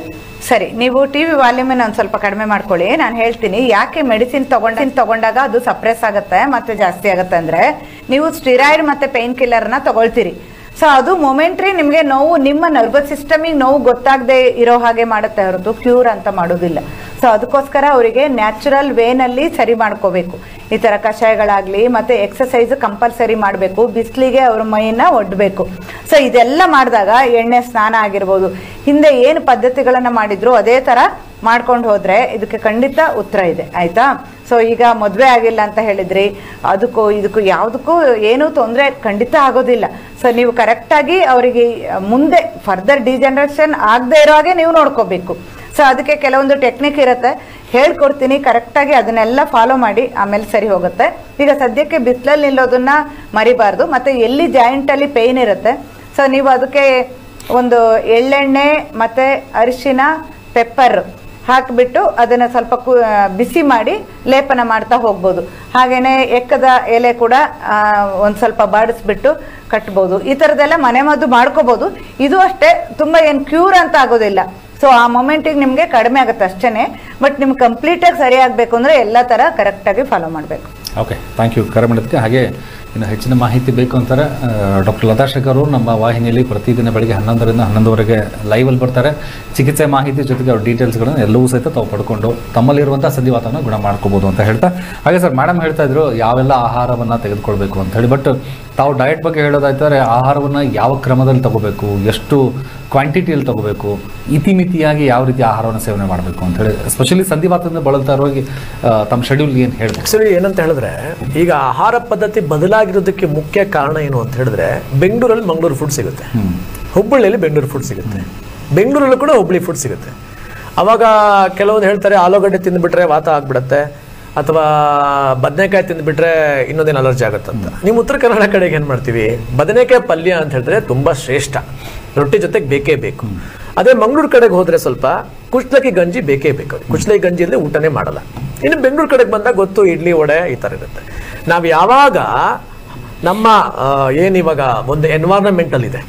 [SPEAKER 2] ಸರಿ, ನೀವು ಟಿವಿ ವಾಲ್ಯೂಮನ್ನು ಒಂದು ಸ್ವಲ್ಪ ಕಡಿಮೆ ಮಾಡ್ಕೊಳ್ಳಿ. ನಾನು ಹೇಳ್ತೀನಿ ಯಾಕೆ ಮೆಡಿಸಿನ್ ತಗೊಂಡಾಗ ಅದು ಸಪ್ರೆಸ್ ಆಗುತ್ತೆ ಮತ್ತೆ ಜಾಸ್ತಿ ಆಗುತ್ತೆ ಅಂದ್ರೆ, ನೀವು ಸ್ಟಿರಾಯ್ಡ್ ಮತ್ತೆ ಪೇನ್ ಕಿಲ್ಲರ್ನ ತಗೊಳ್ತೀರಿ. ಸೊ ಅದು ಮೊಮೆಂಟ್ರಿ ನಿಮಗೆ ನೋವು, ನಿಮ್ಮ ನರ್ವಸ್ ಸಿಸ್ಟಮಿಗೆ ನೋವು ಗೊತ್ತಾಗದೆ ಇರೋ ಹಾಗೆ ಮಾಡುತ್ತೆ ಹೊರತು ಕ್ಯೂರ್ ಅಂತ ಮಾಡೋದಿಲ್ಲ. ಸೊ ಅದಕ್ಕೋಸ್ಕರ ಅವರಿಗೆ ನ್ಯಾಚುರಲ್ ವೇನಲ್ಲಿ ಸರಿ ಮಾಡ್ಕೋಬೇಕು. ಈ ಥರ ಕಷಾಯಗಳಾಗಲಿ ಮತ್ತು ಎಕ್ಸಸೈಸ್ ಕಂಪಲ್ಸರಿ ಮಾಡಬೇಕು, ಬಿಸಿಲಿಗೆ ಅವ್ರ ಮೈನ ಒಡ್ಡಬೇಕು. ಸೊ ಇದೆಲ್ಲ ಮಾಡಿದಾಗ ಎಣ್ಣೆ ಸ್ನಾನ ಆಗಿರ್ಬೋದು, ಹಿಂದೆ ಏನು ಪದ್ಧತಿಗಳನ್ನು ಮಾಡಿದ್ರು ಅದೇ ಥರ ಮಾಡ್ಕೊಂಡು ಹೋದರೆ ಇದಕ್ಕೆ ಖಂಡಿತ ಉತ್ತರ ಇದೆ. ಆಯಿತಾ? ಸೊ ಈಗ ಮದುವೆ ಆಗಿಲ್ಲ ಅಂತ ಹೇಳಿದ್ರಿ, ಇದಕ್ಕೂ ಯಾವುದಕ್ಕೂ ಏನೂ ತೊಂದರೆ ಖಂಡಿತ ಆಗೋದಿಲ್ಲ. ಸೊ ನೀವು ಕರೆಕ್ಟಾಗಿ ಅವರಿಗೆ ಮುಂದೆ ಫರ್ದರ್ ಡಿಜನರೇಷನ್ ಆಗದೆ ಇರೋ ಹಾಗೆ ನೀವು ನೋಡ್ಕೋಬೇಕು. ಸೊ ಅದಕ್ಕೆ ಕೆಲವೊಂದು ಟೆಕ್ನಿಕ್ ಇರುತ್ತೆ, ಹೇಳ್ಕೊಡ್ತೀನಿ, ಕರೆಕ್ಟಾಗಿ ಅದನ್ನೆಲ್ಲ ಫಾಲೋ ಮಾಡಿ, ಆಮೇಲೆ ಸರಿ ಹೋಗುತ್ತೆ. ಈಗ ಸದ್ಯಕ್ಕೆ ಬಿಸಿಲಲ್ಲಿ ನಿಲ್ಲೋದನ್ನ ಮರಿಬಾರ್ದು. ಮತ್ತು ಎಲ್ಲಿ ಜಾಯಿಂಟಲ್ಲಿ ಪೇಯ್ನ್ ಇರುತ್ತೆ, ಸೊ ನೀವು ಅದಕ್ಕೆ ಒಂದು ಎಳ್ಳೆಣ್ಣೆ ಮತ್ತು ಅರಿಶಿನ, ಪೆಪ್ಪರ್ ಹಾಕಿಬಿಟ್ಟು ಅದನ್ನು ಸ್ವಲ್ಪ ಬಿಸಿ ಮಾಡಿ ಲೇಪನ ಮಾಡ್ತಾ ಹೋಗ್ಬೋದು. ಹಾಗೆಯೇ ಎಕ್ಕದ ಎಲೆ ಕೂಡ ಒಂದು ಸ್ವಲ್ಪ ಬಾಡಿಸ್ಬಿಟ್ಟು ಕಟ್ಬೋದು. ಈ ಥರದ್ದೆಲ್ಲ ಮನೆಮದ್ದು ಮಾಡ್ಕೋಬೋದು. ಇದು ಅಷ್ಟೇ, ತುಂಬ ಏನು ಕ್ಯೂರ್ ಅಂತ ಆಗೋದಿಲ್ಲ. ಸೊ ಆ ಮೊಮೆಂಟಿಗೆ ನಿಮಗೆ ಕಡಿಮೆ ಆಗುತ್ತೆ ಅಷ್ಟೇ. ಬಟ್ ನಿಮ್ಗೆ ಕಂಪ್ಲೀಟಾಗಿ ಸರಿ ಆಗಬೇಕು ಅಂದರೆ ಎಲ್ಲ ಥರ ಕರೆಕ್ಟಾಗಿ ಫಾಲೋ ಮಾಡಬೇಕು.
[SPEAKER 1] ಓಕೆ, ಥ್ಯಾಂಕ್ ಯು ಕರೆ ಮಾಡೋದಕ್ಕೆ. ಹಾಗೆ ಇನ್ನು ಹೆಚ್ಚಿನ ಮಾಹಿತಿ ಬೇಕು ಅಂತಾರೆ ಡಾಕ್ಟರ್ ಲತಾ ಶೇಖರ್ ಅವರು ನಮ್ಮ ವಾಹಿನಿಯಲ್ಲಿ ಪ್ರತಿದಿನ ಬೆಳಗ್ಗೆ 11ರಿಂದ 11ವರೆಗೆ ಲೈವಲ್ಲಿ ಬರ್ತಾರೆ. ಚಿಕಿತ್ಸೆ ಮಾಹಿತಿ ಜೊತೆಗೆ ಅವ್ರ ಡೀಟೇಲ್ಸ್ಗಳನ್ನು ಎಲ್ಲವೂ ಸಹಿತ ತಾವು ಪಡ್ಕೊಂಡು ತಮ್ಮಲ್ಲಿರುವಂಥ ಸಂಧಿವಾತವನ್ನು ಗುಣ ಮಾಡ್ಕೋಬೋದು ಅಂತ ಹೇಳ್ತಾ, ಹಾಗೆ ಸರ್ ಮೇಡಮ್ ಹೇಳ್ತಾ ಇದ್ರು ಯಾವೆಲ್ಲ ಆಹಾರವನ್ನು ತೆಗೆದುಕೊಳ್ಬೇಕು ಅಂತ ಹೇಳಿ. ಬಟ್ ತಾವು ಡಯಟ್ ಬಗ್ಗೆ ಹೇಳೋದಾಯ್ತಾರೆ, ಆಹಾರವನ್ನು ಯಾವ ಕ್ರಮದಲ್ಲಿ ತಗೋಬೇಕು, ಎಷ್ಟು ಕ್ವಾಂಟಿಟಿಯಲ್ಲಿ ತಗೋಬೇಕು, ಇತಿಮಿತಿಯಾಗಿ ಯಾವ ರೀತಿ ಆಹಾರವನ್ನು ಸೇವನೆ ಮಾಡಬೇಕು ಅಂತ ಹೇಳಿ, ಎಸ್ಪೆಷಲಿ ಸಂಧಿವಾತದಿಂದ ಬಳಲ್ತಾ ಇರೋರಿಗೆ ತಮ್ಮ ಶೆಡ್ಯೂಲ್ ಏನು ಹೇಳಿ.
[SPEAKER 4] ಆಕ್ಚುಲಿ ಏನಂತ ಹೇಳಿದ್ರೆ, ಈಗ ಆಹಾರ ಪದ್ಧತಿ ಬದಲಾಗಿರೋದಕ್ಕೆ ಮುಖ್ಯ ಕಾರಣ ಏನು ಅಂತ ಹೇಳಿದ್ರೆ, ಬೆಂಗಳೂರಲ್ಲಿ ಮಂಗಳೂರು ಫುಡ್ ಸಿಗುತ್ತೆ, ಹುಬ್ಬಳ್ಳಿಯಲ್ಲಿ ಬೆಂಗಳೂರು ಫುಡ್ ಸಿಗುತ್ತೆ, ಬೆಂಗಳೂರಲ್ಲೂ ಕೂಡ ಹುಬ್ಬಳ್ಳಿ ಫುಡ್ ಸಿಗುತ್ತೆ. ಅವಾಗ ಕೆಲವೊಂದು ಹೇಳ್ತಾರೆ ಆಲೂಗಡ್ಡೆ ತಿಂದುಬಿಟ್ರೆ ವಾತ ಆಗ್ಬಿಡತ್ತೆ, ಅಥವಾ ಬದನೆಕಾಯಿ ತಿಂದುಬಿಟ್ರೆ ಇನ್ನೊಂದೇನು ಅಲರ್ಜಿ ಆಗುತ್ತೆ ಅಂತ. ನಿಮ್ಮ ಉತ್ತರ ಕನ್ನಡ ಕಡೆಗೆ ಏನು ಮಾಡ್ತೀವಿ, ಬದನೆಕಾಯಿ ಪಲ್ಯ ಅಂತ ಹೇಳಿದ್ರೆ ತುಂಬ ಶ್ರೇಷ್ಠ, ರೊಟ್ಟಿ ಜೊತೆಗೆ ಬೇಕೇ ಬೇಕು. ಅದೇ ಮಂಗಳೂರು ಕಡೆಗೆ ಹೋದ್ರೆ ಸ್ವಲ್ಪ ಕುಚ್ಚಲಕ್ಕಿ ಗಂಜಿ ಬೇಕೇ ಬೇಕು. ಕುಚ್ಚಲಕ್ಕಿ ಗಂಜಿ ಇಲ್ಲದೆ ಊಟನೇ ಮಾಡಲ್ಲ. ಇನ್ನು ಬೆಂಗಳೂರು ಕಡೆಗೆ ಬಂದಾಗ ಗೊತ್ತು, ಇಡ್ಲಿ ವಡೆ ಈ ಥರ ಇರುತ್ತೆ. ನಾವು ಯಾವಾಗ ನಮ್ಮ ಏನಿವಾಗ ಒಂದು ಎನ್ವೈರನ್ಮೆಂಟಲ್ ಇದೆ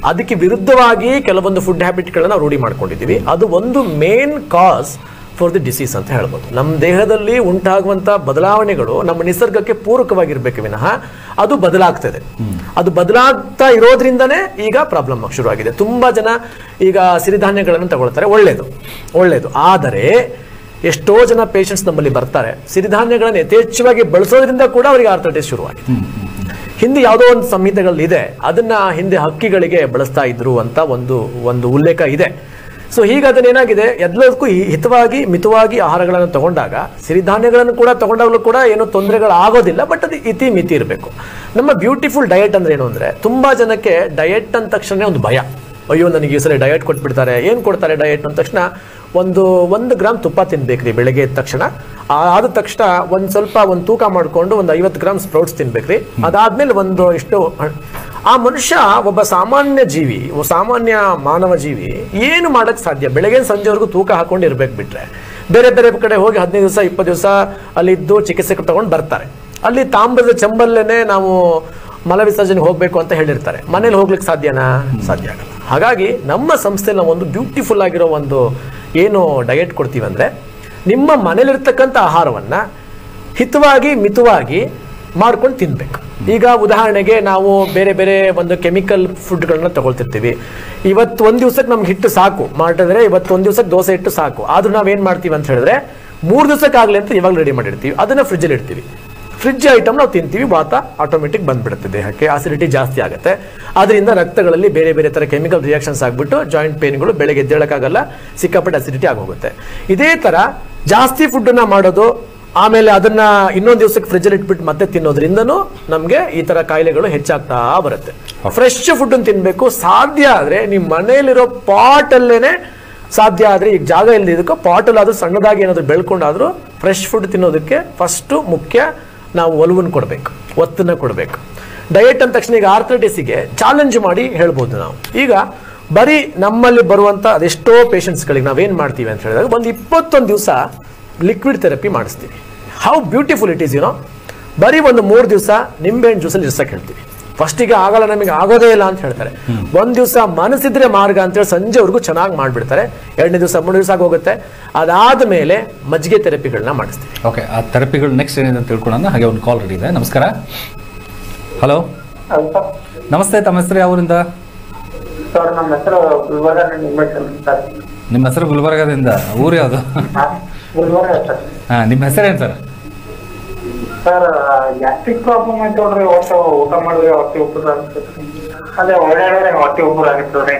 [SPEAKER 4] ಅದಕ್ಕೆ ವಿರುದ್ಧವಾಗಿ ಕೆಲವೊಂದು ಫುಡ್ ಹ್ಯಾಬಿಟ್ಗಳನ್ನ ನಾವು ರೂಢಿ ಮಾಡ್ಕೊಂಡಿದ್ದೀವಿ. ಅದು ಒಂದು main cause for the disease ಅಂತ ಹೇಳ್ಬೋದು. ನಮ್ಮ ದೇಹದಲ್ಲಿ ಉಂಟಾಗುವಂಥ ಬದಲಾವಣೆಗಳು ನಮ್ಮ ನಿಸರ್ಗಕ್ಕೆ ಪೂರಕವಾಗಿರ್ಬೇಕು ವಿನಃ ಅದು ಬದಲಾಗ್ತದೆ. ಅದು ಬದಲಾಗ್ತಾ ಇರೋದ್ರಿಂದನೇ ಈಗ ಪ್ರಾಬ್ಲಮ್ ಶುರುವಾಗಿದೆ. ತುಂಬ ಜನ ಈಗ ಸಿರಿಧಾನ್ಯಗಳನ್ನು ತಗೊಳ್ತಾರೆ, ಒಳ್ಳೆಯದು. ಆದರೆ ಎಷ್ಟೋ ಜನ ಪೇಷಂಟ್ಸ್ ನಮ್ಮಲ್ಲಿ ಬರ್ತಾರೆ, ಸಿರಿಧಾನ್ಯಗಳನ್ನು ಯಥೇಚ್ಛವಾಗಿ ಬಳಸೋದ್ರಿಂದ ಕೂಡ ಅವರಿಗೆ ಆರ್ಥರೈಟಿಸ್ ಶುರುವಾಗಿದೆ. ಹಿಂದೆ ಯಾವುದೋ ಒಂದು ಸಂಹಿತೆಗಳಿದೆ, ಅದನ್ನ ಹಿಂದೆ ಹಕ್ಕಿಗಳಿಗೆ ಬಳಸ್ತಾ ಇದ್ರು ಅಂತ ಒಂದು ಉಲ್ಲೇಖ ಇದೆ. ಸೊ ಹೀಗೆ ಅದನ್ನೇನಾಗಿದೆ, ಎಲ್ಲದಕ್ಕೂ ಮಿತವಾಗಿ ಆಹಾರಗಳನ್ನು ತಗೊಂಡಾಗ, ಸಿರಿಧಾನ್ಯಗಳನ್ನು ಕೂಡ ತಗೊಂಡಾಗಲೂ ಕೂಡ ಏನೋ ತೊಂದರೆಗಳಾಗೋದಿಲ್ಲ. ಬಟ್ ಅದು ಮಿತಿ ಇರಬೇಕು. ನಮ್ಮ ಬ್ಯೂಟಿಫುಲ್ ಡಯಟ್ ಅಂದ್ರೆ ಏನು ಅಂದ್ರೆ, ತುಂಬಾ ಜನಕ್ಕೆ ಡಯಟ್ ಅಂದ ತಕ್ಷಣ ಒಂದು ಭಯ, ಅಯ್ಯೋ ನನಗೆ ಈ ಸಲ ಡಯಟ್ ಕೊಟ್ಬಿಡ್ತಾರೆ. ಏನು ಕೊಡ್ತಾರೆ ಡಯಟ್ ಅಂದ ತಕ್ಷಣ? 1 ಗ್ರಾಮ್ ತುಪ್ಪ ತಿನ್ಬೇಕ್ರಿ ಬೆಳಗ್ಗೆ ಎದ್ದ ತಕ್ಷಣ. ಆದ ತಕ್ಷಣ ಒಂದು ತೂಕ ಮಾಡಿಕೊಂಡು 50 ಗ್ರಾಮ್ ಸ್ಪ್ರೌಟ್ಸ್ ತಿನ್ಬೇಕ್ರಿ. ಅದಾದ್ಮೇಲೆ ಆ ಮನುಷ್ಯ ಒಬ್ಬ ಸಾಮಾನ್ಯ ಜೀವಿ, ಸಾಮಾನ್ಯ ಮಾನವ ಜೀವಿ ಏನು ಮಾಡಕ್ ಸಾಧ್ಯ? ಬೆಳಗ್ಗೆ ಸಂಜೆವರೆಗೂ ತೂಕ ಹಾಕೊಂಡು ಇರ್ಬೇಕು. ಬಿಟ್ರೆ ಬೇರೆ ಕಡೆ ಹೋಗಿ 15 ದಿವಸ 20 ದಿವಸ ಅಲ್ಲಿದ್ದು ಚಿಕಿತ್ಸೆ ತಗೊಂಡು ಬರ್ತಾರೆ. ಅಲ್ಲಿ ತಾಮ್ರದ ಚೆಂಬಲ್ಲೇನೆ ನಾವು ಮಲ ವಿಸರ್ಜನೆಗೆ ಹೋಗ್ಬೇಕು ಅಂತ ಹೇಳಿರ್ತಾರೆ. ಮನೇಲಿ ಹೋಗ್ಲಿಕ್ಕೆ ಸಾಧ್ಯನಾ? ಸಾಧ್ಯ ಆಗಲ್ಲ. ಹಾಗಾಗಿ ನಮ್ಮ ಸಂಸ್ಥೆಯಲ್ಲಿ ನಾವು ಒಂದು ಬ್ಯೂಟಿಫುಲ್ ಆಗಿರೋ ಒಂದು ಏನು ಡಯಟ್ ಕೊಡ್ತೀವಿ ಅಂದ್ರೆ, ನಿಮ್ಮ ಮನೇಲಿರ್ತಕ್ಕಂಥ ಆಹಾರವನ್ನ ಮಿತವಾಗಿ ಮಾಡ್ಕೊಂಡು ತಿನ್ಬೇಕು. ಈಗ ಉದಾಹರಣೆಗೆ ನಾವು ಬೇರೆ ಒಂದು ಕೆಮಿಕಲ್ ಫುಡ್ಗಳನ್ನ ತಗೊಳ್ತಿರ್ತೀವಿ. ಇವತ್ತು ಒಂದು ದಿವಸಕ್ಕೆ ನಮ್ಗೆ ಹಿಟ್ಟು ಸಾಕು ಮಾಡಿದ್ರೆ, ಇವತ್ತು ಒಂದು ದಿವಸಕ್ಕೆ ದೋಸೆ ಹಿಟ್ಟು ಸಾಕು. ಆದ್ರೂ ನಾವೇನ್ ಮಾಡ್ತೀವಿ ಅಂತ ಹೇಳಿದ್ರೆ, 3 ದಿವಸಕ್ಕಾಗಲಿ ಅಂತ ಇವಾಗ ರೆಡಿ ಮಾಡಿರ್ತೀವಿ, ಅದನ್ನ ಫ್ರಿಜ್ಜಲ್ಲಿ ಇಡ್ತೀವಿ. ಫ್ರಿಡ್ಜ್ ಐಟಮ್ ನಾವು ತಿಂತೀವಿ, ವಾತ ಆಟೋಮೆಟಿಕ್ ಬಂದ್ಬಿಡುತ್ತೆ ದೇಹಕ್ಕೆ, ಆಸಿಡಿಟಿ ಜಾಸ್ತಿ ಆಗುತ್ತೆ. ಅದರಿಂದ ರಕ್ತಗಳಲ್ಲಿ ಬೇರೆ ತರ ಕೆಮಿಕಲ್ ರಿಯಾಕ್ಷನ್ಸ್ ಆಗ್ಬಿಟ್ಟು ಜಾಯಿಂಟ್ ಪೇನ್ಗಳು, ಬೆಳಗ್ಗೆ ಎದ್ದೇಳಕ್ಕಾಗಲ್ಲ, ಸಿಕ್ಕಾಪಟ್ಟೆ ಅಸಿಡಿಟಿ ಆಗೋಗುತ್ತೆ. ಇದೇ ತರ ಜಾಸ್ತಿ ಫುಡ್ಡನ್ನ ಮಾಡೋದು, ಆಮೇಲೆ ಅದನ್ನ ಇನ್ನೊಂದು ದಿವಸಕ್ಕೆ ಫ್ರಿಜ್ಜಲ್ಲಿ ಇಟ್ಬಿಟ್ಟು ಮತ್ತೆ ತಿನ್ನೋದ್ರಿಂದನೂ ನಮಗೆ ಈ ತರ ಕಾಯಿಲೆಗಳು ಹೆಚ್ಚಾಗ್ತಾ ಬರುತ್ತೆ. ಫ್ರೆಶ್ ಫುಡ್ ತಿನ್ಬೇಕು. ಸಾಧ್ಯ ಆದ್ರೆ ನಿಮ್ಮ ಮನೆಯಲ್ಲಿರೋ ಪಾಟ್ ಅಲ್ಲೇನೆ, ಸಾಧ್ಯ ಆದ್ರೆ ಈಗ ಜಾಗ ಇಲ್ಲದಿದ್ದಕ್ಕೂ ಪಾಟಲ್ಲಿ ಆದ್ರೂ ಸಣ್ಣದಾಗಿ ಏನಾದ್ರು ಬೆಳ್ಕೊಂಡಾದ್ರೂ ಫ್ರೆಶ್ ಫುಡ್ ತಿನ್ನೋದಕ್ಕೆ ಫಸ್ಟ್ ಮುಖ್ಯ ನಾವು ಒಲವನ್ನು ಒತ್ತನ್ನ ಕೊಡಬೇಕು. ಡಯಟ್ ಅಂದ ತಕ್ಷಣ ಈಗ ಆರ್ಥರೈಟಿಸ್ಗೆ ಚಾಲೆಂಜ್ ಮಾಡಿ ಹೇಳ್ಬೋದು ನಾವು. ಈಗ ಬರೀ ನಮ್ಮಲ್ಲಿ ಬರುವಂತ ಅದೆಷ್ಟೋ ಪೇಷಂಟ್ಸ್ಗಳಿಗೆ ನಾವೇನ್ ಮಾಡ್ತೀವಿ ಅಂತ ಹೇಳಿದಾಗ, ಒಂದು 21 ದಿವಸ ಲಿಕ್ವಿಡ್ ಥೆರಪಿ ಮಾಡಿಸ್ತೀವಿ. ಹೌ ಬ್ಯೂಟಿಫುಲ್ ಇಟ್ ಈಸ್ ಬರೀ ಒಂದು 3 ದಿವಸ ನಿಂಬೆಹಣ್ಣು ಜ್ಯೂಸಲ್ಲಿ ಇರ್ಸಕ್ಕೆ ಹೇಳ್ತೀವಿ. ಫಸ್ಟಿಗೆ ಆಗಲ್ಲ, ನಮಗೆ ಆಗೋದೇ ಇಲ್ಲ ಅಂತ ಹೇಳ್ತಾರೆ. 1 ದಿವಸ ಮನಸ್ಸಿದ್ರೆ ಮಾರ್ಗ ಅಂತೇಳಿ ಸಂಜೆವರೆಗೂ ಚೆನ್ನಾಗಿ ಮಾಡಿಬಿಡ್ತಾರೆ. 2ನೇ ದಿವಸ 3 ದಿವಸ ಹೋಗುತ್ತೆ. ಅದಾದ ಮೇಲೆ ಮಜ್ಜಿಗೆ ಥೆರಪಿಗಳನ್ನ ಮಾಡಿಸ್ತೀವಿ.
[SPEAKER 1] ಓಕೆ, ಆ ಥೆರಪಿಗಳು ನೆಕ್ಸ್ಟ್ ಏನಿದೆ ಅಂತ ತಿಳ್ಕೊಳ್ಳೋಣ. ಹಾಗೆ ಒಂದು ಕಾಲ್ ರೆಡಿ ಇದೆ. ನಮಸ್ಕಾರ. ಹಲೋ, ನಮಸ್ತೆ. ತಮ್ಮ ಹೆಸರು ಯಾವೂರಿಂದ?
[SPEAKER 3] ಸರ್ ನಮ್ಮ ಹೆಸರು ಗುಲ್ಬರ್ಗ.
[SPEAKER 1] ನಿಮ್ಮ ಹೆಸರು ಗುಲ್ಬರ್ಗದಿಂದ. ಊರು ಯಾವುದು?
[SPEAKER 3] ಗುಲ್ಬರ್ಗ ಸರ್.
[SPEAKER 1] ಹಾಂ, ನಿಮ್ಮ ಹೆಸರೇನು ಸರ್?
[SPEAKER 3] ಸರ್ ಗ್ಯಾಸ್ಟ್ರಿಕ್ ಪ್ರಾಬ್ಲಮ್ ಆಯ್ತು ನೋಡ್ರಿ. ಊಟ ಮಾಡಿದ್ರೆ ಹೊಟ್ಟೆ ಉಬ್ಬರ ಆಗುತ್ತೆ. ಅದೇ ಓಡಾಡಿದ್ರೆ ಹೊಟ್ಟೆ ಉಬ್ಬರ ಆಗುತ್ತೆ.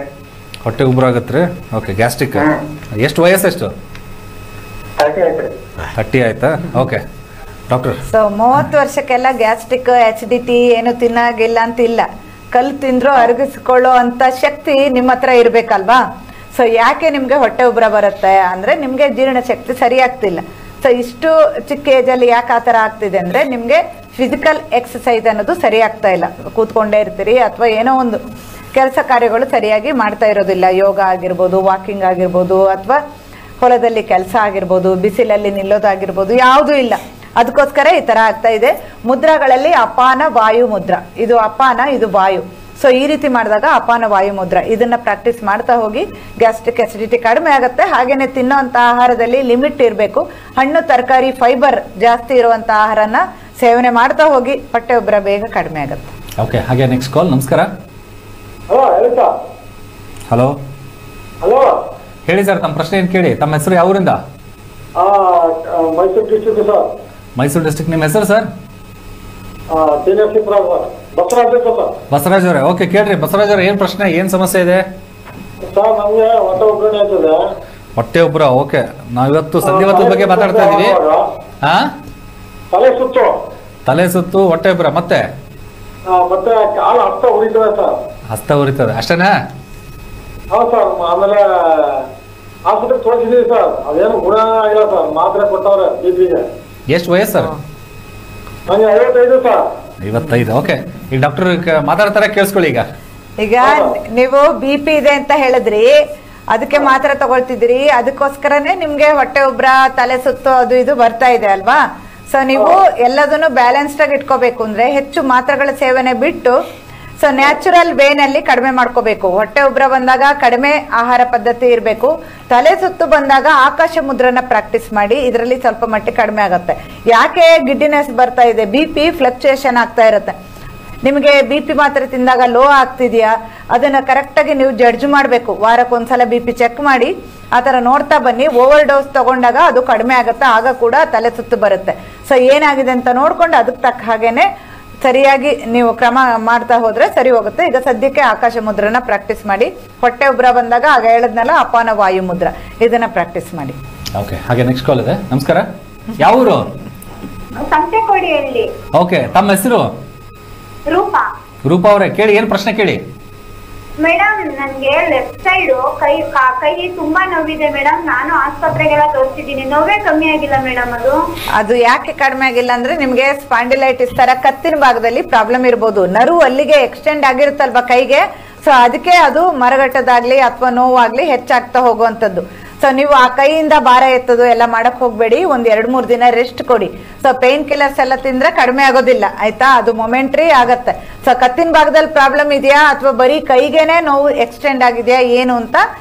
[SPEAKER 1] ಹೊಟ್ಟೆ ಉಬ್ಬರ ಆಗುತ್ತೆ ರೀ. Okay, gastric. ಎಷ್ಟು ವಯಸ್ಸೆಷ್ಟು?
[SPEAKER 3] 30 ಆಯ್ತು ರೀ.
[SPEAKER 1] 30 ಆಯ್ತಾ? Okay doctor.
[SPEAKER 2] ಸೊ 30 ವರ್ಷಕ್ಕೆಲ್ಲ ಗ್ಯಾಸ್ಟ್ರಿಕ್ ಅಸಿಡಿಟಿ ಏನು ತಿನ್ನಾಗಿಲ್ಲ ಅಂತಿಲ್ಲ. ಕಲ್ಲು ತಿಂದ್ರು ಅರಗಿಸ್ಕೊಳ್ಳೋ ಅಂತ ಶಕ್ತಿ ನಿಮ್ಮ ಹತ್ರ ಇರ್ಬೇಕಲ್ವಾ? ಸೊ ಯಾಕೆ ನಿಮ್ಗೆ ಹೊಟ್ಟೆ ಉಬ್ಬರ ಬರುತ್ತೆ ಅಂದ್ರೆ ನಿಮ್ಗೆ ಜೀರ್ಣಶಕ್ತಿ ಸರಿ ಆಗ್ತಿಲ್ಲ. ಸೊ ಇಷ್ಟು ಚಿಕ್ಕ ಏಜಲ್ಲಿ ಯಾಕೆ ಆ ಥರ ಆಗ್ತಿದೆ ಅಂದ್ರೆ ನಿಮ್ಗೆ ಫಿಸಿಕಲ್ ಎಕ್ಸಸೈಸ್ ಅನ್ನೋದು ಸರಿ ಆಗ್ತಾ ಇಲ್ಲ. ಕೂತ್ಕೊಂಡೇ ಇರ್ತೀರಿ ಅಥವಾ ಏನೋ ಒಂದು ಕೆಲಸ ಕಾರ್ಯಗಳು ಸರಿಯಾಗಿ ಮಾಡ್ತಾ ಇರೋದಿಲ್ಲ. ಯೋಗ ಆಗಿರ್ಬೋದು, ವಾಕಿಂಗ್ ಆಗಿರ್ಬೋದು, ಅಥವಾ ಹೊಲದಲ್ಲಿ ಕೆಲಸ ಆಗಿರ್ಬೋದು, ಬಿಸಿಲಲ್ಲಿ ನಿಲ್ಲೋದಾಗಿರ್ಬೋದು, ಯಾವುದೂ ಇಲ್ಲ. ಅದಕ್ಕೋಸ್ಕರ ಈ ತರ ಆಗ್ತಾ ಇದೆ. ಮುದ್ರಾಗಳಲ್ಲಿ ಅಪಾನ ವಾಯು ಮುದ್ರಾ, ಇದು ಅಪಾನ, ಇದು ವಾಯು. ಸೊ ಈ ರೀತಿ ಮಾಡಿದಾಗ ಅಪಾನ ವಾಯು ಮುದ್ರಾ, ಇದನ್ನ ಪ್ರಾಕ್ಟೀಸ್ ಮಾಡ್ತಾ ಹೋಗಿ ಗ್ಯಾಸ್ಟ್ರಿಕ್ ಅಸಿಡಿಟಿ ಕಡಿಮೆ ಆಗುತ್ತೆ. ಹಾಗೇನೆ ತಿನ್ನೋಂಥ ಆಹಾರದಲ್ಲಿ ಲಿಮಿಟ್ ಇರಬೇಕು. ಹಣ್ಣು ತರಕಾರಿ ಫೈಬರ್ ಜಾಸ್ತಿ ಇರುವಂತ ಆಹಾರನ ಸೇವನೆ ಮಾಡ್ತಾ ಹೋಗಿ ಹೊಟ್ಟೆ ಉಬ್ಬರ ಬೇಗ ಕಡಿಮೆ ಆಗುತ್ತೆ.
[SPEAKER 1] ಓಕೆ, ಹಾಗೆ ನೆಕ್ಸ್ಟ್ ಕಾಲ್. ನಮಸ್ಕಾರ.
[SPEAKER 3] ಹಲೋ.
[SPEAKER 1] ಹಲೋ, ಹೇಳಿ ಸರ್, ತಮ್ಮ ಪ್ರಶ್ನೆ ಏನು ಕೇಳಿ. ತಮ್ಮ ಹೆಸರು ಯಾವೂರಿಂದ?
[SPEAKER 3] Mysuru district sir.
[SPEAKER 1] Mysuru district. ನಿಮ್ಮ ಹೆಸರು ಸರ್? ಬಸವರಾಜ್ ಅವರೇ. ಓಕೆ, ಕೇಳ್ರಿ ಬಸವರಾಜ್ ಅವರೇ, ಏನ್ ಪ್ರಶ್ನೆ, ಏನ್ ಸಮಸ್ಯೆ ಇದೆ?
[SPEAKER 3] ಸರ್ ನಮ್ಗೆ ಹೊಟ್ಟೆ ಉಬ್ಬರ ಆಗ್ತದೆ.
[SPEAKER 1] ಹೊಟ್ಟೆ ಉಬ್ಬರ. ಓಕೆ, ನಾವಿವತ್ತು ಸಂಧಿವಾತದ ಬಗ್ಗೆ ಮಾತಾಡ್ತಾ ಇದೀವಿ. ಹಾ, ತಲೆ ಸುತ್ತು, ಹೊಟ್ಟೆ ಉಬ್ಬರ, ಮತ್ತೆ
[SPEAKER 3] ಕಾಲು ಹಸ್ತ ಉರಿತದೆ ಸರ್.
[SPEAKER 1] ಹಸ್ತ ಉರಿತದೆ, ಅಷ್ಟೇನಾ?
[SPEAKER 3] ಹೌದು ಸರ್. ಆಮೇಲೆ ಆಸ್ಪತ್ರೆಗೆ ತೋರಿಸಿದೀವಿ ಸರ್, ಅದೇನು ಗುಣ ಆಗಿಲ್ಲ ಸರ್. ಮಾತ್ರೆ ಕೊಟ್ಟವ್ರೆ ಬಿಪಿಗೆ.
[SPEAKER 1] ಎಷ್ಟು ವಯಸ್ಸು ಸರ್?
[SPEAKER 3] ನನಗೆ 55 ಸರ್.
[SPEAKER 1] 55. ಓಕೆ, ಈಗ ಡಾಕ್ಟರ್ ಮಾತಾಡ್ತಾರೆ, ಕೇಳಿಸ್ಕೊಳ್ಳಿ. ಈಗ
[SPEAKER 2] ನೀವು BP ಇದೆ ಅಂತ ಹೇಳಿದ್ರಿ, ಅದಕ್ಕೆ ಮಾತ್ರೆ ತಗೊಳ್ತಿದ್ರಿ, ಅದಕ್ಕೋಸ್ಕರನೇ ನಿಮ್ಗೆ ಹೊಟ್ಟೆ ಉಬ್ರ, ತಲೆ ಸುತ್ತು ಅದು ಇದು ಬರ್ತಾ ಇದೆ ಅಲ್ವಾ? ಸೊ ನೀವು ಎಲ್ಲದನ್ನು ಬ್ಯಾಲೆನ್ಸ್ಡ್ ಆಗಿ ಇಟ್ಕೋಬೇಕು ಅಂದ್ರೆ ಹೆಚ್ಚು ಮಾತ್ರೆಗಳ ಸೇವನೆ ಬಿಟ್ಟು ಸೊ ನ್ಯಾಚುರಲ್ ವೇನಲ್ಲಿ ಕಡಿಮೆ ಮಾಡ್ಕೋಬೇಕು. ಹೊಟ್ಟೆ ಉಬ್ರ ಬಂದಾಗ ಕಡಿಮೆ ಆಹಾರ ಪದ್ಧತಿ ಇರಬೇಕು. ತಲೆ ಸುತ್ತು ಬಂದಾಗ ಆಕಾಶ ಮುದ್ರನ ಪ್ರಾಕ್ಟೀಸ್ ಮಾಡಿ, ಇದರಲ್ಲಿ ಸ್ವಲ್ಪ ಮಟ್ಟಿಗೆ ಕಡಿಮೆ ಆಗುತ್ತೆ. ಯಾಕೆ ಗಿಡ್ಡಿನೆಸ್ ಬರ್ತಾ ಇದೆ? BP ಫ್ಲಕ್ಚುಯೇಷನ್ ಆಗ್ತಾ ಇರುತ್ತೆ. ನಿಮಗೆ BP ಮಾತ್ರೆ ತಿಂದಾಗ ಲೋ ಆಗ್ತಿದೆಯಾ, ಅದನ್ನ ಕರೆಕ್ಟಾಗಿ ನೀವು ಜಡ್ಜ್ ಮಾಡಬೇಕು. ವಾರಕ್ಕೊಂದ್ಸಲ BP ಚೆಕ್ ಮಾಡಿ ಆ ಥರ ನೋಡ್ತಾ ಬನ್ನಿ. ಓವರ್ ಡೋಸ್ ತಗೊಂಡಾಗ ಅದು ಕಡಿಮೆ ಆಗುತ್ತೆ, ಆಗ ಕೂಡ ತಲೆ ಸುತ್ತು ಬರುತ್ತೆ. ಸೊ ಏನಾಗಿದೆ ಅಂತ ನೋಡ್ಕೊಂಡು ಅದಕ್ಕೆ ತಕ್ಕ ಹಾಗೇನೆ ಸರಿಯಾಗಿ ನೀವು ಕ್ರಮ ಮಾಡ್ತಾ ಹೋದ್ರೆ ಸರಿ ಹೋಗುತ್ತೆ. ಈಗ ಸದ್ಯಕ್ಕೆ ಆಕಾಶ ಮುದ್ರನ ಪ್ರಾಕ್ಟೀಸ್ ಮಾಡಿ. ಹೊಟ್ಟೆ ಉಬ್ರ ಬಂದಾಗ ಆಗ ಹೇಳದ್ನಲ್ಲ ಅಪಾನ ವಾಯು ಮುದ್ರ, ಇದನ್ನ ಪ್ರಾಕ್ಟೀಸ್ ಮಾಡಿ.
[SPEAKER 1] ಓಕೆ, ಹಾಗೆ ನೆಕ್ಸ್ಟ್ ಕಾಲ್ ಇದೆ. ನಮಸ್ಕಾರ. ಯಾವ ಊರು?
[SPEAKER 5] ಸಂತೆಕೋಡಿಯಲ್ಲಿ.
[SPEAKER 1] ಓಕೆ, ತಮ್ಮ ಹೆಸರು?
[SPEAKER 5] ರೂಪಾ.
[SPEAKER 1] ರೂಪಾ ಅವರೇ, ಕೇಳಿ, ಏನ್ ಪ್ರಶ್ನೆ ಕೇಳಿ.
[SPEAKER 5] ಮೇಡಮ್, ನನ್ಗೆ ಲೆಫ್ಟ್ ಸೈಡ್ ಕೈ ತುಂಬಾ ನೋವಿದೆ ಮೇಡಮ್. ನಾನು ಆಸ್ಪತ್ರೆಗೆಲ್ಲ ತೋರಿಸಿದ್ದೀನಿ, ನೋವೇ ಕಮ್ಮಿ ಆಗಿಲ್ಲ ಮೇಡಮ್.
[SPEAKER 2] ಅದು ಯಾಕೆ ಕಡಿಮೆ ಆಗಿಲ್ಲ ಅಂದ್ರೆ ನಿಮ್ಗೆ ಸ್ಪಾಂಡಿಲೈಟಿಸ್ ತರ ಕತ್ತಿನ ಭಾಗದಲ್ಲಿ ಪ್ರಾಬ್ಲಮ್ ಇರ್ಬೋದು. ನರು ಅಲ್ಲಿಗೆ ಎಕ್ಸ್ಟೆಂಡ್ ಆಗಿರುತ್ತಲ್ವಾ ಕೈಗೆ, ಸೊ ಅದಕ್ಕೆ ಅದು ಮರಗಟ್ಟದಾಗ್ಲಿ ಅಥವಾ ನೋವಾಗ್ಲಿ ಹೆಚ್ಚಾಗ್ತಾ ಹೋಗುವಂಥದ್ದು. ಸೊ ನೀವು ಆ ಕೈಯಿಂದ ಭಾರ ಎತ್ತದು ಎಲ್ಲ ಮಾಡಕ್ ಹೋಗ್ಬೇಡಿ. ಒಂದ್ 2-3 ದಿನ ರೆಸ್ಟ್ ಕೊಡಿ. ಸೊ ಪೇನ್ ಕಿಲ್ಲರ್ಸ್ ಎಲ್ಲ ತಿಂದ್ರೆ ಕಡಿಮೆ ಆಗೋದಿಲ್ಲ, ಆಯ್ತಾ? ಅದು ಮೊಮೆಂಟ್ರಿ ಆಗತ್ತೆ. ಸೊ ಕತ್ತಿನ ಭಾಗದಲ್ಲಿ ಪ್ರಾಬ್ಲಮ್ ಇದೆಯಾ ಅಥವಾ ಬರೀ ಕೈಗೇನೆ ನೋವು ಎಕ್ಸ್ಟೆಂಡ್ ಆಗಿದೆಯಾ ಏನು ಅಂತ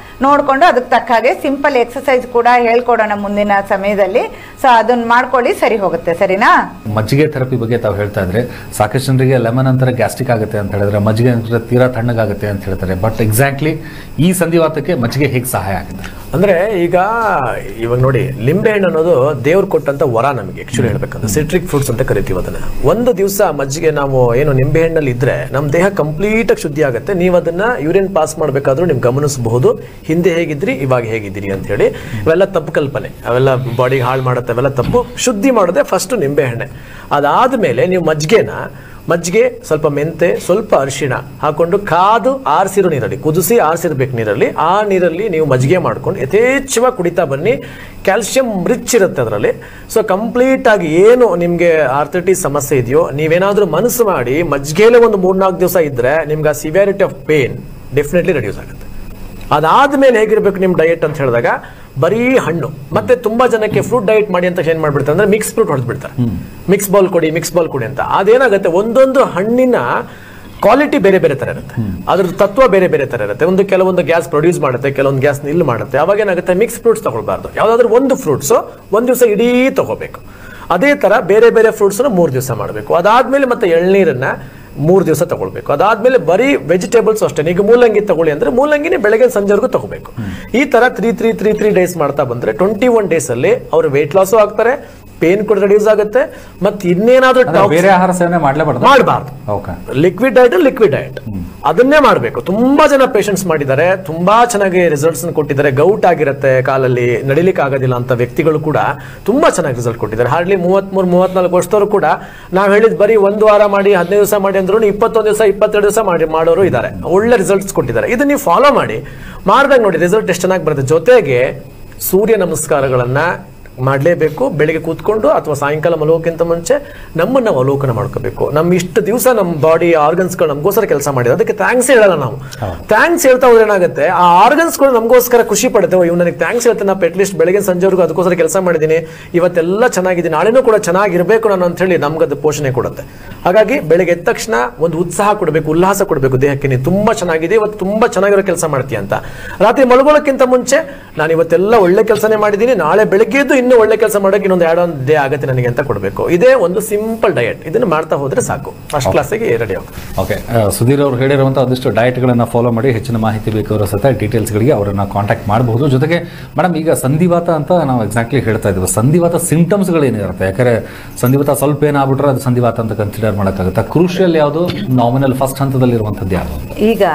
[SPEAKER 2] ನೋಡ್ಕೊಂಡು ಅದಕ್ಕೆ ತಕ್ಕ ಹಾಗೆ ಸಿಂಪಲ್ ಎಕ್ಸಸೈಸ್ ಕೂಡ ಹೇಳ್ಕೊಡೋಣ ಮುಂದಿನ ಸಮಯದಲ್ಲಿ. ಸೊ ಅದನ್ನ ಮಾಡ್ಕೊಳ್ಳಿ, ಸರಿ ಹೋಗುತ್ತೆ. ಸರಿನಾ?
[SPEAKER 1] ಮಜ್ಜಿಗೆ ಥೆರಪಿ ಬಗ್ಗೆ ತಾವು ಹೇಳ್ತಾ ಇದ್ರೆ ಸಾಕಷ್ಟು ಜನರಿಗೆ ಲೆಮನ್ ಅಂತಾರೆ ಗ್ಯಾಸ್ಟ್ರಿಕ್ ಆಗುತ್ತೆ ಅಂತ ಹೇಳಿದ್ರೆ, ಮಜ್ಜಿಗೆ ಅಂದ್ರೆ ತೀರಾ ತಣ್ಣಗಾಗುತ್ತೆ ಅಂತ ಹೇಳ್ತಾರೆ. ಬಟ್ ಎಕ್ಸಾಕ್ಟ್ಲಿ ಈ ಸಂಧಿವಾತಕ್ಕೆ ಮಜ್ಜಿಗೆ ಹೇಗೆ ಸಹಾಯ ಆಗುತ್ತೆ
[SPEAKER 4] ಅಂದ್ರೆ ಇವಾಗ ನೋಡಿ, ಲಿಂಬೆಹಣ್ಣು ಅನ್ನೋದು ದೇವ್ರು ಕೊಟ್ಟಂತ ವರ ನಮಗೆ. ಆಕ್ಚುಲಿ ಹೇಳ್ಬೇಕಂದ್ರೆ ಸಿಟ್ರಿಕ್ ಫ್ರೂಟ್ಸ್ ಅಂತ ಕರಿತೀವಿ ಅದನ್ನ. ಒಂದು ದಿವಸ ಮಜ್ಜಿಗೆ ನಾವು ಏನು ನಿಂಬೆಹಣ್ಣಲ್ಲಿ ಇದ್ರೆ ನಮ್ಮ ದೇಹ ಕಂಪ್ಲೀಟ್ ಆಗಿ ಶುದ್ಧಿ ಆಗುತ್ತೆ. ನೀವು ಅದನ್ನ ಯೂರಿನ್ ಪಾಸ್ ಮಾಡಬೇಕಾದ್ರೂ ನೀವು ಗಮನಿಸಬಹುದು, ಹಿಂದೆ ಹೇಗಿದ್ರಿ ಇವಾಗ ಹೇಗಿದ್ದೀರಿ ಅಂತ ಹೇಳಿ. ಇವೆಲ್ಲ ತಪ್ಪು ಕಲ್ಪನೆ, ಅವೆಲ್ಲ ಬಾಡಿಗೆ ಹಾಳು ಮಾಡುತ್ತೆ, ಅವೆಲ್ಲ ತಪ್ಪು. ಶುದ್ಧಿ ಮಾಡೋದೇ ಫಸ್ಟ್ ನಿಂಬೆಹಣ್ಣೆ. ಅದಾದ್ಮೇಲೆ ನೀವು ಮಜ್ಜಿಗೆ ಸ್ವಲ್ಪ ಮೆಂತೆ, ಸ್ವಲ್ಪ ಅರಿಶಿಣ ಹಾಕೊಂಡು ಕಾದು ಆರಿಸಿರೋ ನೀರಲ್ಲಿ, ಕುದಿಸಿ ಆರಿಸಿರ್ಬೇಕು ನೀರಲ್ಲಿ, ಆ ನೀರಲ್ಲಿ ನೀವು ಮಜ್ಜಿಗೆ ಮಾಡ್ಕೊಂಡು ಯಥೇಚ್ಛವಾಗಿ ಕುಡಿತಾ ಬನ್ನಿ. ಕ್ಯಾಲ್ಸಿಯಂ ರಿಚ್ ಇರುತ್ತೆ ಅದರಲ್ಲಿ. ಸೊ ಕಂಪ್ಲೀಟ್ ಆಗಿ ಏನು ನಿಮಗೆ ಆರ್ಥೈಟಿಸ್ ಸಮಸ್ಯೆ ಇದೆಯೋ, ನೀವೇನಾದ್ರೂ ಮನಸ್ಸು ಮಾಡಿ ಮಜ್ಜಿಗೆಲೆ ಒಂದು 3-4 ದಿವಸ ಇದ್ರೆ ನಿಮ್ಗೆ ಆ severity of pain definitely reduce ಆಗುತ್ತೆ. ಅದಾದ್ಮೇಲೆ ಹೇಗಿರ್ಬೇಕು ನಿಮ್ಮ ಡಯಟ್ ಅಂತ ಹೇಳಿದಾಗ, ಬರೀ ಹಣ್ಣು. ಮತ್ತೆ ತುಂಬಾ ಜನಕ್ಕೆ ಫ್ರೂಟ್ ಡಯಟ್ ಮಾಡಿ ಅಂತ ಏನ್ ಮಾಡ್ಬಿಡ್ತಾರೆ ಅಂದ್ರೆ ಮಿಕ್ಸ್ ಫ್ರೂಟ್ ಹೊಡೆದ್ಬಿಡ್ತಾರೆ, ಮಿಕ್ಸ್ ಬಾಲ್ ಕೊಡಿ ಅಂತ. ಅದೇನಾಗುತ್ತೆ, ಒಂದೊಂದು ಹಣ್ಣಿನ ಕ್ವಾಲಿಟಿ ಬೇರೆ ಬೇರೆ ತರ ಇರುತ್ತೆ, ಅದ್ರ ತತ್ವ ಬೇರೆ ಬೇರೆ ತರ ಇರುತ್ತೆ. ಕೆಲವೊಂದು ಗ್ಯಾಸ್ ಪ್ರೊಡ್ಯೂಸ್ ಮಾಡುತ್ತೆ, ಕೆಲವೊಂದು ಗ್ಯಾಸ್ ನಿಲ್ ಮಾಡುತ್ತೆ. ಅವಾಗ ಏನಾಗುತ್ತೆ, ಮಿಕ್ಸ್ ಫ್ರೂಟ್ಸ್ ತಗೊಳ್ಬಾರ್ದು. ಯಾವ್ದಾದ್ರು ಒಂದು ಫ್ರೂಟ್ಸ್ ಒಂದ್ ದಿವಸ ಇಡೀ ತಗೋಬೇಕು. ಅದೇ ತರ ಬೇರೆ ಬೇರೆ ಫ್ರೂಟ್ಸ್ 3 ದಿವಸ ಮಾಡಬೇಕು. ಅದಾದ್ಮೇಲೆ ಮತ್ತೆ ಎಳ್ನೀರನ್ನ 3 ದಿವಸ ತಗೊಳ್ಬೇಕು. ಅದಾದ್ಮೇಲೆ ಬರೀ ವೆಜಿಟೇಬಲ್ಸ್ ಅಷ್ಟೇ. ಈಗ ಮೂಲಂಗಿ ತಗೊಳ್ಳಿ ಅಂದ್ರೆ ಮೂಲಂಗಿನೇ ಬೆಳಗ್ಗೆ ಸಂಜೆವರೆಗೂ ತಗೋಬೇಕು. ಈ ತರ 3 ಡೇಸ್ ಮಾಡ್ತಾ ಬಂದ್ರೆ 21 ಡೇಸ್ ಅಲ್ಲಿ ಅವರು ವೆಯ್ಟ್ ಲಾಸು ಆಗ್ತಾರೆ, ಪೇನ್ ಕೂಡ ರಿಡ್ಯೂಸ್ ಆಗುತ್ತೆ. ಮತ್ತೆ ಇನ್ನೇನಾದ್ರೂ
[SPEAKER 1] ಬೇರೆ ಆಹಾರ ಸೇವನೆ
[SPEAKER 4] ಮಾಡಬಾರ್ದು. ಲಿಕ್ವಿಡ್ ಡಯಟ್ ಅದನ್ನೇ ಮಾಡಬೇಕು. ತುಂಬಾ ಜನ ಪೇಷಂಟ್ಸ್ ಮಾಡಿದ್ದಾರೆ, ತುಂಬಾ ಚೆನ್ನಾಗಿ ರಿಸಲ್ಟ್ಸ್ ಕೊಟ್ಟಿದ್ದಾರೆ. ಗೌಟ್ ಆಗಿರುತ್ತೆ, ಕಾಲಲ್ಲಿ ನಡಿಲಿಕ್ಕೆ ಆಗೋದಿಲ್ಲ ಅಂತ ವ್ಯಕ್ತಿಗಳು ಕೂಡ ತುಂಬಾ ಚೆನ್ನಾಗಿ ರಿಸಲ್ಟ್ ಕೊಟ್ಟಿದ್ದಾರೆ. ಹಾರ್ಡ್ಲಿ 33-34 ವರ್ಷದವರು ಕೂಡ ನಾವು ಹೇಳಿದ್ ಬರೀ 1 ವಾರ ಮಾಡಿ 15 ದಿವಸ ಮಾಡಿ ಅಂದ್ರೂ 21 ದಿವಸ 22 ದಿವಸ ಮಾಡೋರು ಇದ್ದಾರೆ. ಒಳ್ಳೆ ರಿಸಲ್ಟ್ಸ್ ಕೊಟ್ಟಿದ್ದಾರೆ. ಇದನ್ನ ನೀವು ಫಾಲೋ ಮಾಡಿದಾಗ ನೋಡಿ ರಿಸಲ್ಟ್ ಎಷ್ಟು ಚೆನ್ನಾಗಿ ಬರುತ್ತೆ. ಜೊತೆಗೆ ಸೂರ್ಯ ನಮಸ್ಕಾರಗಳನ್ನ ಮಾಡಲೇಬೇಕು. ಬೆಳಿಗ್ಗೆ ಕೂತ್ಕೊಂಡು ಅಥವಾ ಸಾಯಂಕಾಲ ಮಲಗೋಕ್ಕಿಂತ ಮುಂಚೆ ನಮ್ಮನ್ನ ನಾವು ಅವಲೋಕನ ಮಾಡ್ಕೋಬೇಕು. ನಮ್ಮ ಇಷ್ಟು ದಿವಸ ನಮ್ಮ ಬಾಡಿ ಆರ್ಗನ್ಸ್ಗಳು ನಮಗೋಸ್ಕರ ಕೆಲಸ ಮಾಡಿದೆ, ಅದಕ್ಕೆ ಥ್ಯಾಂಕ್ಸ್ ಹೇಳಲ್ಲ ನಾವು. ಥ್ಯಾಂಕ್ಸ್ ಹೇಳ್ತಾ ಹೋದ್ರೆ ಏನಾಗುತ್ತೆ, ಆ ಆರ್ಗನ್ಸ್ಗಳು ನಮಗೋಸ್ಕರ ಖುಷಿ ಪಡುತ್ತೆ. ಇವ್ ನನಗೆ ಥ್ಯಾಂಕ್ಸ್ ಹೇಳ್ತೇನೆ, ಅಟ್ ಲೀಸ್ಟ್ ಬೆಳಗ್ಗೆ ಸಂಜೆವರೆಗೂ ಅದಕ್ಕೋಸ್ಕರ ಕೆಲಸ ಮಾಡಿದ್ದೀನಿ, ಇವತ್ತೆಲ್ಲ ಚೆನ್ನಾಗಿದೆ, ನಾಳೆನೂ ಕೂಡ ಚೆನ್ನಾಗಿರ್ಬೇಕು ನಾನು ಅಂತ ಹೇಳಿ ನಮ್ಗದು ಪೋಷಣೆ ಕೊಡುತ್ತೆ. ಹಾಗಾಗಿ ಬೆಳಗ್ಗೆ ಎದ್ದ ತಕ್ಷಣ ಒಂದು ಉತ್ಸಾಹ ಕೊಡಬೇಕು, ಉಲ್ಲಾಸ ಕೊಡಬೇಕು ದೇಹಕ್ಕೆ. ನೀನು ತುಂಬಾ ಚೆನ್ನಾಗಿದೆ, ಇವತ್ತು ತುಂಬಾ ಚೆನ್ನಾಗಿರೋ ಕೆಲಸ ಮಾಡ್ತೀಯ ಅಂತ. ರಾತ್ರಿ ಮಲಗೋಳಕ್ಕಿಂತ ಮುಂಚೆ ನಾನು ಇವತ್ತೆಲ್ಲ ಒಳ್ಳೆ ಕೆಲಸನೇ ಮಾಡಿದ್ದೀನಿ, ನಾಳೆ ಬೆಳಗ್ಗೆದ್ದು ಇನ್ನೂ ಒಳ್ಳೆ ಕೆಲಸ ಮಾಡೋಕೆ ಇನ್ನೊಂದು ಆಡ್-ಆನ್ ಡೇ ಆಗುತ್ತೆ ನನಗೆ ಅಂತ ಕೊಡಬೇಕು. ಇದೇ ಒಂದು ಸಿಂಪಲ್ ಡಯಟ್. ಇದನ್ನು ಮಾಡ್ತಾ ಹೋದ್ರೆ ಸಾಕು, ಫಸ್ಟ್ ಕ್ಲಾಸಿಗೆ ರೆಡಿ ಆಗುತ್ತೆ.
[SPEAKER 1] ಓಕೆ, ಸುಧೀರ್ ಅವರು ಹೇಳಿರುವಂಥ ಒಂದಿಷ್ಟು ಡಯಟ್ಗಳನ್ನು ಫಾಲೋ ಮಾಡಿ ಹೆಚ್ಚಿನ ಮಾಹಿತಿ ಬೇಕಾಗಿರೋ ಸತ ಡೀಟೇಲ್ಸ್ಗಳಿಗೆ ಅವರನ್ನು ಕಾಂಟ್ಯಾಕ್ಟ್ ಮಾಡಬಹುದು. ಜೊತೆಗೆ ಮೇಡಮ್, ಈಗ ಸಂಧಿವಾತ ಅಂತ ನಾವು ಎಕ್ಸಾಕ್ಟ್ಲಿ ಹೇಳ್ತಾ ಇದ್ದೀವಿ. ಸಂಧಿವಾತ ಸಿಂಪ್ಟಮ್ಸ್ಗಳು ಏನಿರುತ್ತೆ? ಯಾಕಂದರೆ ಸಂಧಿವಾತ ಸ್ವಲ್ಪ ಏನಾಗ್ಬಿಟ್ರೆ ಅದು ಸಂಧಿವಾತ ಅಂತ ಕನ್ಸಿಡರ್ ಮಾಡೋಕ್ಕಾಗುತ್ತೆ. ಕ್ರೂಷಿಯಲ್ ಯಾವುದು, ನಾಮಿನಲ್ ಫಸ್ಟ್ ಹಂತದಲ್ಲಿರುವಂಥದ್ದು ಯಾವುದು?
[SPEAKER 2] ಈಗ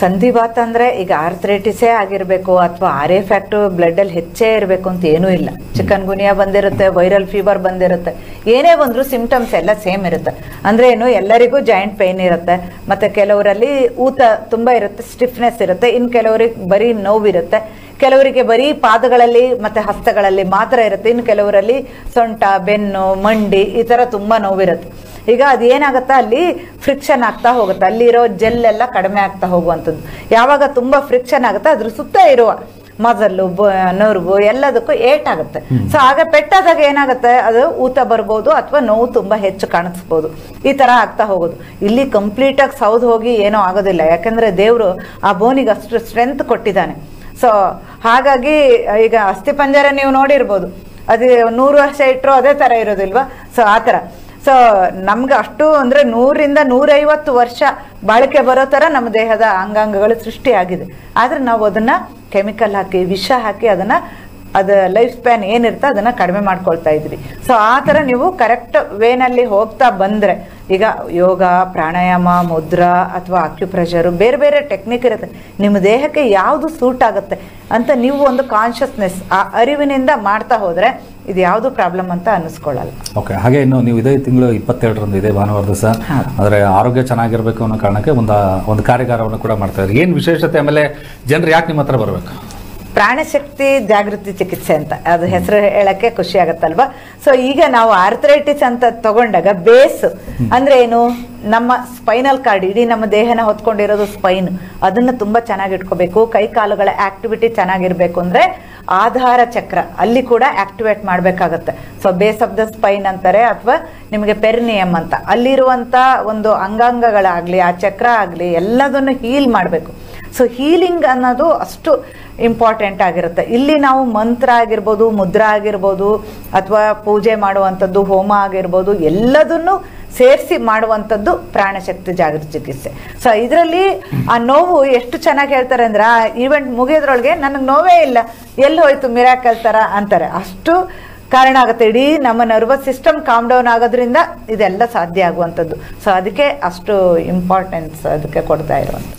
[SPEAKER 2] ಸಂಧಿವಾತ ಅಂದರೆ ಈಗ ಆರ್ಥ್ರೈಟಿಸೇ ಆಗಿರಬೇಕು ಅಥವಾ ಆರ್ ಎ ಫ್ಯಾಕ್ಟು ಬ್ಲಡ್ಡಲ್ಲಿ ಹೆಚ್ಚೇ ಇರಬೇಕು ಅಂತ ಏನೂ ಇಲ್ಲ. ಚಿಕನ್ ಗುನಿಯಾ ಬಂದಿರುತ್ತೆ, ವೈರಲ್ ಫೀವರ್ ಬಂದಿರುತ್ತೆ, ಏನೇ ಬಂದರೂ ಸಿಂಪ್ಟಮ್ಸ್ ಎಲ್ಲ ಸೇಮ್ ಇರುತ್ತೆ. ಅಂದರೆ ಏನು, ಎಲ್ಲರಿಗೂ ಜಾಯಿಂಟ್ ಪೇಯ್ನ್ ಇರುತ್ತೆ, ಮತ್ತು ಕೆಲವರಲ್ಲಿ ಊತ ತುಂಬ ಇರುತ್ತೆ, ಸ್ಟಿಫ್ನೆಸ್ ಇರುತ್ತೆ, ಇನ್ನು ಕೆಲವರಿಗೆ ಬರೀ ನೋವಿರುತ್ತೆ, ಕೆಲವರಿಗೆ ಬರೀ ಪಾದಗಳಲ್ಲಿ ಮತ್ತು ಹಸ್ತಗಳಲ್ಲಿ ಮಾತ್ರ ಇರುತ್ತೆ, ಇನ್ನು ಕೆಲವರಲ್ಲಿ ಸೊಂಟ, ಬೆನ್ನು, ಮಂಡಿ ಈ ಥರ ತುಂಬ ನೋವಿರುತ್ತೆ. ಈಗ ಅದೇನಾಗುತ್ತೆ, ಅಲ್ಲಿ ಫ್ರಿಕ್ಷನ್ ಆಗ್ತಾ ಹೋಗುತ್ತೆ, ಅಲ್ಲಿರೋ ಜೆಲ್ ಎಲ್ಲ ಕಡಿಮೆ ಆಗ್ತಾ ಹೋಗುವಂಥದ್ದು. ಯಾವಾಗ ತುಂಬ ಫ್ರಿಕ್ಷನ್ ಆಗುತ್ತೆ ಅದ್ರ ಸುತ್ತ ಇರುವ ಮಜಲ್ಲು, ನರ್ವು ಎಲ್ಲದಕ್ಕೂ ಏಟಾಗುತ್ತೆ. ಸೊ ಆಗ ಪೆಟ್ಟಾದಾಗ ಏನಾಗುತ್ತೆ, ಅದು ಊತ ಬರ್ಬೋದು ಅಥವಾ ನೋವು ತುಂಬ ಹೆಚ್ಚು ಕಾಣಿಸ್ಬೋದು, ಈ ಥರ ಆಗ್ತಾ ಹೋಗೋದು. ಇಲ್ಲಿ ಕಂಪ್ಲೀಟಾಗಿ ಸೌದು ಹೋಗಿ ಏನೂ ಆಗೋದಿಲ್ಲ, ಯಾಕಂದರೆ ದೇವರು ಆ ಬೋನಿಗೆ ಅಷ್ಟು ಸ್ಟ್ರೆಂತ್ ಕೊಟ್ಟಿದ್ದಾನೆ. ಸೊ ಹಾಗಾಗಿ ಈಗ ಅಸ್ಥಿಪಂಜರ ನೀವು ನೋಡಿರ್ಬೋದು, ಅದು 100 ವರ್ಷ ಇಟ್ಟರು ಅದೇ ಥರ ಇರೋದಿಲ್ವಾ? ಸೊ ಆ ಥರ. ಸೊ ನಮ್ಗೆ ಅಷ್ಟು ಅಂದರೆ 100ರಿಂದ 150 ವರ್ಷ ಬಾಳಿಕೆ ಬರೋ ಥರ ನಮ್ಮ ದೇಹದ ಅಂಗಾಂಗಗಳು ಸೃಷ್ಟಿಯಾಗಿದೆ. ಆದರೆ ನಾವು ಅದನ್ನು ಕೆಮಿಕಲ್ ಹಾಕಿ, ವಿಷ ಹಾಕಿ ಅದು ಲೈಫ್ ಸ್ಪ್ಯಾನ್ ಏನಿರುತ್ತೆ ಅದನ್ನು ಕಡಿಮೆ ಮಾಡ್ಕೊಳ್ತಾ ಇದ್ವಿ. ಸೊ ಆ ಥರ ನೀವು ಕರೆಕ್ಟ್ ವೇನಲ್ಲಿ ಹೋಗ್ತಾ ಬಂದರೆ, ಈಗ ಯೋಗ, ಪ್ರಾಣಾಯಾಮ, ಮುದ್ರಾ ಅಥವಾ ಅಕ್ಯುಪ್ರೆಷರು, ಬೇರೆ ಬೇರೆ ಟೆಕ್ನಿಕ್ ಇರುತ್ತೆ, ನಿಮ್ಮ ದೇಹಕ್ಕೆ ಯಾವುದು ಸೂಟ್ ಆಗುತ್ತೆ ಅಂತ ನೀವು ಒಂದು ಕಾನ್ಷಿಯಸ್ನೆಸ್, ಆ ಅರಿವಿನಿಂದ ಮಾಡ್ತಾ ಹೋದರೆ ಇದು ಯಾವುದು ಪ್ರಾಬ್ಲಮ್ ಅಂತ ಅನ್ನಿಸ್ಕೊಳ್ಳಲ್ಲ.
[SPEAKER 1] ಓಕೆ, ಹಾಗೆ ಇನ್ನು ನೀವು ಇದೇ ತಿಂಗಳು 22ರಂದು ಇದೇ ಭಾನುವಾರ ದಿವಸ ಅಂದರೆ ಆರೋಗ್ಯ ಚೆನ್ನಾಗಿರಬೇಕು ಅನ್ನೋ ಕಾರಣಕ್ಕೆ ಒಂದು ಕಾರ್ಯಾಗಾರವನ್ನು ಕೂಡ ಮಾಡ್ತಾ ಇದ್ದಾರೆ. ಏನು ವಿಶೇಷತೆ? ಆಮೇಲೆ ಜನರು ಯಾಕೆ ನಿಮ್ಮ ಹತ್ರ ಬರಬೇಕು?
[SPEAKER 2] ಪ್ರಾಣಶಕ್ತಿ ಜಾಗೃತಿ ಚಿಕಿತ್ಸೆ ಅಂತ ಅದು ಹೆಸರು ಹೇಳಕ್ಕೆ ಖುಷಿ ಆಗತ್ತಲ್ವಾ? ಸೊ ಈಗ ನಾವು ಆರ್ಥ್ರೈಟಿಸ್ ಅಂತ ತಗೊಂಡಾಗ ಬೇಸ್ ಅಂದ್ರೆ ಏನು, ನಮ್ಮ ಸ್ಪೈನಲ್ ಕಾರ್ಡ್, ಇಡೀ ನಮ್ಮ ದೇಹನ ಹೊತ್ಕೊಂಡಿರೋದು ಸ್ಪೈನ್, ಅದನ್ನು ತುಂಬ ಚೆನ್ನಾಗಿ ಇಟ್ಕೋಬೇಕು. ಕೈ ಕಾಲುಗಳ ಆಕ್ಟಿವಿಟಿ ಚೆನ್ನಾಗಿರ್ಬೇಕು ಅಂದರೆ ಆಧಾರ ಚಕ್ರ ಅಲ್ಲಿ ಕೂಡ ಆಕ್ಟಿವೇಟ್ ಮಾಡಬೇಕಾಗತ್ತೆ. So base of the spine ಅಂತಾರೆ, ಅಥವಾ ನಿಮಗೆ ಪೆರಿನಿಯಮ್ ಅಂತ, ಅಲ್ಲಿರುವಂಥ ಒಂದು ಅಂಗಾಂಗಗಳಾಗಲಿ, ಆ ಚಕ್ರ ಆಗಲಿ ಎಲ್ಲದನ್ನು ಹೀಲ್ ಮಾಡಬೇಕು. ಸೊ ಹೀಲಿಂಗ್ ಅನ್ನೋದು ಅಷ್ಟು ಇಂಪಾರ್ಟೆಂಟ್ ಆಗಿರುತ್ತೆ. ಇಲ್ಲಿ ನಾವು ಮಂತ್ರ ಆಗಿರ್ಬೋದು, ಮುದ್ರಾ ಆಗಿರ್ಬೋದು, ಅಥವಾ ಪೂಜೆ ಮಾಡುವಂಥದ್ದು, ಹೋಮ ಆಗಿರ್ಬೋದು, ಎಲ್ಲದನ್ನು ಸೇರಿಸಿ ಮಾಡುವಂಥದ್ದು ಪ್ರಾಣಶಕ್ತಿ ಜಾಗೃತಿ ಚಿಕಿತ್ಸೆ. ಸೊ ಇದರಲ್ಲಿ ಆ ನೋವು ಎಷ್ಟು ಚೆನ್ನಾಗಿ ಹೇಳ್ತಾರೆ ಅಂದ್ರೆ, ಆ ಈವೆಂಟ್ ಮುಗಿಯೋದ್ರೊಳಗೆ ನನಗೆ ನೋವೇ ಇಲ್ಲ, ಎಲ್ಲಿ ಹೋಯ್ತು ಮಿರಾಕಲ್ ಥರ ಅಂತಾರೆ. ಅಷ್ಟು ಕಾರಣ ಆಗುತ್ತೆ. ಇಡೀ ನಮ್ಮ ನರ್ವಸ್ ಸಿಸ್ಟಮ್ ಕಾಮ್ ಡೌನ್ ಆಗೋದ್ರಿಂದ ಇದೆಲ್ಲ ಸಾಧ್ಯ ಆಗುವಂಥದ್ದು. ಸೊ ಅದಕ್ಕೆ ಅಷ್ಟು ಇಂಪಾರ್ಟೆನ್ಸ್ ಅದಕ್ಕೆ ಕೊಡ್ತಾ ಇರುವಂಥದ್ದು.